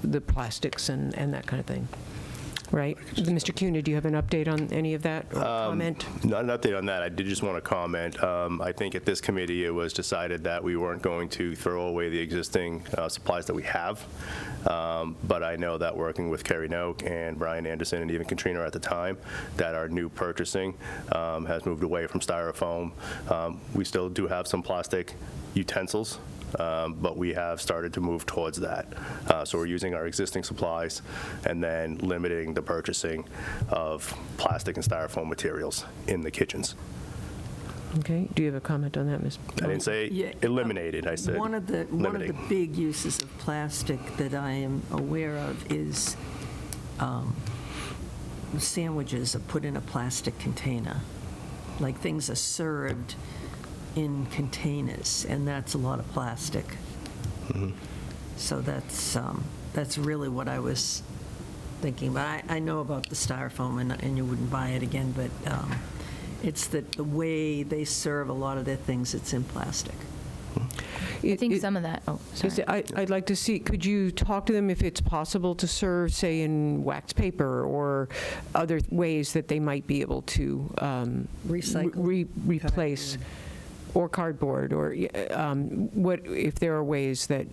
the plastics and that kind of thing. Right? Mr. Cuna, do you have an update on any of that or comment? Not an update on that. I did just want to comment. I think at this committee, it was decided that we weren't going to throw away the existing supplies that we have. But I know that working with Kerry Noak and Brian Anderson and even Katrina at the time, that our new purchasing has moved away from styrofoam. We still do have some plastic utensils, but we have started to move towards that. So we're using our existing supplies and then limiting the purchasing of plastic and styrofoam materials in the kitchens. Okay. Do you have a comment on that, Ms.? I didn't say Yeah, eliminated, I said One of the limiting. big uses of plastic that I am aware of is sandwiches are put in a plastic container. Like things are served in containers, and that's a lot of plastic. So that's really what I was thinking. But I know about the styrofoam, and you wouldn't buy it again, but It's that the way they serve a lot of their things, it's in plastic. I think some of that, sorry. I'd like to see, could you talk to them if it's possible to serve, say, in wax paper or other ways that they might be able to Recycle. replace, or cardboard, or what, if there are ways that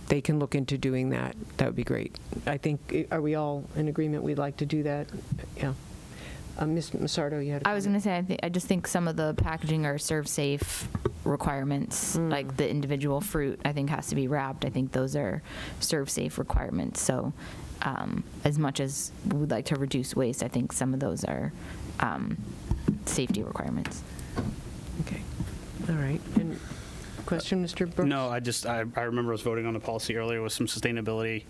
they can look into doing that, that would be great. I think, are we all in agreement we'd like to do that? Yeah. Ms. Massardo, you had a I was going to say, I just think some of the packaging or serve safe requirements, like the individual fruit, I think has to be wrapped. I think those are serve safe requirements. So as much as we'd like to reduce waste, I think some of those are safety requirements. Okay. All right. And question, Mr. Brooks? No, I remember us voting on the policy earlier with some sustainability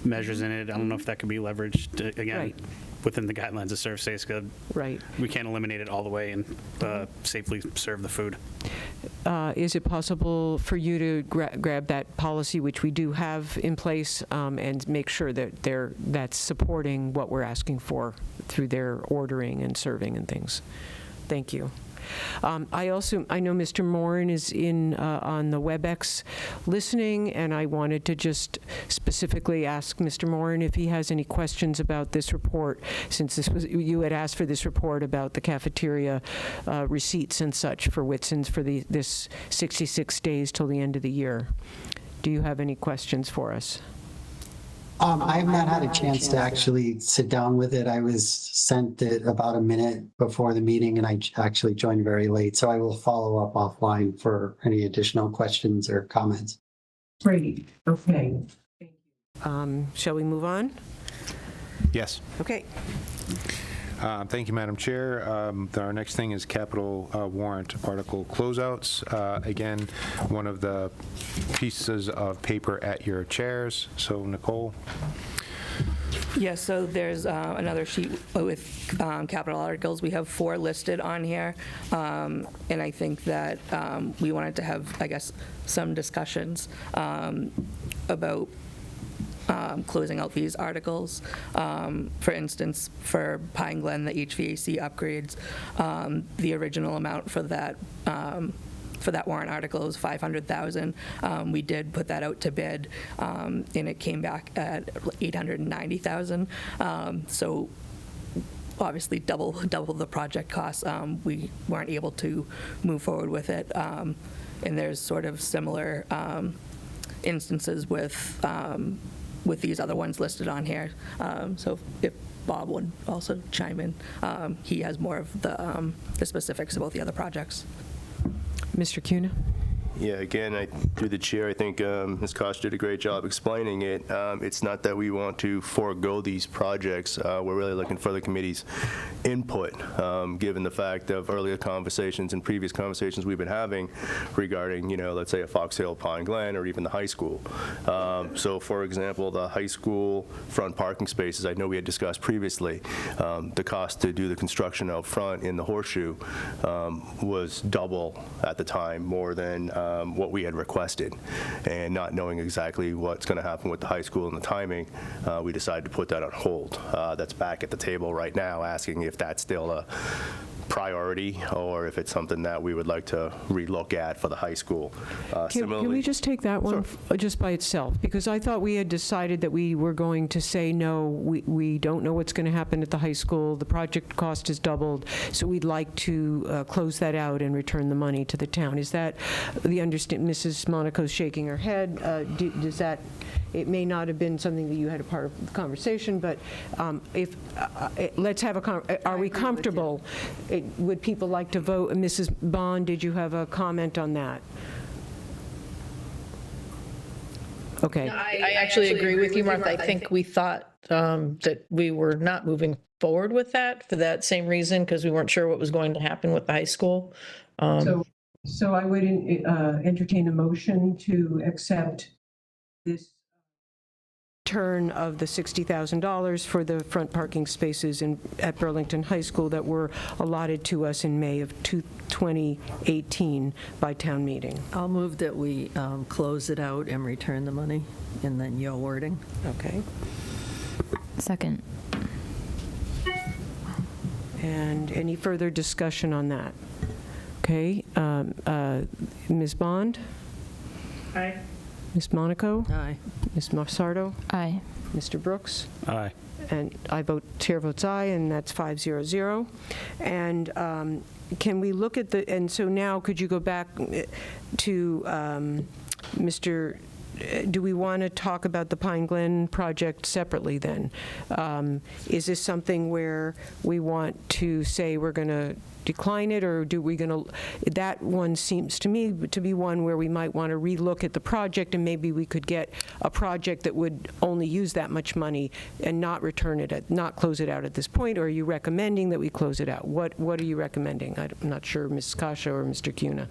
measures in it. I don't know if that could be leveraged, again, Right. within the guidelines of Serve Safe. Right. We can't eliminate it all the way and safely serve the food. Is it possible for you to grab that policy, which we do have in place, and make sure that that's supporting what we're asking for through their ordering and serving and things? Thank you. I know Mr. Moran is on the WebEx listening, and I wanted to just specifically ask Mr. Moran if he has any questions about this report, since you had asked for this report about the cafeteria receipts and such for Whitson's for this 66 days till the end of the year. Do you have any questions for us? I have not had a chance to actually sit down with it. I was sent it about a minute before the meeting, and I actually joined very late. So I will follow up offline for any additional questions or comments. Great, okay. Shall we move on? Yes. Okay. Thank you, Madam Chair. Our next thing is capital warrant article closeouts. Again, one of the pieces of paper at your chairs. So, Nicole? Yeah, so there's another sheet with capital articles. We have 4 listed on here, and I think that we wanted to have, I guess, some discussions about closing out these articles. For instance, for Pine Glen, the HVAC upgrades, the original amount for that warrant article is $500,000. We did put that out to bid, and it came back at $890,000. So obviously double the project costs. We weren't able to move forward with it, and there's sort of similar instances with these other ones listed on here. So if Bob would also chime in, he has more of the specifics about the other projects. Mr. Cuna? Yeah, again, through the chair, I think Ms. Koch did a great job explaining it. It's not that we want to forego these projects. We're really looking for the committee's input, given the fact of earlier conversations and previous conversations we've been having regarding, let's say a Fox Hill, Pine Glen, or even the high school. So, for example, the high school front parking spaces, I know we had discussed previously, the cost to do the construction out front in the horseshoe was double at the time, more than what we had requested, and not knowing exactly what's going to happen with the high school and the timing, we decided to put that on hold. That's back at the table right now, asking if that's still a priority or if it's something that we would like to relook at for the high school. Can we just take that one just by itself? Because I thought we had decided that we were going to say, no, we don't know what's going to happen at the high school. The project cost has doubled, so we'd like to close that out and return the money to the town. Is that the understand? Mrs. Monaco's shaking her head. Does that? It may not have been something that you had a part of the conversation, but if let's have a. Are we comfortable? Would people like to vote? Mrs. Bond, did you have a comment on that? Okay. I actually agree with you, Martha. I think we thought that we were not moving forward with that for that same reason, because we weren't sure what was going to happen with the high school. So I would entertain a motion to accept this Return of the $60,000 for the front parking spaces at Burlington High School that were allotted to us in May of 2018 by town meeting. I'll move that we close it out and return the money, and then your wording. Okay. Second. And any further discussion on that? Okay, Ms. Bond? Aye. Ms. Monaco? Aye. Ms. Massardo? Aye. Mr. Brooks? Aye. And I vote, chair votes aye, and that's 500. And can we look at the, and so now could you go back to Mr., do we want to talk about the Pine Glen project separately then? Is this something where we want to say we're going to decline it, or do we going to, that one seems to me to be one where we might want to relook at the project, and maybe we could get a project that would only use that much money and not return it, not close it out at this point, or are you recommending that we close it out? What are you recommending? I'm not sure, Ms. Kasha or Mr. Cuna.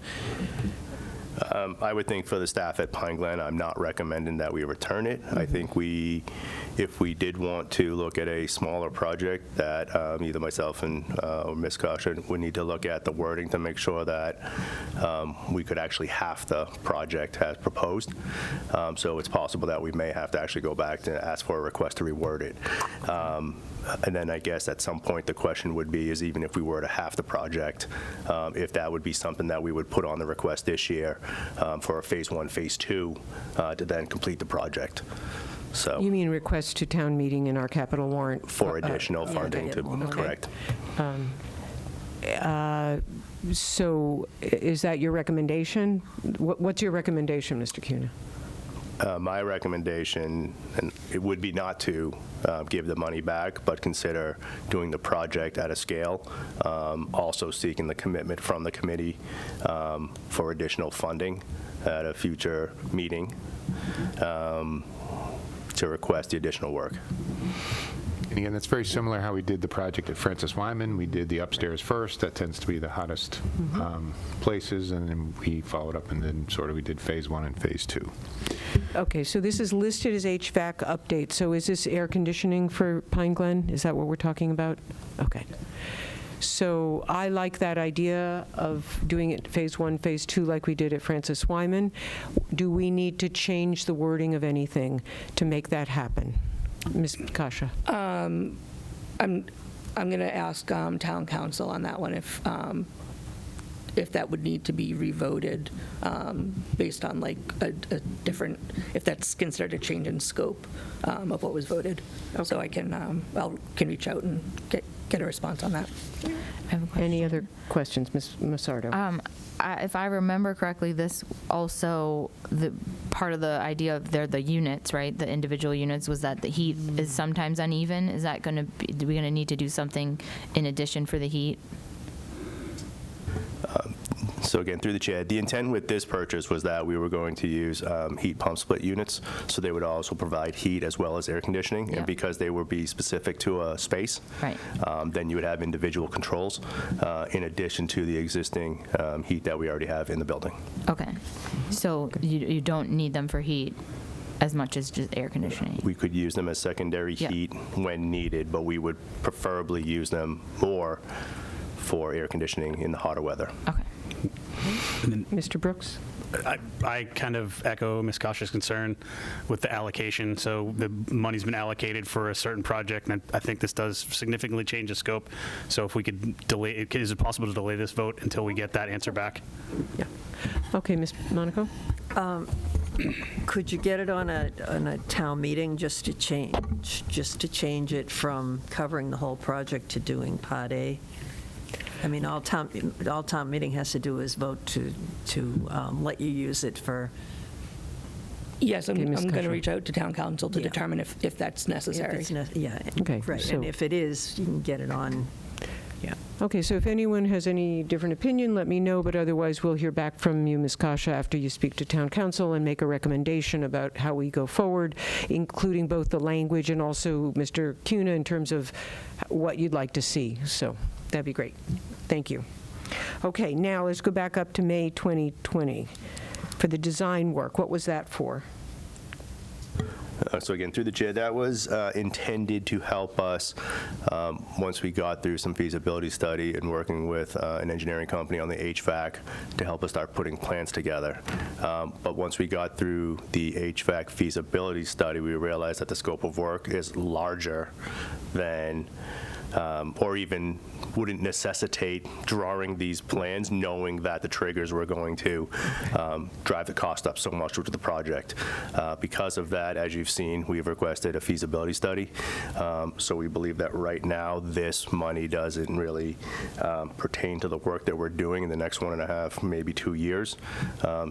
I would think for the staff at Pine Glen, I'm not recommending that we return it. I think if we did want to look at a smaller project, that either myself and or Ms. Caution would need to look at the wording to make sure that we could actually half the project as proposed. So it's possible that we may have to actually go back to ask for a request to reword it. And then I guess at some point the question would be is even if we were to half the project, if that would be something that we would put on the request this year for a phase 1, phase 2 to then complete the project. So You mean request to town meeting in our capital warrant? for additional funding to correct. So is that your recommendation? What's your recommendation, Mr. Cuna? My recommendation, and it would be not to give the money back, but consider doing the project at a scale, also seeking the commitment from the committee for additional funding at a future meeting to request the additional work. And again, that's very similar how we did the project at Francis Wyman. We did the upstairs first. That tends to be the hottest places, and then we followed up, and then sort of we did phase 1 and phase 2. Okay, so this is listed as HVAC update. So is this air conditioning for Pine Glen? Is that what we're talking about? Okay. So I like that idea of doing it phase 1, phase 2 like we did at Francis Wyman. Do we need to change the wording of anything to make that happen? Ms. Kasha? I'm going to ask town council on that one if that would need to be revoted based on like a different, if that's considered a change in scope of what was voted. Okay. So I can reach out and get a response on that. I have a question. Any other questions, Ms. Massardo? If I remember correctly, this also, the part of the idea of the units, right? The individual units was that the heat is sometimes uneven. Is that going to be, are we going to need to do something in addition for the heat? So again, through the chair, the intent with this purchase was that we were going to use heat pump split units, so they would also provide heat as well as air conditioning. And because they would be specific to a space, right. Then you would have individual controls in addition to the existing heat that we already have in the building. Okay. So you don't need them for heat as much as just air conditioning? We could use them as secondary heat when needed, but we would preferably use them more for air conditioning in the hotter weather. Okay. Mr. Brooks? I kind of echo Ms. Kasha's concern with the allocation. So the money's been allocated for a certain project, and I think this does significantly change the scope. So if we could delay, is it possible to delay this vote until we get that answer back? Yeah. Okay, Ms. Monaco? Could you get it on a town meeting just to change it from covering the whole project to doing Part A? I mean, all town meeting has to do is vote to let you use it for. Yes, I'm going to reach out to town council to determine if that's necessary. Okay. Right, So, and if it is, you can get it on. Yeah. okay, so if anyone has any different opinion, let me know, but otherwise we'll hear back from you, Ms. Kasha, after you speak to town council and make a recommendation about how we go forward, including both the language and also Mr. Cuna in terms of what you'd like to see. So that'd be great. Thank you. Okay, now let's go back up to May 2020 for the design work. What was that for? So again, through the chair, that was intended to help us once we got through some feasibility study and working with an engineering company on the HVAC to help us start putting plans together. But once we got through the HVAC feasibility study, we realized that the scope of work is larger than or even wouldn't necessitate drawing these plans knowing that the triggers were going to drive the cost up so much with the project. Because of that, as you've seen, we've requested a feasibility study. So we believe that right now this money doesn't really pertain to the work that we're doing in the next 1.5, maybe 2 years.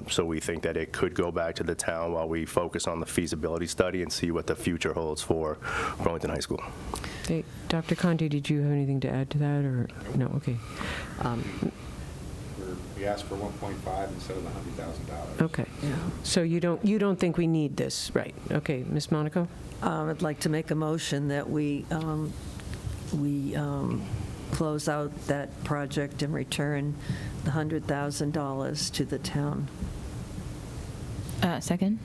So we think that it could go back to the town while we focus on the feasibility study and see what the future holds for Burlington High School. Hey, Dr. Conti, did you have anything to add to that, or no? Okay. We asked for 1.5 instead of the $100,000. Okay. So you don't think we need this, right? Okay, Ms. Monaco? I'd like to make a motion that we close out that project and return the $100,000 to the town. Second.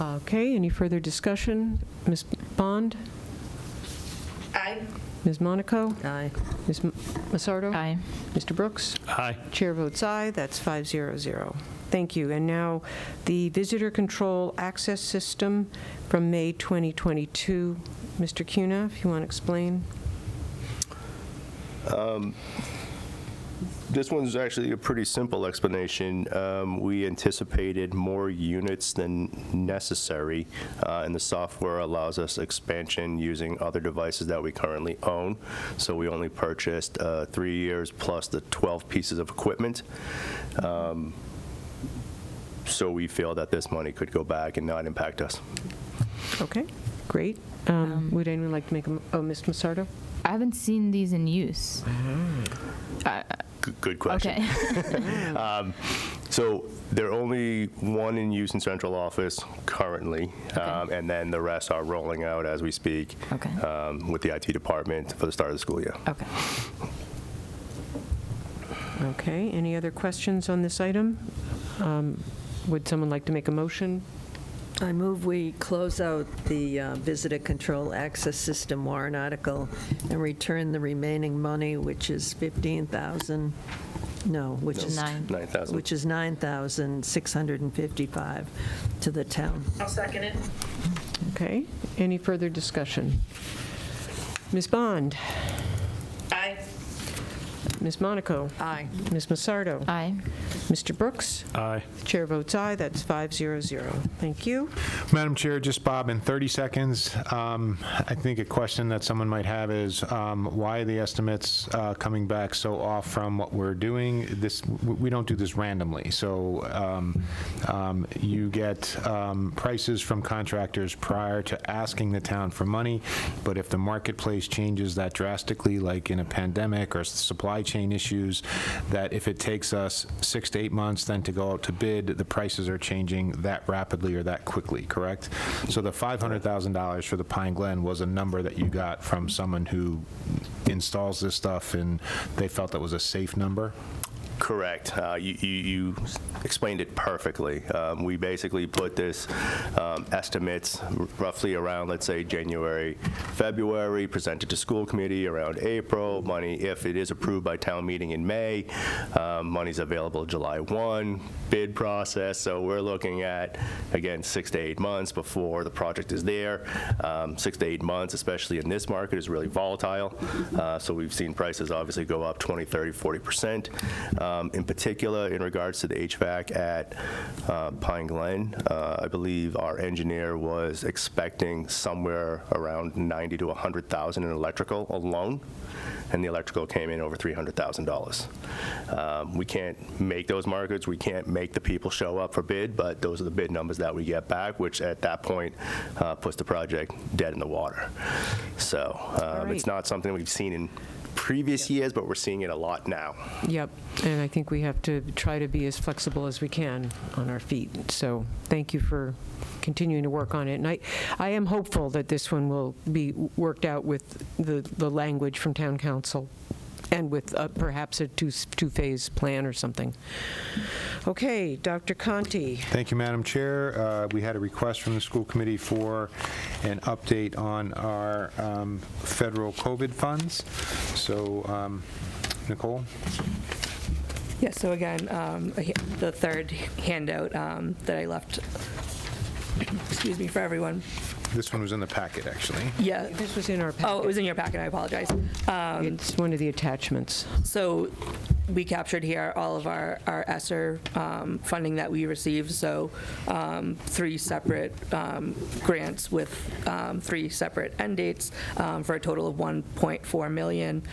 Okay, any further discussion? Ms. Bond? Aye. Ms. Monaco? Aye. Ms. Massardo? Aye. Mr. Brooks? Aye. Chair votes aye, that's 500. Thank you. And now, the Visitor Control Access System from May 2022. Mr. Cuna, if you want to explain. This one's actually a pretty simple explanation. We anticipated more units than necessary, and the software allows us expansion using other devices that we currently own. So we only purchased 3 years plus the 12 pieces of equipment. So we feel that this money could go back and not impact us. Okay, great. Would anyone like to make a, Ms. Massardo? I haven't seen these in use. Good question. Okay. So they're only one in use in central office currently, and then the rest are rolling out as we speak with the IT department for the start of the school year. Okay. Okay, any other questions on this item? Would someone like to make a motion? I move we close out the Visitor Control Access System warrant article and return the remaining money, which is $9,655 to the town. I'll second it. Okay, any further discussion? Ms. Bond? Aye. Ms. Monaco? Aye. Ms. Massardo? Aye. Mr. Brooks? Aye. Chair votes aye, that's 500. Thank you. Madam Chair, just Bob, in 30 seconds, I think a question that someone might have is why are the estimates coming back so off from what we're doing? We don't do this randomly. So you get prices from contractors prior to asking the town for money, but if the marketplace changes that drastically, like in a pandemic or supply chain issues, that if it takes us 6 to 8 months then to go out to bid, the prices are changing that rapidly or that quickly, correct? So the $500,000 for the Pine Glen was a number that you got from someone who installs this stuff and they felt that was a safe number? Correct. You explained it perfectly. We basically put this estimates roughly around, let's say, January, February, presented to school committee around April. Money, if it is approved by town meeting in May, money's available July 1, bid process. So we're looking at, again, 6 to 8 months before the project is there. 6 to 8 months, especially in this market, is really volatile. So we've seen prices obviously go up 20, 30, 40%. In particular, in regards to the HVAC at Pine Glen, I believe our engineer was expecting somewhere around $90,000 to $100,000 in electrical alone, and the electrical came in over $300,000. We can't make those markets. We can't make the people show up for bid, but those are the bid numbers that we get back, which at that point puts the project dead in the water. So it's not something we've seen in previous years, but we're seeing it a lot now. Yep, and I think we have to try to be as flexible as we can on our feet. So thank you for continuing to work on it. And I am hopeful that this one will be worked out with the language from town council and with perhaps a two-phase plan or something. Okay, Dr. Conti. Thank you, Madam Chair. We had a request from the school committee for an update on our federal COVID funds. So, Nicole? Yeah, so again, the third handout that I left excuse me, for everyone. This one was in the packet, actually. Yeah. This was in our packet. Oh, it was in your packet, I apologize. It's one of the attachments. So we captured here all of our ESSER funding that we received, so 3 separate grants with 3 separate end dates for a total of $1.4 million.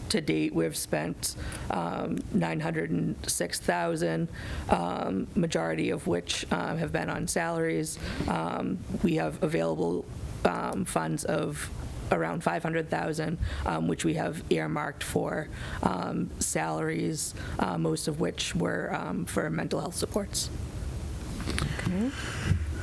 To date, we've spent $906,000, majority of which have been on salaries. We have available funds of around $500,000, which we have earmarked for salaries, most of which were for mental health supports. Okay.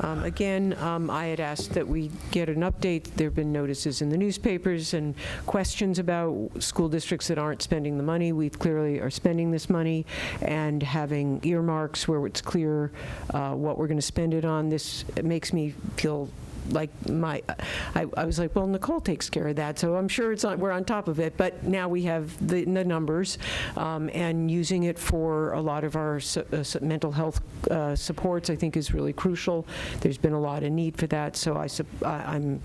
Again, I had asked that we get an update. There have been notices in the newspapers and questions about school districts that aren't spending the money. We clearly are spending this money and having earmarks where it's clear what we're going to spend it on. This makes me feel like I was like, well, Nicole takes care of that, so I'm sure we're on top of it. But now we have the numbers, and using it for a lot of our mental health supports, I think, is really crucial. There's been a lot of need for that, so I'm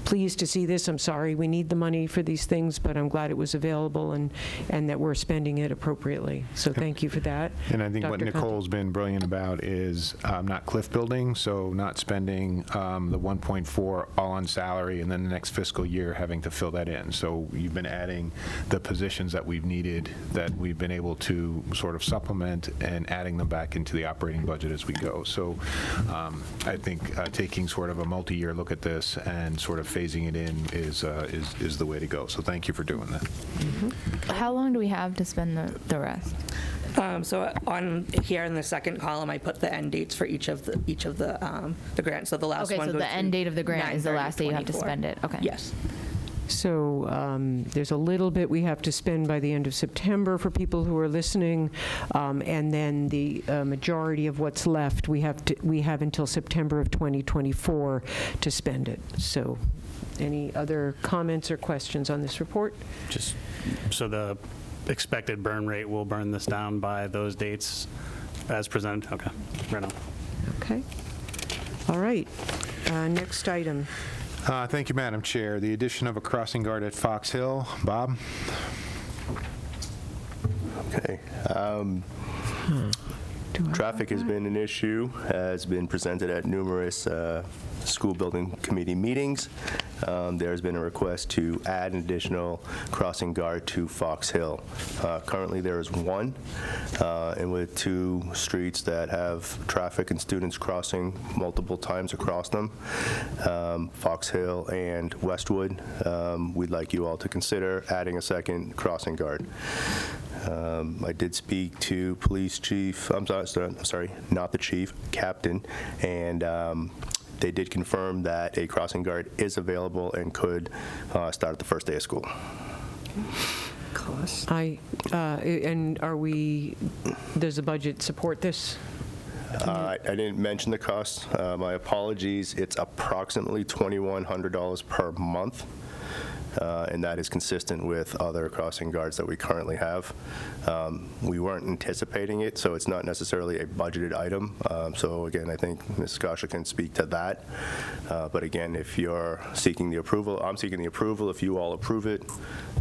pleased to see this. I'm sorry we need the money for these things, but I'm glad it was available and that we're spending it appropriately. So thank you for that. And I think what Dr. Conti? Nicole's been brilliant about is not cliff building, so not spending the 1.4 all on salary, and then the next fiscal year having to fill that in. So you've been adding the positions that we've needed, that we've been able to sort of supplement, and adding them back into the operating budget as we go. So I think taking sort of a multi-year look at this and sort of phasing it in is the way to go. So thank you for doing that. Mm-hmm. How long do we have to spend the rest? So on here in the second column, I put the end dates for each of the grants. So the last Okay, one so goes the end date of the grant is the last day you have to 9/30/24. spend it. Okay. Yes. So there's a little bit we have to spend by the end of September for people who are listening, and then the majority of what's left we have until September of 2024 to spend it. So, any other comments or questions on this report? Just so the expected burn rate will burn this down by those dates as presented? Okay, right on. Okay. All right. Next item. Thank you, Madam Chair. The addition of a crossing guard at Fox Hill. Bob? Okay. Traffic has been an issue, has been presented at numerous school building committee meetings. There's been a request to add an additional crossing guard to Fox Hill. Currently, there is one, and with 2 streets that have traffic and students crossing multiple times across them, Fox Hill and Westwood, we'd like you all to consider adding a second crossing guard. I did speak to police chief, I'm sorry, not the chief, captain, and they did confirm that a crossing guard is available and could start at the first day of school. Cost. And does the budget support this? I didn't mention the cost. My apologies. It's approximately $2,100 per month. And that is consistent with other crossing guards that we currently have. We weren't anticipating it, so it's not necessarily a budgeted item. So again, I think Ms. Skosha can speak to that. But again, if you're seeking the approval, I'm seeking the approval. If you all approve it,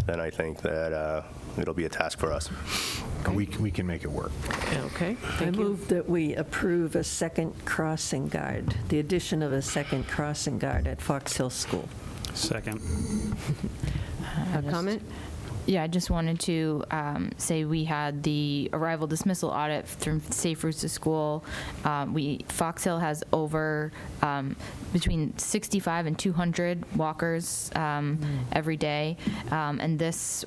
then I think that it'll be a task for us. We can make it work. Okay. I move that we approve a second crossing guard, the addition of a second crossing guard at Fox Hill School. Second. A comment? Yeah, I just wanted to say we had the arrival dismissal audit through Safe Routes to School. Fox Hill has over between 65 and 200 walkers every day, and this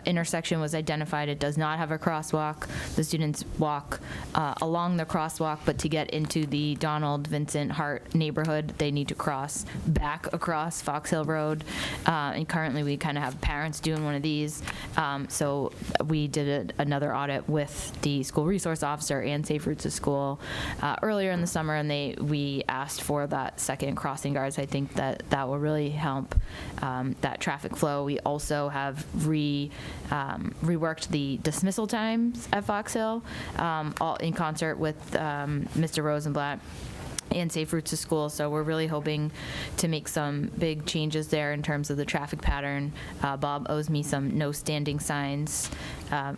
intersection was identified. It does not have a crosswalk. The students walk along the crosswalk, but to get into the Donald Vincent Hart neighborhood, they need to cross back across Fox Hill Road. And currently, we kind of have parents doing one of these. activities. So we did another audit with the school resource officer and Safe Routes to School earlier in the summer, and we asked for that second crossing guards. I think that will really help that traffic flow. We also have reworked the dismissal times at Fox Hill, all in concert with Mr. Rosenblatt and Safe Routes to School. So we're really hoping to make some big changes there in terms of the traffic pattern. Bob owes me some no standing signs.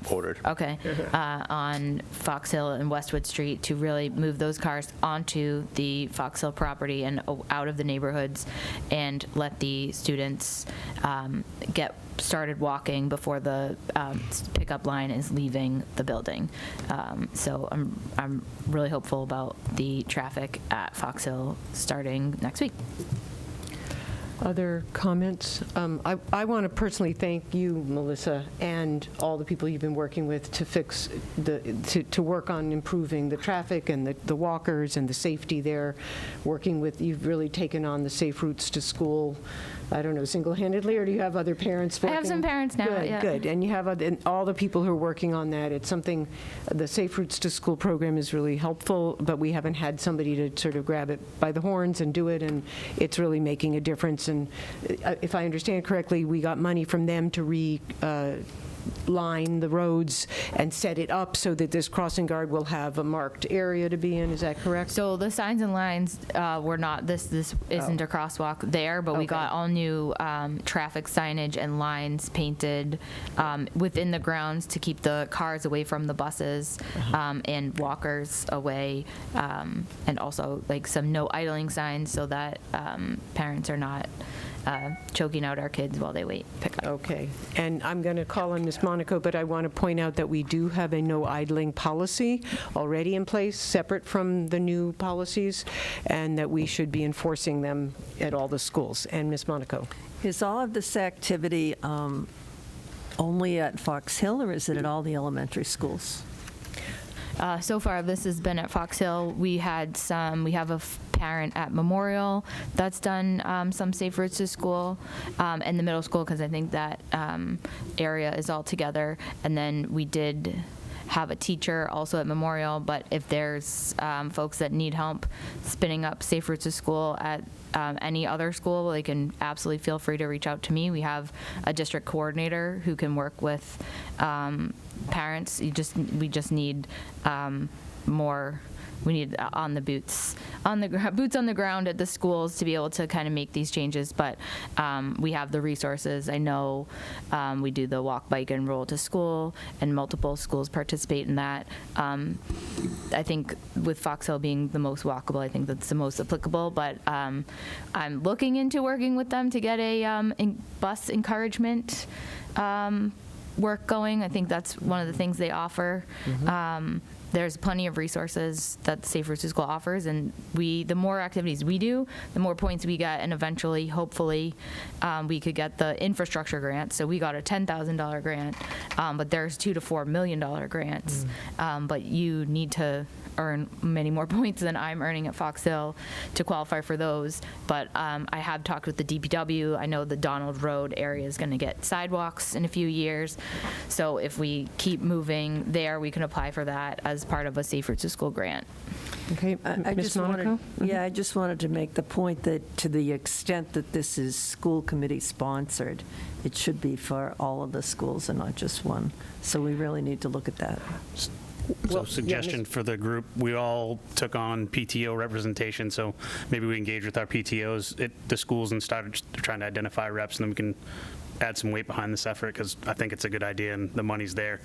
Ordered. Okay. On Fox Hill and Westwood Street to really move those cars onto the Fox Hill property and out of the neighborhoods and let the students get started walking before the pickup line is leaving the building. So I'm really hopeful about the traffic at Fox Hill starting next week. Other comments? I want to personally thank you, Melissa, and all the people you've been working with to fix to work on improving the traffic and the walkers and the safety there. Working with, you've really taken on the Safe Routes to School, I don't know, single-handedly, or do you have other parents working? I have some parents now, Good, yeah. good. And you have and all the people who are working on that. It's something, the Safe Routes to School program is really helpful, but we haven't had somebody to sort of grab it by the horns and do it, and it's really making a difference. And if I understand correctly, we got money from them to line the roads and set it up so that this crossing guard will have a marked area to be in. Is that correct? So the signs and lines were not, this isn't a crosswalk there, but we got all new traffic signage and lines painted within the grounds to keep the cars away from the buses and walkers away, and also like some no idling signs so that parents are not choking out our kids while they wait pickup. Okay. And I'm going to call on Ms. Monaco, but I want to point out that we do have a no idling policy already in place, separate from the new policies, and that we should be enforcing them at all the schools. And Ms. Monaco. Is all of this activity only at Fox Hill, or is it at all the elementary schools? So far, this has been at Fox Hill. We have a parent at Memorial that's done some Safe Routes to School, and the middle school, because I think that area is all together. And then we did have a teacher also at Memorial, but if there's folks that need help spinning up Safe Routes to School at any other school, they can absolutely feel free to reach out to me. We have a district coordinator who can work with parents. We just need more. We need boots on the ground at the schools to be able to kind of make these changes. But we have the resources. I know we do the walk, bike, and roll to school, and multiple schools participate in that. I think with Fox Hill being the most walkable, I think that's the most applicable. But I'm looking into working with them to get a bus encouragement work going. I think that's one of the things they offer. There's plenty of resources that Safe Routes to School offers, and the more activities we do, the more points we get, and eventually, hopefully, we could get the infrastructure grant. So we got a $10,000 grant, but there's $2 to $4 million grants. But you need to earn many more points than I'm earning at Fox Hill to qualify for those. But I have talked with the DPW. I know the Donald Road area is going to get sidewalks in a few years. So if we keep moving there, we can apply for that as part of a Safe Routes to School grant. Okay, Ms. Monaco? I just wanted to make the point that to the extent that this is school committee sponsored, it should be for all of the schools and not just one. So we really need to look at that. So suggestion for the group, we all took on PTO representation, so maybe we engage with our PTOs at the schools and started trying to identify reps, and then we can add some weight behind this effort, because I think it's a good idea and the money's there.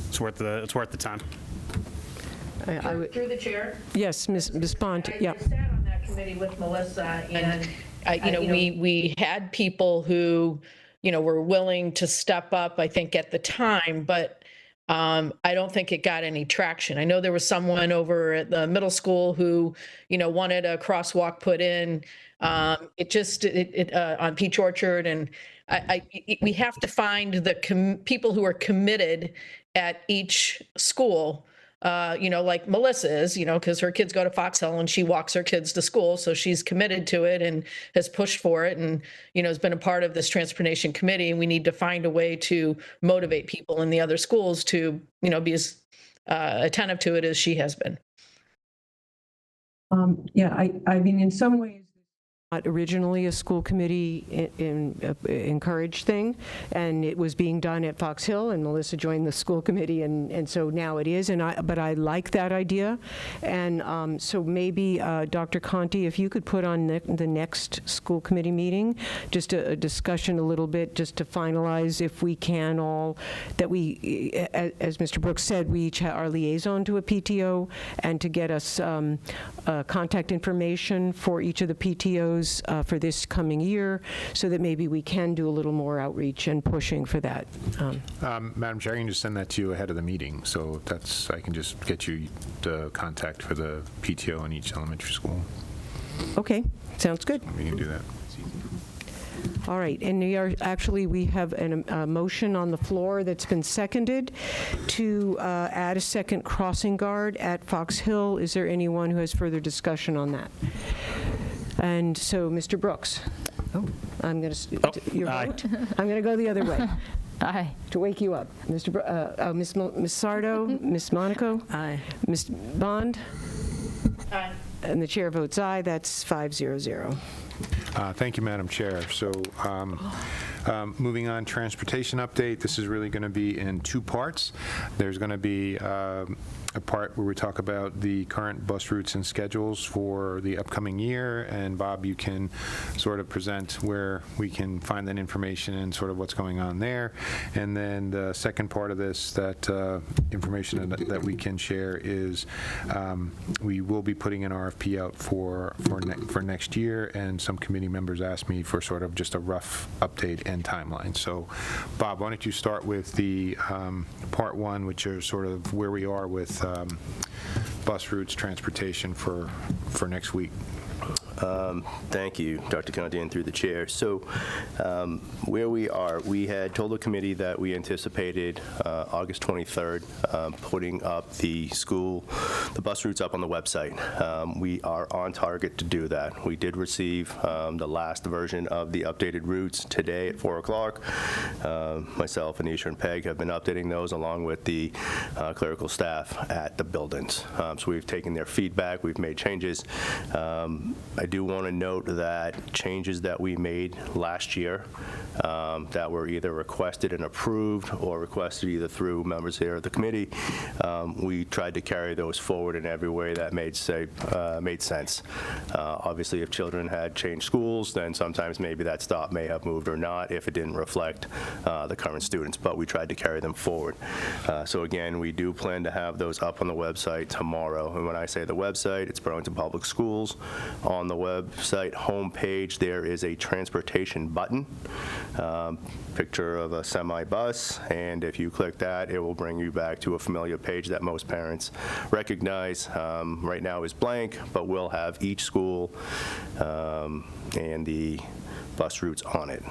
It's worth the time. Through the chair. Yes, Ms. Bond, yeah. I sat on that committee with Melissa, and we had people who, were willing to step up, I think, at the time, but I don't think it got any traction. I know there was someone over at the middle school who, wanted a crosswalk put in. On Peach Orchard, and we have to find the people who are committed at each school like Melissa is, because her kids go to Fox Hill and she walks her kids to school. So she's committed to it and has pushed for it and, has been a part of this transportation committee. And we need to find a way to motivate people in the other schools to, be as attentive to it as she has been. Yeah, I mean, in some ways, not originally a school committee encouraged thing, and it was being done at Fox Hill, and Melissa joined the school committee, and so now it is, but I like that idea, and so maybe Dr. Conti, if you could put on the next school committee meeting, just a discussion a little bit, just to finalize if we can all, that we, as Mr. Brooks said, we each are liaison to a PTO, and to get us contact information for each of the PTOs for this coming year, so that maybe we can do a little more outreach and pushing for that. Madam Chair, I can just send that to you ahead of the meeting, so I can just get you the contact for the PTO in each elementary school. Okay, sounds good. We can do that. All right, and we have a motion on the floor that's been seconded to add a second crossing guard at Fox Hill. Is there anyone who has further discussion on that? And so, Mr. Brooks, I'm going to, your vote? I'm going to go the other way. Aye. To wake you up. Ms. Sardo, Ms. Monaco? Aye. Ms. Bond? Aye. And the chair votes aye. That's 5-0-0. Thank you, Madam Chair. So moving on, transportation update. This is really going to be in two parts. There's going to be a part where we talk about the current bus routes and schedules for the upcoming year, and Bob, you can sort of present where we can find that information and sort of what's going on there. And then the second part of this, that information that we can share is we will be putting an RFP out for next year, and some committee members asked me for sort of just a rough update and timeline. So Bob, why don't you start with the part one, which is sort of where we are with bus routes, transportation for next week. Thank you, Dr. Conti, and through the chair. So where we are, we had told the committee that we anticipated August 23rd putting up the bus routes up on the website. We are on target to do that. We did receive the last version of the updated routes today at 4 o'clock. Myself, Anisha, and Peg have been updating those along with the clerical staff at the buildings. So we've taken their feedback. We've made changes. I do want to note that changes that we made last year that were either requested and approved or requested either through members here of the committee, we tried to carry those forward in every way that made sense. Obviously, if children had changed schools, then sometimes maybe that stop may have moved or not if it didn't reflect the current students, but we tried to carry them forward. So again, we do plan to have those up on the website tomorrow. And when I say the website, it's Burlington Public Schools. On the website homepage, there is a transportation button, picture of a semi-bus, and if you click that, it will bring you back to a familiar page that most parents recognize. Right now is blank, but we'll have each school and the bus routes on it.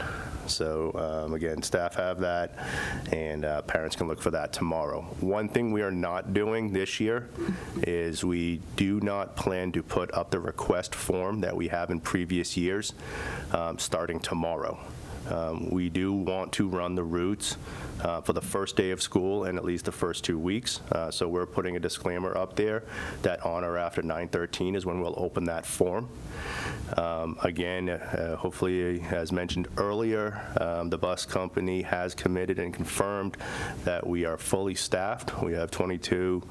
So again, staff have that, and parents can look for that tomorrow. One thing we are not doing this year is we do not plan to put up the request form that we have in previous years starting tomorrow. We do want to run the routes for the first day of school and at least the first 2 weeks. So we're putting a disclaimer up there that on or after 9/13 is when we'll open that form. Again, hopefully, as mentioned earlier, the bus company has committed and confirmed that we are fully staffed. We have 22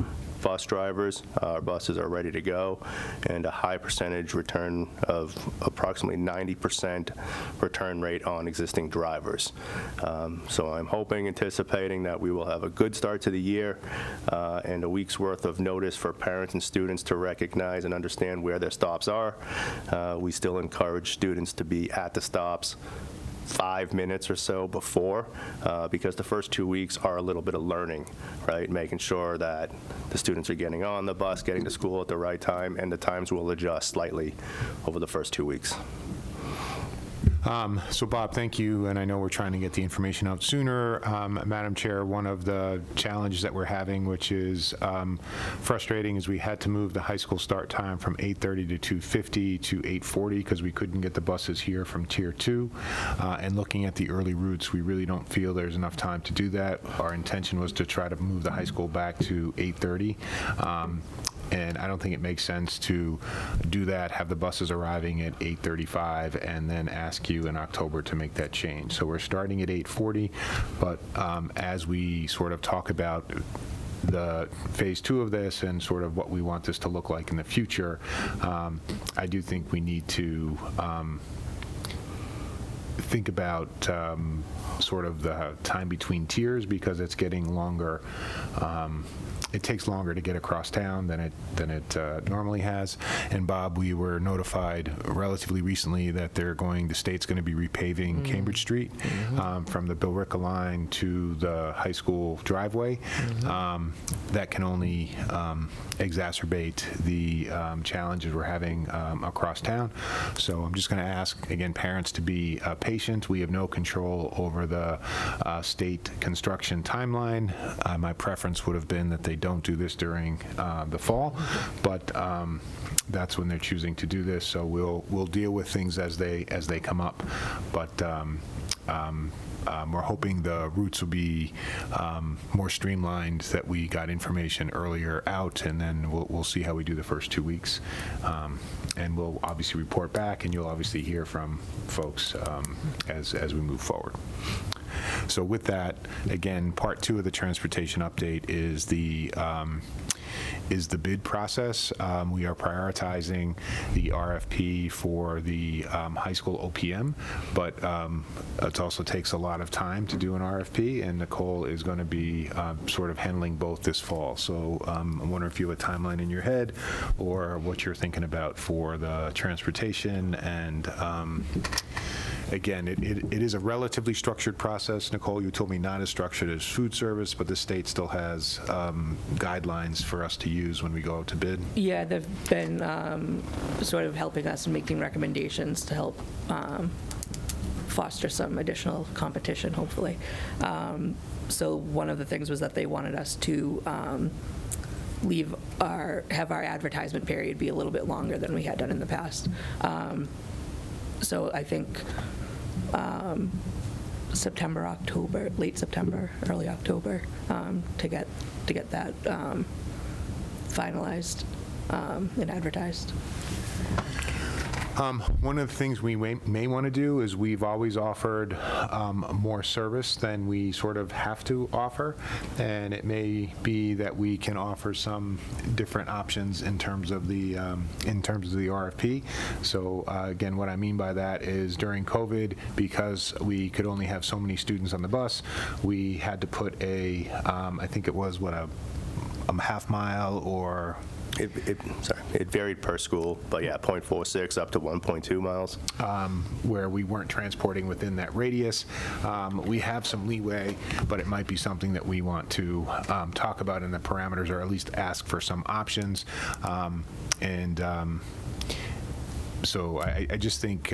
bus drivers. Our buses are ready to go, and a high percentage return of approximately 90% return rate on existing drivers. So I'm hoping, anticipating that we will have a good start to the year and a week's worth of notice for parents and students to recognize and understand where their stops are. We still encourage students to be at the stops 5 minutes or so before, because the first 2 weeks are a little bit of learning, right? Making sure that the students are getting on the bus, getting to school at the right time, and the times will adjust slightly over the first 2 weeks. So Bob, thank you, and I know we're trying to get the information out sooner. Madam Chair, one of the challenges that we're having, which is frustrating, is we had to move the high school start time from 8:30 to 2:50 to 8:40 because we couldn't get the buses here from Tier 2. And looking at the early routes, we really don't feel there's enough time to do that. Our intention was to try to move the high school back to 8:30. And I don't think it makes sense to do that, have the buses arriving at 8:35, and then ask you in October to make that change. So we're starting at 8:40, but as we sort of talk about the phase 2 of this and sort of what we want this to look like in the future, I do think we need to think about sort of the time between tiers, because it's getting longer. It takes longer to get across town than it normally has. And Bob, we were notified relatively recently that the state's going to be repaving Cambridge Street from the Billerica line to the high school driveway. That can only exacerbate the challenges we're having across town. So I'm just going to ask, again, parents to be patient. We have no control over the state construction timeline. My preference would have been that they don't do this during the fall, but that's when they're choosing to do this. So we'll deal with things as they come up. But we're hoping the routes will be more streamlined, that we got information earlier out, and then we'll see how we do the first 2 weeks. And we'll obviously report back, and you'll obviously hear from folks as we move forward. So with that, again, part 2 of the transportation update is the bid process. We are prioritizing the RFP for the high school OPM, but it also takes a lot of time to do an RFP, and Nicole is going to be sort of handling both this fall. So I wonder if you have a timeline in your head, or what you're thinking about for the transportation. And again, it is a relatively structured process. Nicole, you told me not as structured as food service, but the state still has guidelines for us to use when we go out to bid. Yeah, they've been sort of helping us and making recommendations to help foster some additional competition, hopefully. So one of the things was that they wanted us to have our advertisement period be a little bit longer than we had done in the past. So I think September, October, late September, early October, to get that finalized and advertised. One of the things we may want to do is, we've always offered more service than we sort of have to offer, and it may be that we can offer some different options in terms of the RFP. So again, what I mean by that is, during COVID, because we could only have so many students on the bus, we had to put I think it was a half mile, or It varied per school, but yeah, 0.46 up to 1.2 miles. Where we weren't transporting within that radius. We have some leeway, but it might be something that we want to talk about in the parameters, or at least ask for some options. So I just think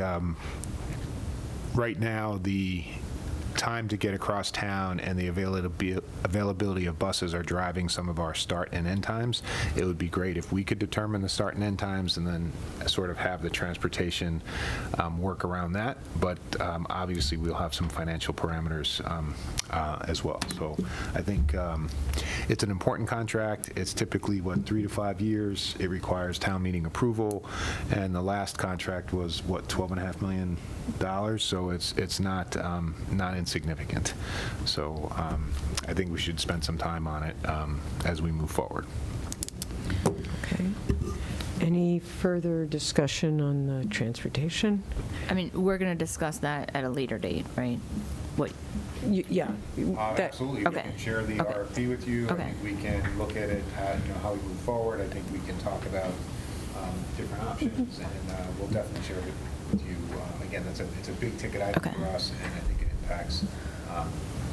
right now, the time to get across town and the availability of buses are driving some of our start and end times. It would be great if we could determine the start and end times, and then sort of have the transportation work around that. But obviously, we'll have some financial parameters as well. So I think it's an important contract. It's typically, 3 to 5 years. It requires town meeting approval, and the last contract was, $12.5 million. So it's not insignificant. So I think we should spend some time on it as we move forward. Okay. Any further discussion on the transportation? I mean, we're going to discuss that at a later date, right? What? Yeah. Absolutely. Okay. We can share the RFP with you. Okay. I think we can look at it, how we move forward. I think we can talk about different options, and we'll definitely share it with you. Again, it's a big ticket item for us, and I think it impacts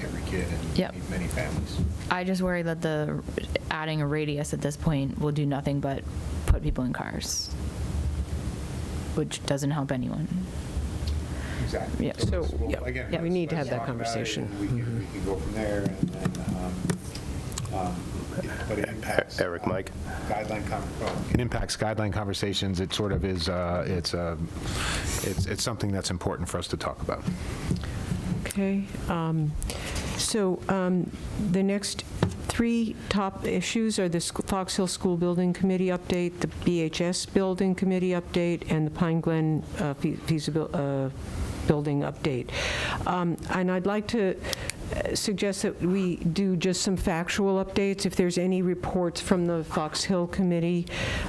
every kid and many families. I just worry that adding a radius at this point will do nothing but put people in cars, which doesn't help anyone. Exactly. Yeah. So, we'll- yeah, again, yeah, we need to have let's that talk about it, conversation. and we can go from there, and then, but it impacts. Eric, Mike? It impacts guideline conversations. It sort of is, it's something that's important for us to talk about. Okay. So the next three top issues are the Fox Hill School Building Committee update, the BHS Building Committee update, and the Pine Glen building update. And I'd like to suggest that we do just some factual updates. If there's any reports from the Fox Hill Committee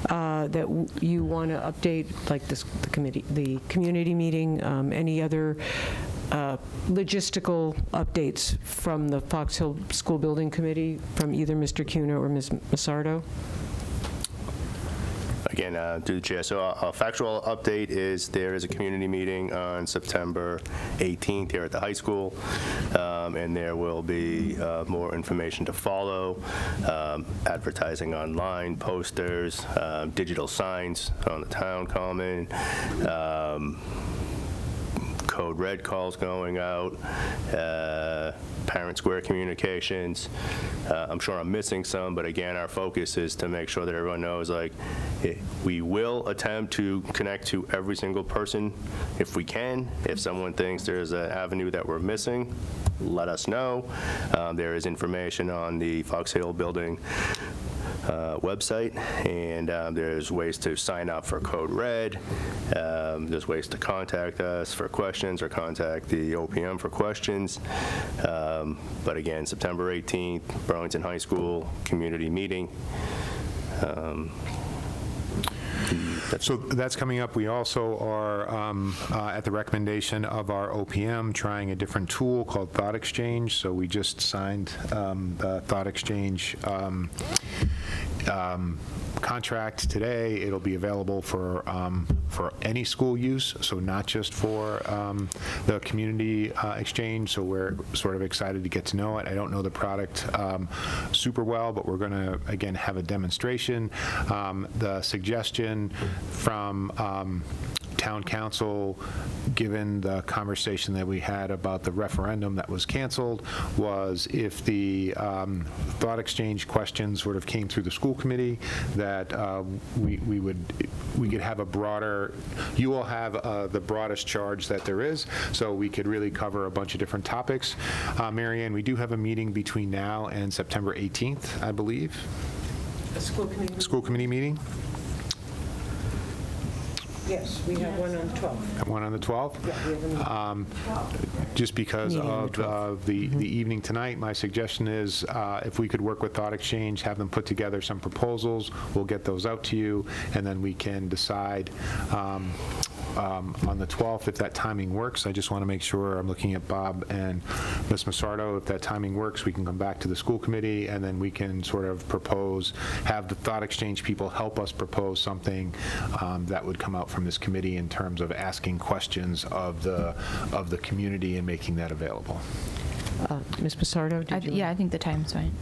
that you want to update, like the community meeting, any other logistical updates from the Fox Hill School Building Committee from either Mr. Cunha or Ms. Massardo? Again, through the chair. So a factual update is there is a community meeting on September 18th here at the high school, and there will be more information to follow, advertising online, posters, digital signs on the town common, Code Red calls going out, Parent Square communications. I'm sure I'm missing some, but again, our focus is to make sure that everyone knows, like, we will attempt to connect to every single person if we can. If someone thinks there's an avenue that we're missing, let us know. There is information on the Fox Hill Building website, and there's ways to sign up for Code Red. There's ways to contact us for questions or contact the OPM for questions. But again, September 18th, Burlington High School community meeting. So that's coming up. We also are, at the recommendation of our OPM, trying a different tool called Thought Exchange. So we just signed the Thought Exchange contract today. It'll be available for any school use, so not just for the community exchange. So we're sort of excited to get to know it. I don't know the product super well, but we're going to, again, have a demonstration. The suggestion from town council, given the conversation that we had about the referendum that was canceled, was if the thought exchange questions sort of came through the school committee, that we could have a broader, you all have the broadest charge that there is, so we could really cover a bunch of different topics. Mary Ann, we do have a meeting between now and September 18th, I believe. A school committee? School committee meeting? Yes, we have one on the 12th. One on the 12th? Yeah, we have a meeting. Just because Meeting on of the evening tonight, my suggestion is if we could work with Thought Exchange, have them put together some proposals, we'll get those out to you, and then we can decide on the 12th if that timing works. I just want to make sure, I'm looking at Bob and Ms. Massardo, if that timing works, we can come back to the school committee, and then we can sort of propose, have the Thought Exchange people help us propose something that would come out from this committee in terms of asking questions of the community and making that available. Ms. Massardo, did you? Yeah, I think the time's fine.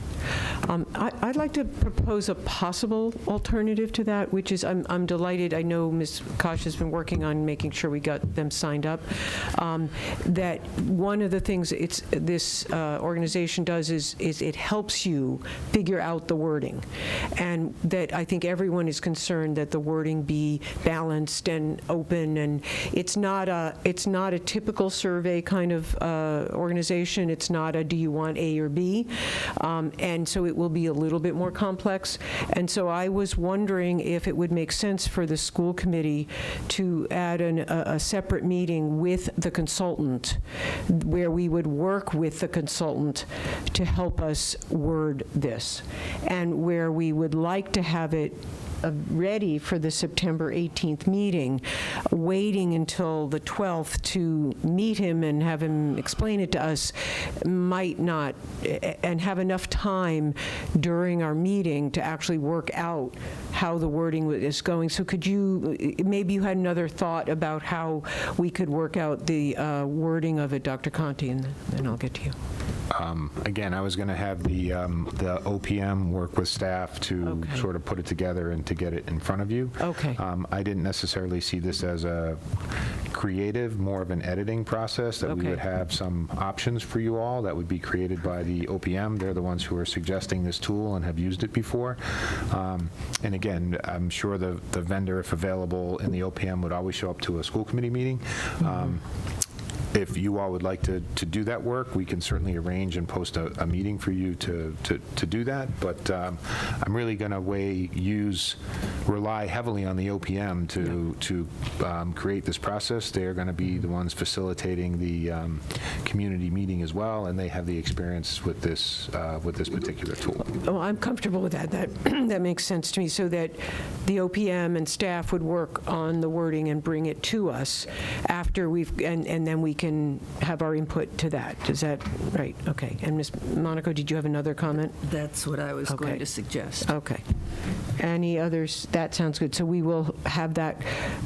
I'd like to propose a possible alternative to that, which is, I'm delighted, I know Ms. Kosh has been working on making sure we got them signed up, that one of the things this organization does is it helps you figure out the wording, and that I think everyone is concerned that the wording be balanced and open, and it's not a typical survey kind of organization. It's not a do you want A or B, and so it will be a little bit more complex. And so I was wondering if it would make sense for the school committee to add a separate meeting with the consultant, where we would work with the consultant to help us word this, and where we would like to have it ready for the September 18th meeting, waiting until the 12th to meet him and have him explain it to us might not, and have enough time during our meeting to actually work out how the wording is going. So could you, maybe you had another thought about how we could work out the wording of it, Dr. Conti, and then I'll get to you. Again, I was going to have the OPM work with staff to sort of put it together and to get it in front of you. Okay. I didn't necessarily see this as a creative, more of an editing process, that we would have some options for you all that would be created by the OPM. They're the ones who are suggesting this tool and have used it before. And again, I'm sure the vendor, if available in the OPM, would always show up to a school committee meeting. If you all would like to do that work, we can certainly arrange and post a meeting for you to do that. But I'm really going to rely heavily on the OPM to create this process. They're going to be the ones facilitating the community meeting as well, and they have the experience with this particular tool. Well, I'm comfortable with that. That makes sense to me, so that the OPM and staff would work on the wording and bring it to us after and then we can have our input to that. Is that right? Okay. And Ms. Monaco, did you have another comment? That's what I was going to suggest. Okay. Any others? That sounds good. So we will have that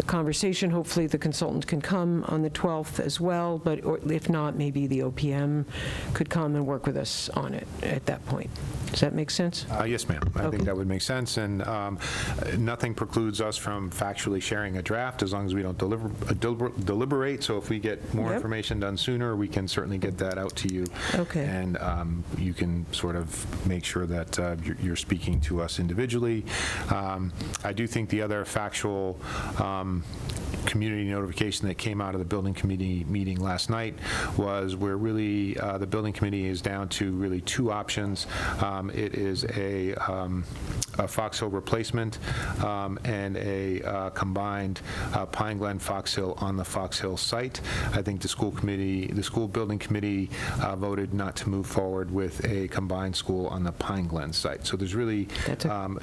conversation. Hopefully the consultant can come on the 12th as well, but if not, maybe the OPM could come and work with us on it at that point. Does that make sense? Yes, ma'am. I think that would make sense, and nothing precludes us from factually sharing a draft as long as we don't deliberate. So if we get more information done sooner, we can certainly get that out to you. Okay. And you can sort of make sure that you're speaking to us individually. I do think the other factual community notification that came out of the building committee meeting last night was where really the building committee is down to really two options. It is a Fox Hill replacement and a combined Pine Glen Fox Hill on the Fox Hill site. I think the school building committee voted not to move forward with a combined school on the Pine Glen site. So there's really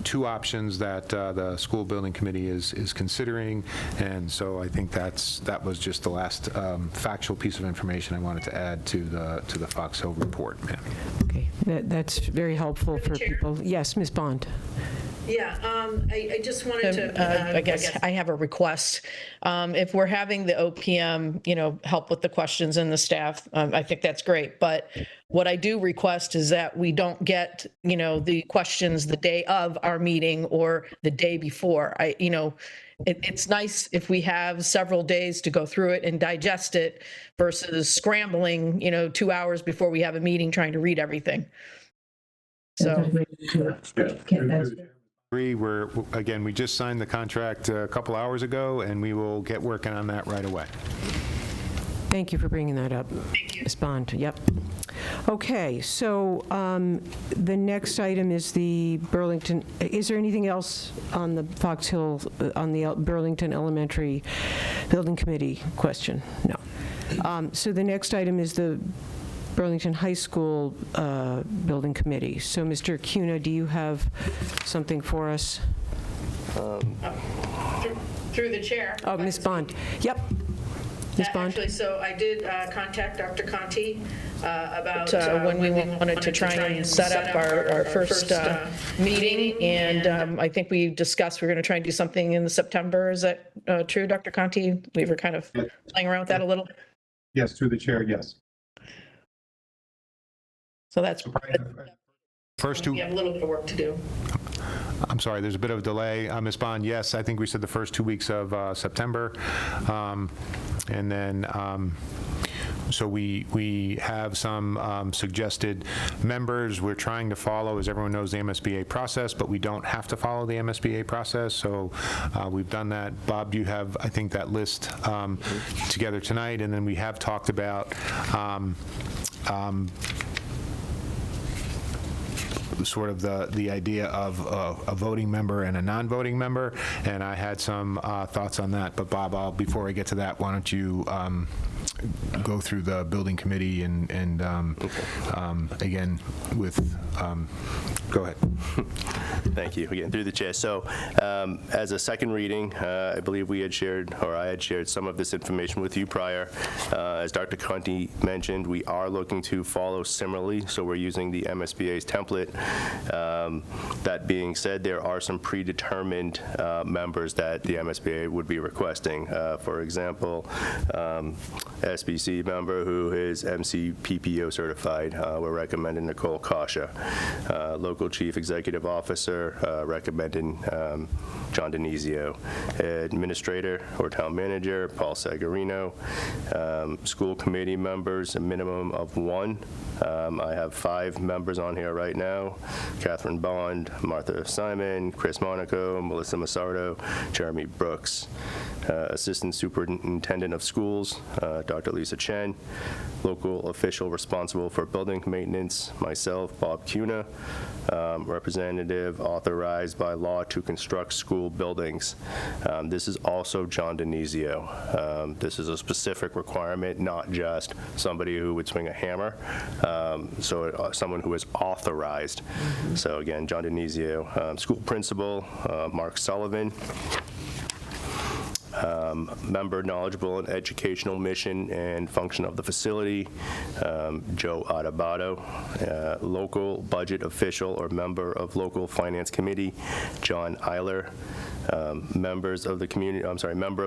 two options that the school building committee is considering, and so I think that was just the last factual piece of information I wanted to add to the Fox Hill report, ma'am. Okay, that's very helpful for people. Yes, Ms. Bond. Yeah, I just wanted to, I guess I have a request. If we're having the OPM, help with the questions and the staff, I think that's great. But what I do request is that we don't get, the questions the day of our meeting or the day before. It's nice if we have several days to go through it and digest it versus scrambling, 2 hours before we have a meeting trying to read everything. So. We just signed the contract a couple hours ago, and we will get working on that right away. Thank you for bringing that up, Ms. Bond. Yep. Okay, so the next item is the Burlington. Is there anything else on the Fox Hill, on the Burlington Elementary Building Committee question? No. So the next item is the Burlington High School Building Committee. So, Mr. Cuna, do you have something for us? Through the chair. Oh, Ms. Bond. Yep. Ms. Bond? Actually, so I did contact Dr. Conti about when we wanted to try and set up our first meeting, and I think we discussed we're going to try and do something in September. Is that true, Dr. Conti? We were kind of playing around with that a little. Yes, through the chair, yes. So that's first two. We have a little bit of work to do. I'm sorry, there's a bit of a delay. Ms. Bond, yes, I think we said the first 2 weeks of September. And then, so we have some suggested members. We're trying to follow, as everyone knows, the MSBA process, but we don't have to follow the MSBA process. So we've done that. Bob, you have, I think, that list together tonight. And then we have talked about sort of the idea of a voting member and a non-voting member, and I had some thoughts on that. But Bob, before I get to that, why don't you go through the building committee and again with go ahead. Thank you again through the chair. So as a second reading, I believe we had shared, or I had shared, some of this information with you prior. As Dr. Conti mentioned, we are looking to follow similarly, so we're using the MSBA's template. That being said, there are some predetermined members that the MSBA would be requesting. For example, SBC member who is MCPPO certified. We're recommending Nicole Kasha. Local Chief Executive Officer, recommending John Denizio. Administrator or Town Manager, Paul Sagarino. School committee members, a minimum of 1. I have 5 members on here right now: Catherine Bond, Martha Simon, Chris Monaco, Melissa Massardo, Jeremy Brooks. Assistant Superintendent of Schools, Dr. Lisa Chen. Local official responsible for building maintenance, myself, Bob Cuna. Representative authorized by law to construct school buildings. This is also John Denizio. This is a specific requirement, not just somebody who would swing a hammer. So someone who is authorized. So again, John Denizio. School principal, Mark Sullivan. Member knowledgeable in educational mission and function of the facility, Joe Adebato. Local budget official or member of local finance committee, John Eiler. Member of the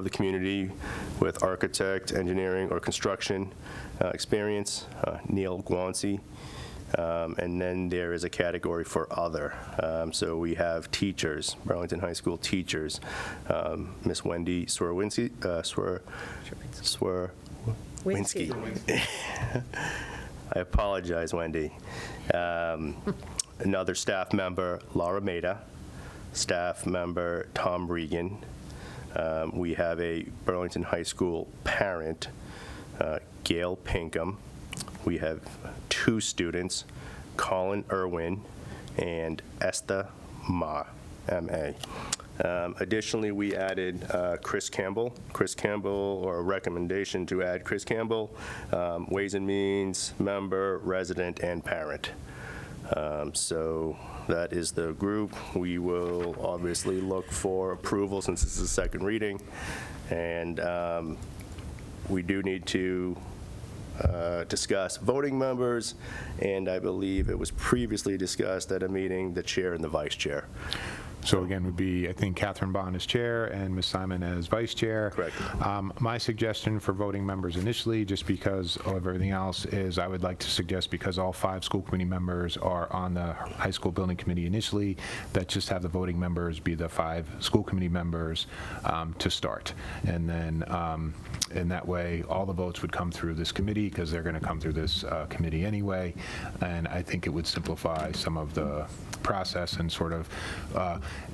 community with architect, engineering, or construction experience, Neil Guanci. And then there is a category for other. So we have teachers, Burlington High School teachers, Miss Wendy Swerwinski. I apologize, Wendy. Another staff member, Laura Maida. Staff member, Tom Regan. We have a Burlington High School parent, Gail Pinkham. We have 2 students, Colin Irwin and Esther Ma, M.A. Additionally, we added Chris Campbell, or a recommendation to add Chris Campbell, Ways and Means member, resident, and parent. So that is the group. We will obviously look for approval since this is a second reading, and we do need to discuss voting members, and I believe it was previously discussed at a meeting, the chair and the vice chair. So again, would be, I think, Catherine Bond as chair and Ms. Simon as vice chair. Correct. My suggestion for voting members initially, just because of everything else, is I would like to suggest, because all 5 school committee members are on the high school building committee initially, that just have the voting members be the 5 school committee members to start. And then in that way, all the votes would come through this committee, because they're going to come through this committee anyway. And I think it would simplify some of the process and sort of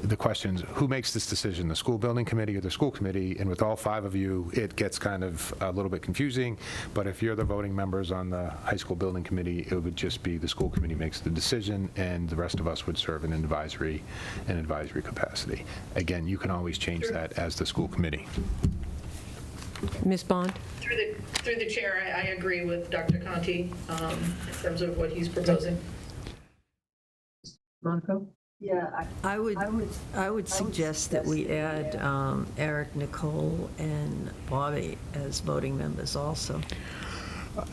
the questions, who makes this decision, the school building committee or the school committee? And with all 5 of you, it gets kind of a little bit confusing. But if you're the voting members on the high school building committee, it would just be the school committee makes the decision, and the rest of us would serve in an advisory capacity. Again, you can always change that as the school committee. Ms. Bond? Through the chair, I agree with Dr. Conti in terms of what he's proposing. Monaco? Yeah, I would suggest that we add Eric, Nicole, and Bobby as voting members also.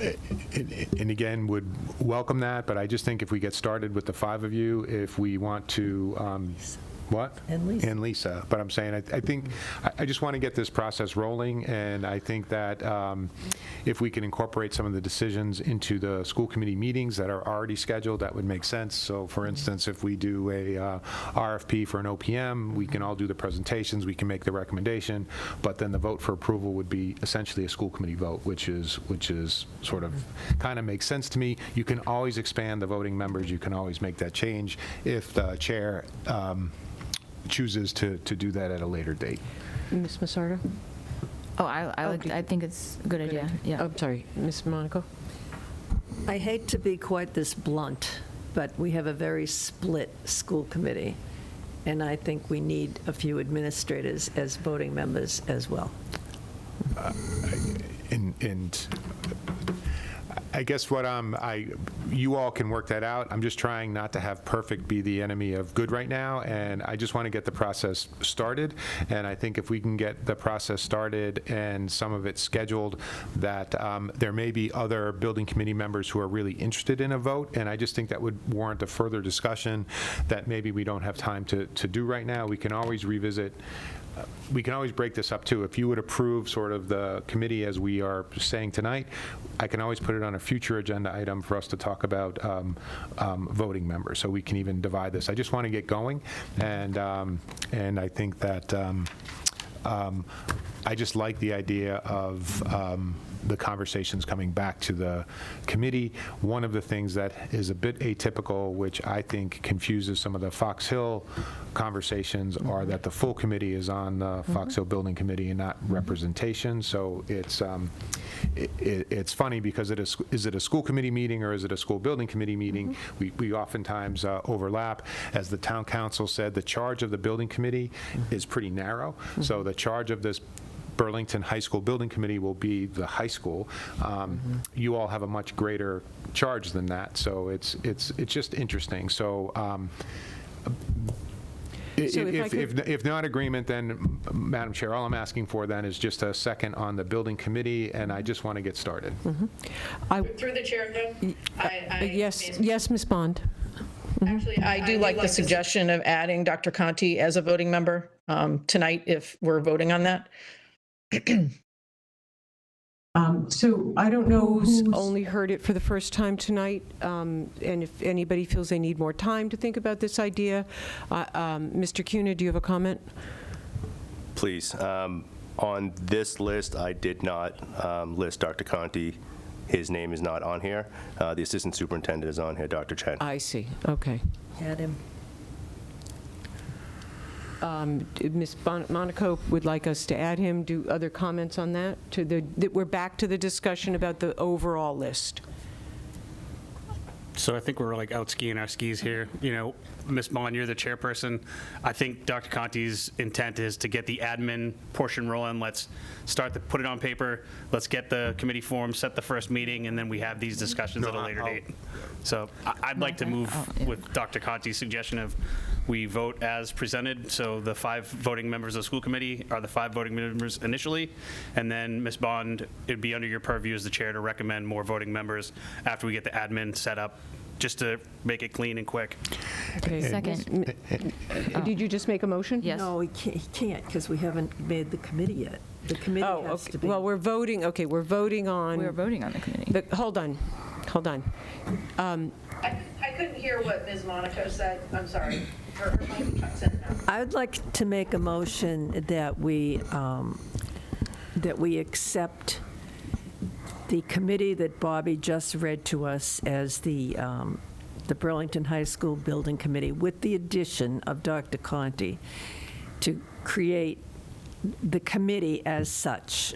And again, would welcome that, but I just think if we get started with the 5 of you, if we want to What? And Lisa. And Lisa. But I'm saying, I think, I just want to get this process rolling, and I think that if we can incorporate some of the decisions into the school committee meetings that are already scheduled, that would make sense. So for instance, if we do a RFP for an OPM, we can all do the presentations, we can make the recommendation, but then the vote for approval would be essentially a school committee vote, which is sort of, kind of makes sense to me. You can always expand the voting members, you can always make that change if the chair chooses to do that at a later date. Ms. Massardo? Oh, I think it's a good idea. Yeah. I'm sorry, Ms. Monaco? I hate to be quite this blunt, but we have a very split school committee, and I think we need a few administrators as voting members as well. And I guess what you all can work that out. I'm just trying not to have perfect be the enemy of good right now, and I just want to get the process started. And I think if we can get the process started and some of it scheduled, that there may be other building committee members who are really interested in a vote, and I just think that would warrant a further discussion that maybe we don't have time to do right now. We can always revisit. We can always break this up too. If you would approve sort of the committee as we are saying tonight, I can always put it on a future agenda item for us to talk about voting members, so we can even divide this. I just want to get going, and I think that I just like the idea of the conversations coming back to the committee. One of the things that is a bit atypical, which I think confuses some of the Fox Hill conversations, are that the full committee is on the Fox Hill Building Committee and not representation. So it's funny because is it a school committee meeting or is it a school building committee meeting? We oftentimes overlap. As the town council said, the charge of the building committee is pretty narrow. So the charge of this Burlington High School Building Committee will be the high school. You all have a much greater charge than that, so it's just interesting. So if not agreement, then, Madam Chair, all I'm asking for then is just a second on the building committee, and I just want to get started. Through the chair, though? Yes, Ms. Bond. Actually, I do like the suggestion of adding Dr. Conti as a voting member tonight if we're voting on that. So I don't know who's Only heard it for the first time tonight, and if anybody feels they need more time to think about this idea, Mr. Cunha, do you have a comment? Please. On this list, I did not list Dr. Conti. His name is not on here. The assistant superintendent is on here, Dr. Chen. I see. Okay. Add him. Ms. Monaco would like us to add him. Do other comments on that? We're back to the discussion about the overall list. So I think we're like out skiing our skis here. You know, Ms. Bond, you're the chairperson. I think Dr. Conti's intent is to get the admin portion rolling. Let's start to put it on paper. Let's get the committee formed, set the first meeting, and then we have these discussions at a later date. So I'd like to move with Dr. Conti's suggestion of we vote as presented. So the 5 voting members of the school committee are the 5 voting members initially. And then, Ms. Bond, it'd be under your purview as the chair to recommend more voting members after we get the admin set up, just to make it clean and quick. Okay. Second. Did you just make a motion? Yes. No, he can't, because we haven't made the committee yet. The committee has to be. Well, we're voting, okay, we're voting on. We are voting on the committee. Hold on. I couldn't hear what Ms. Monaco said. I'm sorry. Her mic cuts in now. I would like to make a motion that we accept the committee that Bobby just read to us as the Burlington High School Building Committee, with the addition of Dr. Conti, to create the committee as such.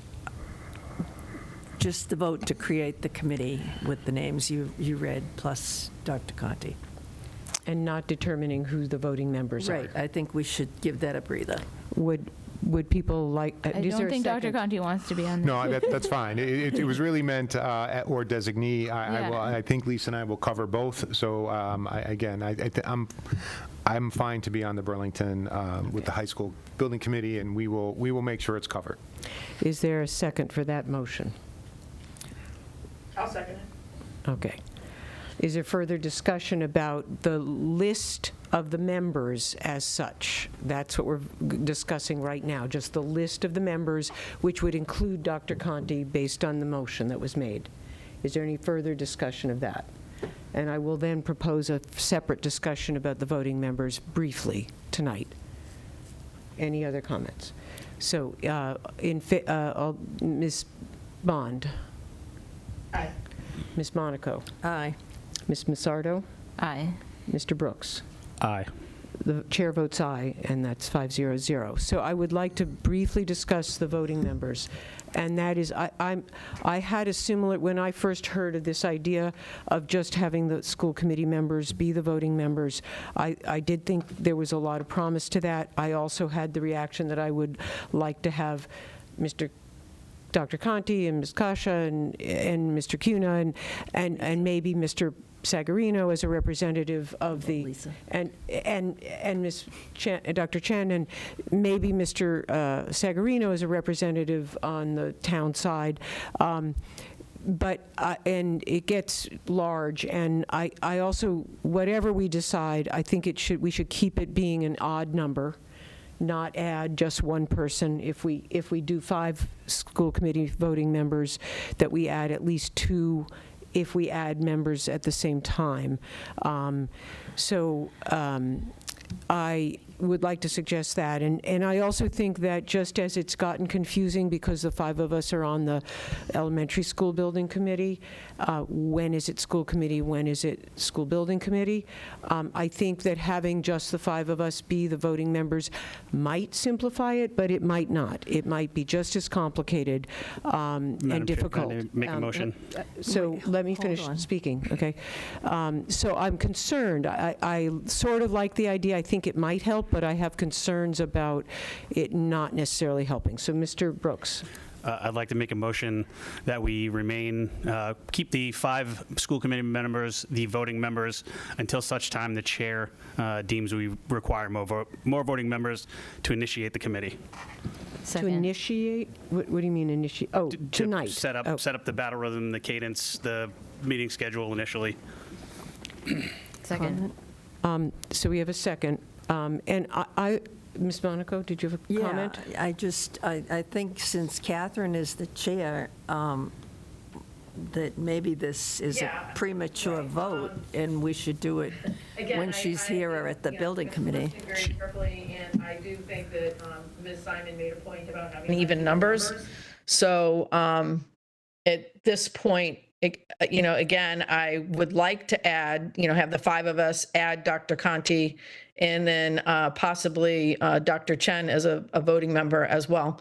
Just the vote to create the committee with the names you read, plus Dr. Conti. And not determining who the voting members are. Right, I think we should give that a breather. Would people like, I don't think Dr. Conti wants to be on this. No, that's fine. It was really meant, or designee. I think Lisa and I will cover both. So I'm fine to be on the Burlington with the high school building committee, and we will make sure it's covered. Is there a second for that motion? I'll second it. Okay. Is there further discussion about the list of the members as such? That's what we're discussing right now, just the list of the members, which would include Dr. Conti based on the motion that was made. Is there any further discussion of that? And I will then propose a separate discussion about the voting members briefly tonight. Any other comments? So, Ms. Bond? Aye. Ms. Monaco? Aye. Ms. Massardo? Aye. Mr. Brooks? Aye. The chair votes aye, and that's 5-0-0. So I would like to briefly discuss the voting members. And that is, I had a similar, when I first heard of this idea of just having the school committee members be the voting members, I did think there was a lot of promise to that. I also had the reaction that I would like to have Mr. Dr. Conti and Ms. Kasha and Mr. Cuna and maybe Mr. Sagarino as a representative of the, Lisa. and Ms. Chen, Dr. Chen, and maybe Mr. Sagarino as a representative on the town side. But, and it gets large, and I also, whatever we decide, I think we should keep it being an odd number, not add just one person. If we do 5 school committee voting members, that we add at least 2 if we add members at the same time. I would like to suggest that. And I also think that just as it's gotten confusing because the 5 of us are on the elementary school building committee, when is it school committee, when is it school building committee? I think that having just the 5 of us be the voting members might simplify it, but it might not. It might be just as complicated and Chair, difficult. can I make a motion? So let me finish speaking, okay? So I'm concerned. I sort of like the idea. I think it might help, but I have concerns about it not necessarily helping. So Mr. Brooks. I'd like to make a motion that we keep the 5 school committee members, the voting members, until such time the chair deems we require more voting members to initiate the committee. To initiate? What do you mean initiate? Oh, tonight. Set up the battle rhythm, the cadence, the meeting schedule initially. Second. So we have a second. And Ms. Monaco, did you have a comment? I think since Catherine is the chair, that maybe this is a premature vote, and we should do it when she's here or at the building committee. Very carefully, and I do think that Ms. Simon made a point about having even numbers. So at this point, again, I would like to add, have the 5 of us add Dr. Conti, and then possibly Dr. Chen as a voting member as well,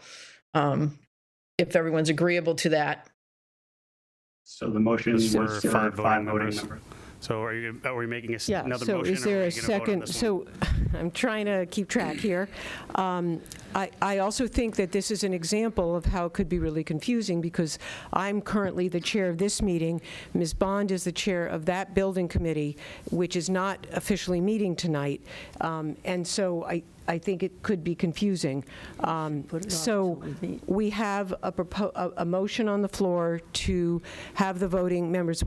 if everyone's agreeable to that. So the motion is for 5 voting members. So are we making another motion? So is there or are a you gonna vote on second? this So I'm trying to keep track here. I also think that this is an example of how it could be really confusing, because I'm currently the chair of this meeting. Ms. Bond is the chair of that building committee, which is not officially meeting tonight. And so I think it could be confusing. So we have a motion on the floor to have the voting members.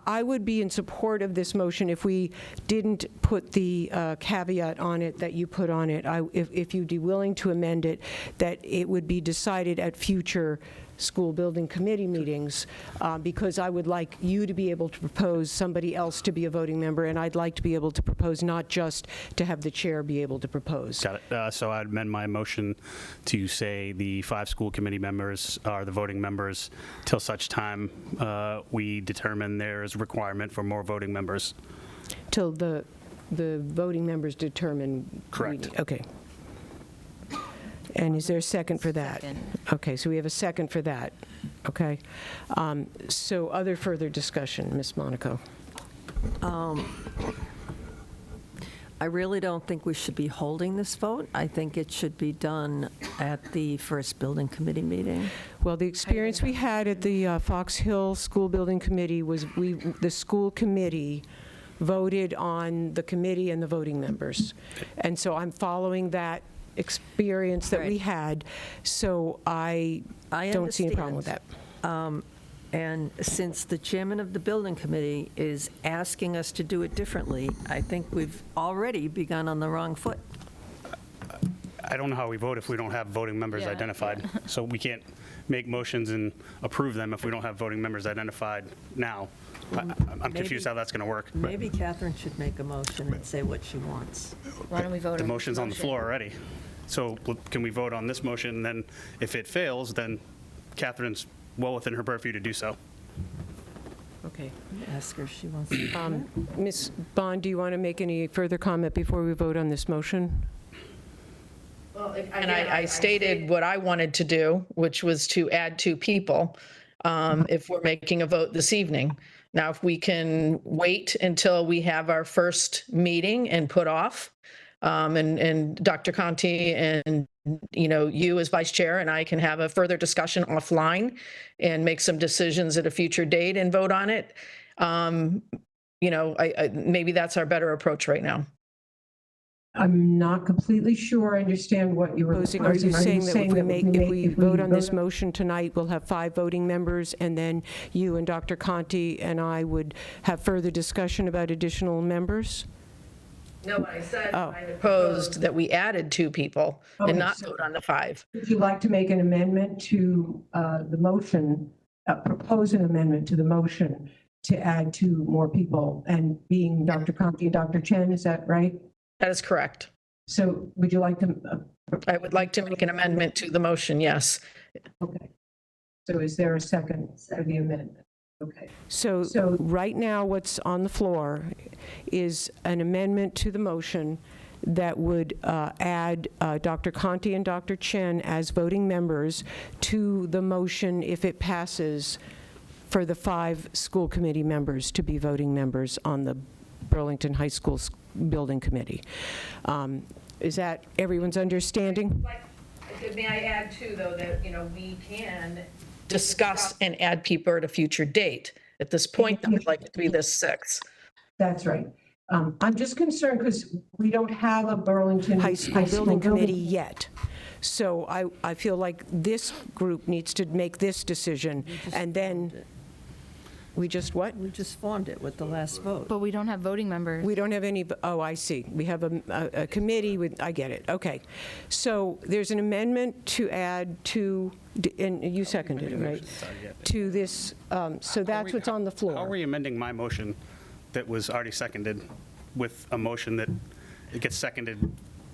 I would be in support of this motion if we didn't put the caveat on it that you put on it. If you'd be willing to amend it, that it would be decided at future school building committee meetings, because I would like you to be able to propose somebody else to be a voting member, and I'd like to be able to propose, not just to have the chair be able to propose. Got it. So I'd amend my motion to say the 5 school committee members are the voting members till such time we determine there is a requirement for more voting members. Till the voting members determine. Correct. Okay. And is there a second for that? Second. Okay, so we have a second for that. Okay. So other further discussion, Ms. Monaco. I really don't think we should be holding this vote. I think it should be done at the first building committee meeting. Well, the experience we had at the Fox Hill School Building Committee was the school committee voted on the committee and the voting members. And so I'm following that experience that we had, so I don't see any problem with that. And since the chairman of the building committee is asking us to do it differently, I think we've already begun on the wrong foot. I don't know how we vote if we don't have voting members identified. So we can't make motions and approve them if we don't have voting members identified now. I'm confused how that's going to work. Maybe Catherine should make a motion and say what she wants. Why don't we vote The on motion's on the floor already. So can we vote on this motion, and then if it fails, then Catherine's well within her purview to do so. Okay. Ask her if she wants to do it. Ms. Bond, do you want to make any further comment before we vote on this motion? Well, and I stated what I wanted to do, which was to add 2 people if we're making a vote this evening. Now, if we can wait until we have our first meeting and put off and Dr. Conti and, you as vice chair and I can have a further discussion offline and make some decisions at a future date and vote on it. Maybe that's our better approach right now. I'm not completely sure I understand what you were proposing. Are you saying that if we vote on this vote- motion tonight, we'll have 5 voting members, and then you and Dr. Conti and I would have further discussion about additional members? No, what I said, Oh. I proposed that we added 2 people Okay, and not so- vote on the 5. Would you like to make an amendment to the motion, propose an amendment to the motion to add 2 more people, and being Dr. Conti and Dr. Chen, is that right? That is correct. So would you like to, I would like to make an amendment to the motion, yes. okay. So is there a second for the amendment? Okay. So So- right now, what's on the floor is an amendment to the motion that would add Dr. Conti and Dr. Chen as voting members to the motion if it passes for the 5 school committee members to be voting members on the Burlington High School Building Committee. Is that everyone's understanding? May I add too, though, that, we can discuss and add people at a future date. At this point, I would like it to be this 6. That's right. I'm just concerned because we don't have a Burlington High School Building Committee yet. So I feel like this group needs to make this decision, and then, we just what? We just formed it with the last vote. But we don't have voting members. We don't have any, oh, I see. We have a committee with, I get it, okay. So there's an amendment to add to, and you seconded it, right? To this, so that's what's on the floor. How are we amending my motion that was already seconded with a motion that it gets seconded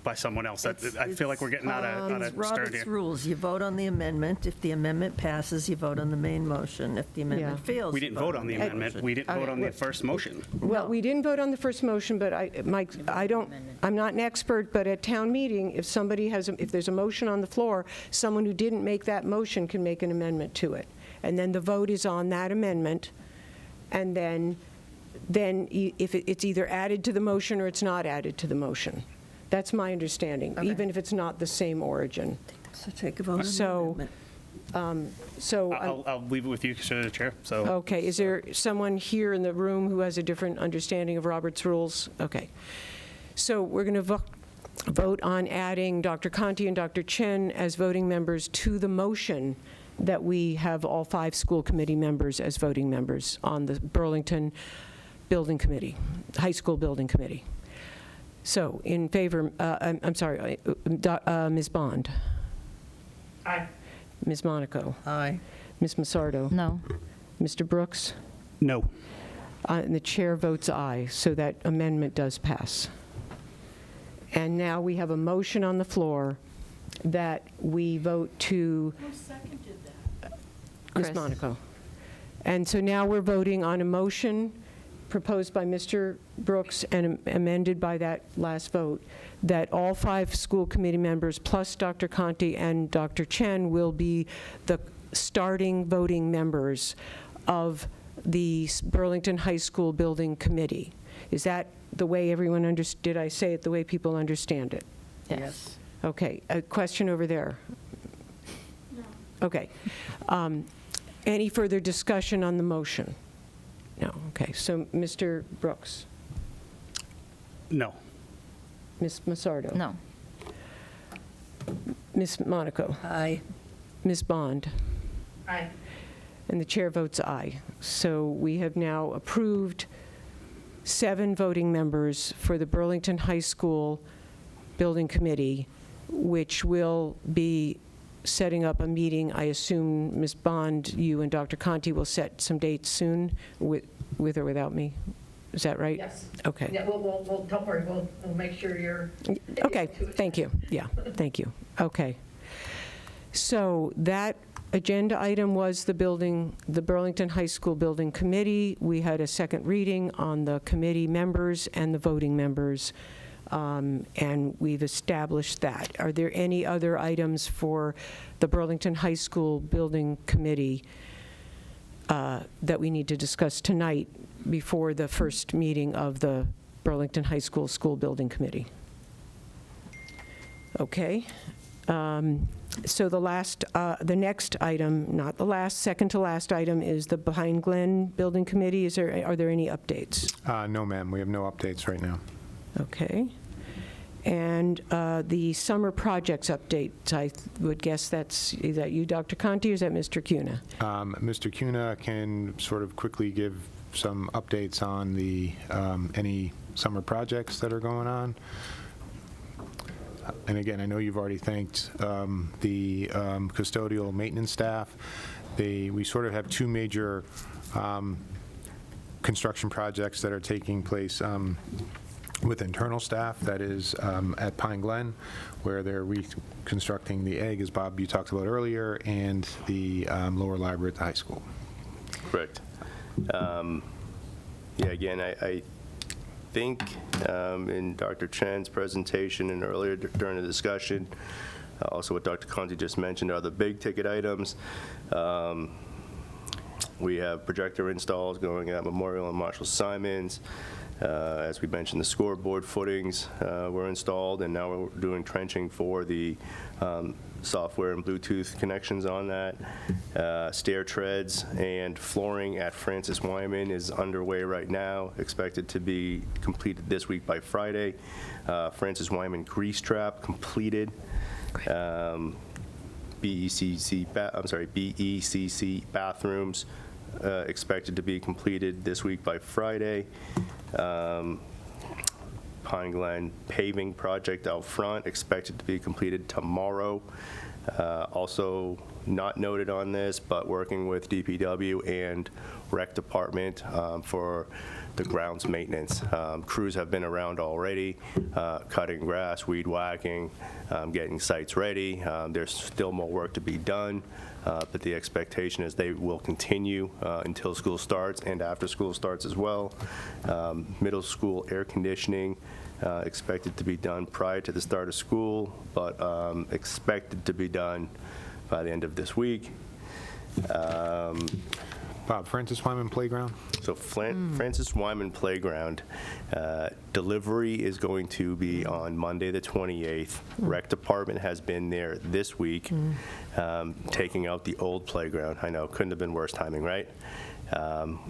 by someone else? I feel like we're getting out of stern Robert's here. rules, you vote on the amendment. If the amendment passes, you vote on the main motion. If the amendment fails. We you didn't vote on the amendment. motion. We didn't vote on the first motion. Well, we didn't vote on the first motion, but Mike, I'm not an expert, but at town meeting, if somebody has, if there's a motion on the floor, someone who didn't make that motion can make an amendment to it. And then the vote is on that amendment, and then if it's either added to the motion or it's not added to the motion. That's my understanding, even if it's not the same origin. So take a vote on the So, amendment. I'll leave it with you, Mr. Chair. So okay, is there someone here in the room who has a different understanding of Robert's rules? Okay. So we're going to vote on adding Dr. Conti and Dr. Chen as voting members to the motion that we have all 5 school committee members as voting members on the Burlington Building Committee, High School Building Committee. So in favor, I'm sorry, Ms. Bond. Aye. Ms. Monaco. Aye. Ms. Massardo. No. Mr. Brooks. no. And the chair votes aye, so that amendment does pass. And now we have a motion on the floor that we vote to... Who seconded that? Ms. Chris. Monaco. And so now we're voting on a motion proposed by Mr. Brooks and amended by that last vote, that all 5 school committee members, plus Dr. Conti and Dr. Chen, will be the starting voting members of the Burlington High School Building Committee. Is that the way everyone understood? Did I say it the way people understand it? Yes. Okay, a question over there. No. Okay. Any further discussion on the motion? No, okay. So, Mr. Brooks? No. Ms. Massardo? No. Ms. Monaco? Aye. Ms. Bond? Aye. And the chair votes aye. So we have now approved 7 voting members for the Burlington High School Building Committee, which will be setting up a meeting. I assume, Ms. Bond, you and Dr. Conti will set some dates soon, with or without me. Is that right? Yes. Okay. Yeah, we'll don't worry, we'll make sure you're. Okay, thank you. Yeah, thank you. Okay. So that agenda item was the Burlington High School Building Committee. We had a second reading on the committee members and the voting members, and we've established that. Are there any other items for the Burlington High School Building Committee that we need to discuss tonight before the first meeting of the Burlington High School School Building Committee? Okay. So the next item, not the last, second to last item is the Pine Glen Building Committee. Are there any updates? No, ma'am, we have no updates right now. Okay. And the summer projects update, I would guess is that you, Dr. Conti, or is that Mr. Cuna? Mr. Cuna can sort of quickly give some updates on the any summer projects that are going on. And again, I know you've already thanked the custodial maintenance staff. We sort of have two major construction projects that are taking place with internal staff. That is at Pine Glen, where they're reconstructing the egg, as Bob, you talked about earlier, and the lower library at the high school. Correct. Yeah, again, I think in Dr. Chen's presentation and earlier during the discussion, also what Dr. Conti just mentioned are the big ticket items. We have projector installs going at Memorial and Marshall Simons. As we mentioned, the scoreboard footings were installed, and now we're doing trenching for the software and Bluetooth connections on that. Stair treads and flooring at Francis Wyman is underway right now, expected to be completed this week by Friday. Francis Wyman grease trap completed. BECC bathrooms expected to be completed this week by Friday. Pine Glen paving project out front expected to be completed tomorrow. Also not noted on this, but working with DPW and Rec Department for the grounds maintenance. Crews have been around already, cutting grass, weed whacking, getting sites ready. There's still more work to be done, but the expectation is they will continue until school starts and after school starts as well. Middle school air conditioning expected to be done prior to the start of school, but expected to be done by the end of this week. Bob, Francis Wyman Playground? So Francis Wyman Playground, delivery is going to be on Monday the 28th. Rec Department has been there this week, taking out the old playground. I know, couldn't have been worse timing, right?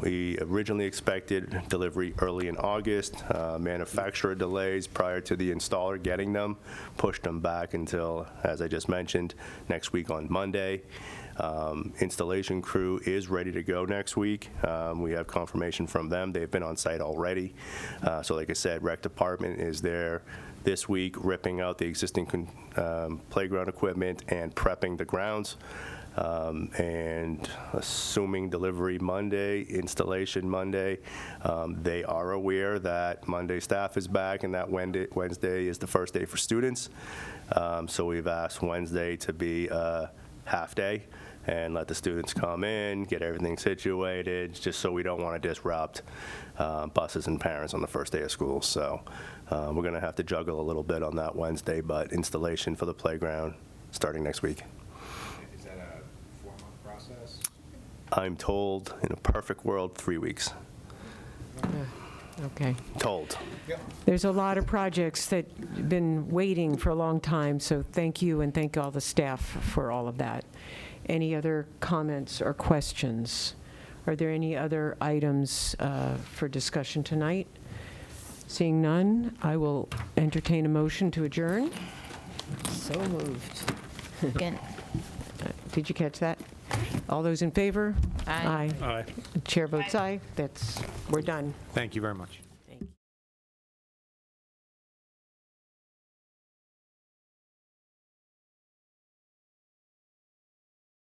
We originally expected delivery early in August. Manufacturer delays prior to the installer getting them pushed them back until, as I just mentioned, next week on Monday. Installation crew is ready to go next week. We have confirmation from them. They've been on site already. So like I said, Rec Department is there this week, ripping out the existing playground equipment and prepping the grounds. And assuming delivery Monday, installation Monday, they are aware that Monday staff is back and that Wednesday is the first day for students. So we've asked Wednesday to be a half day and let the students come in, get everything situated, just so we don't want to disrupt buses and parents on the first day of school. So we're going to have to juggle a little bit on that Wednesday, but installation for the playground starting next week. Is that a 4-month process? I'm told, in a perfect world, 3 weeks. Okay. Told. There's a lot of projects that have been waiting for a long time, so thank you and thank all the staff for all of that. Any other comments or questions? Are there any other items for discussion tonight? Seeing none, I will entertain a motion to adjourn. So moved. Again. Did you catch that? All those in favor? Aye. Aye. Chair votes aye. We're done. Thank you very much.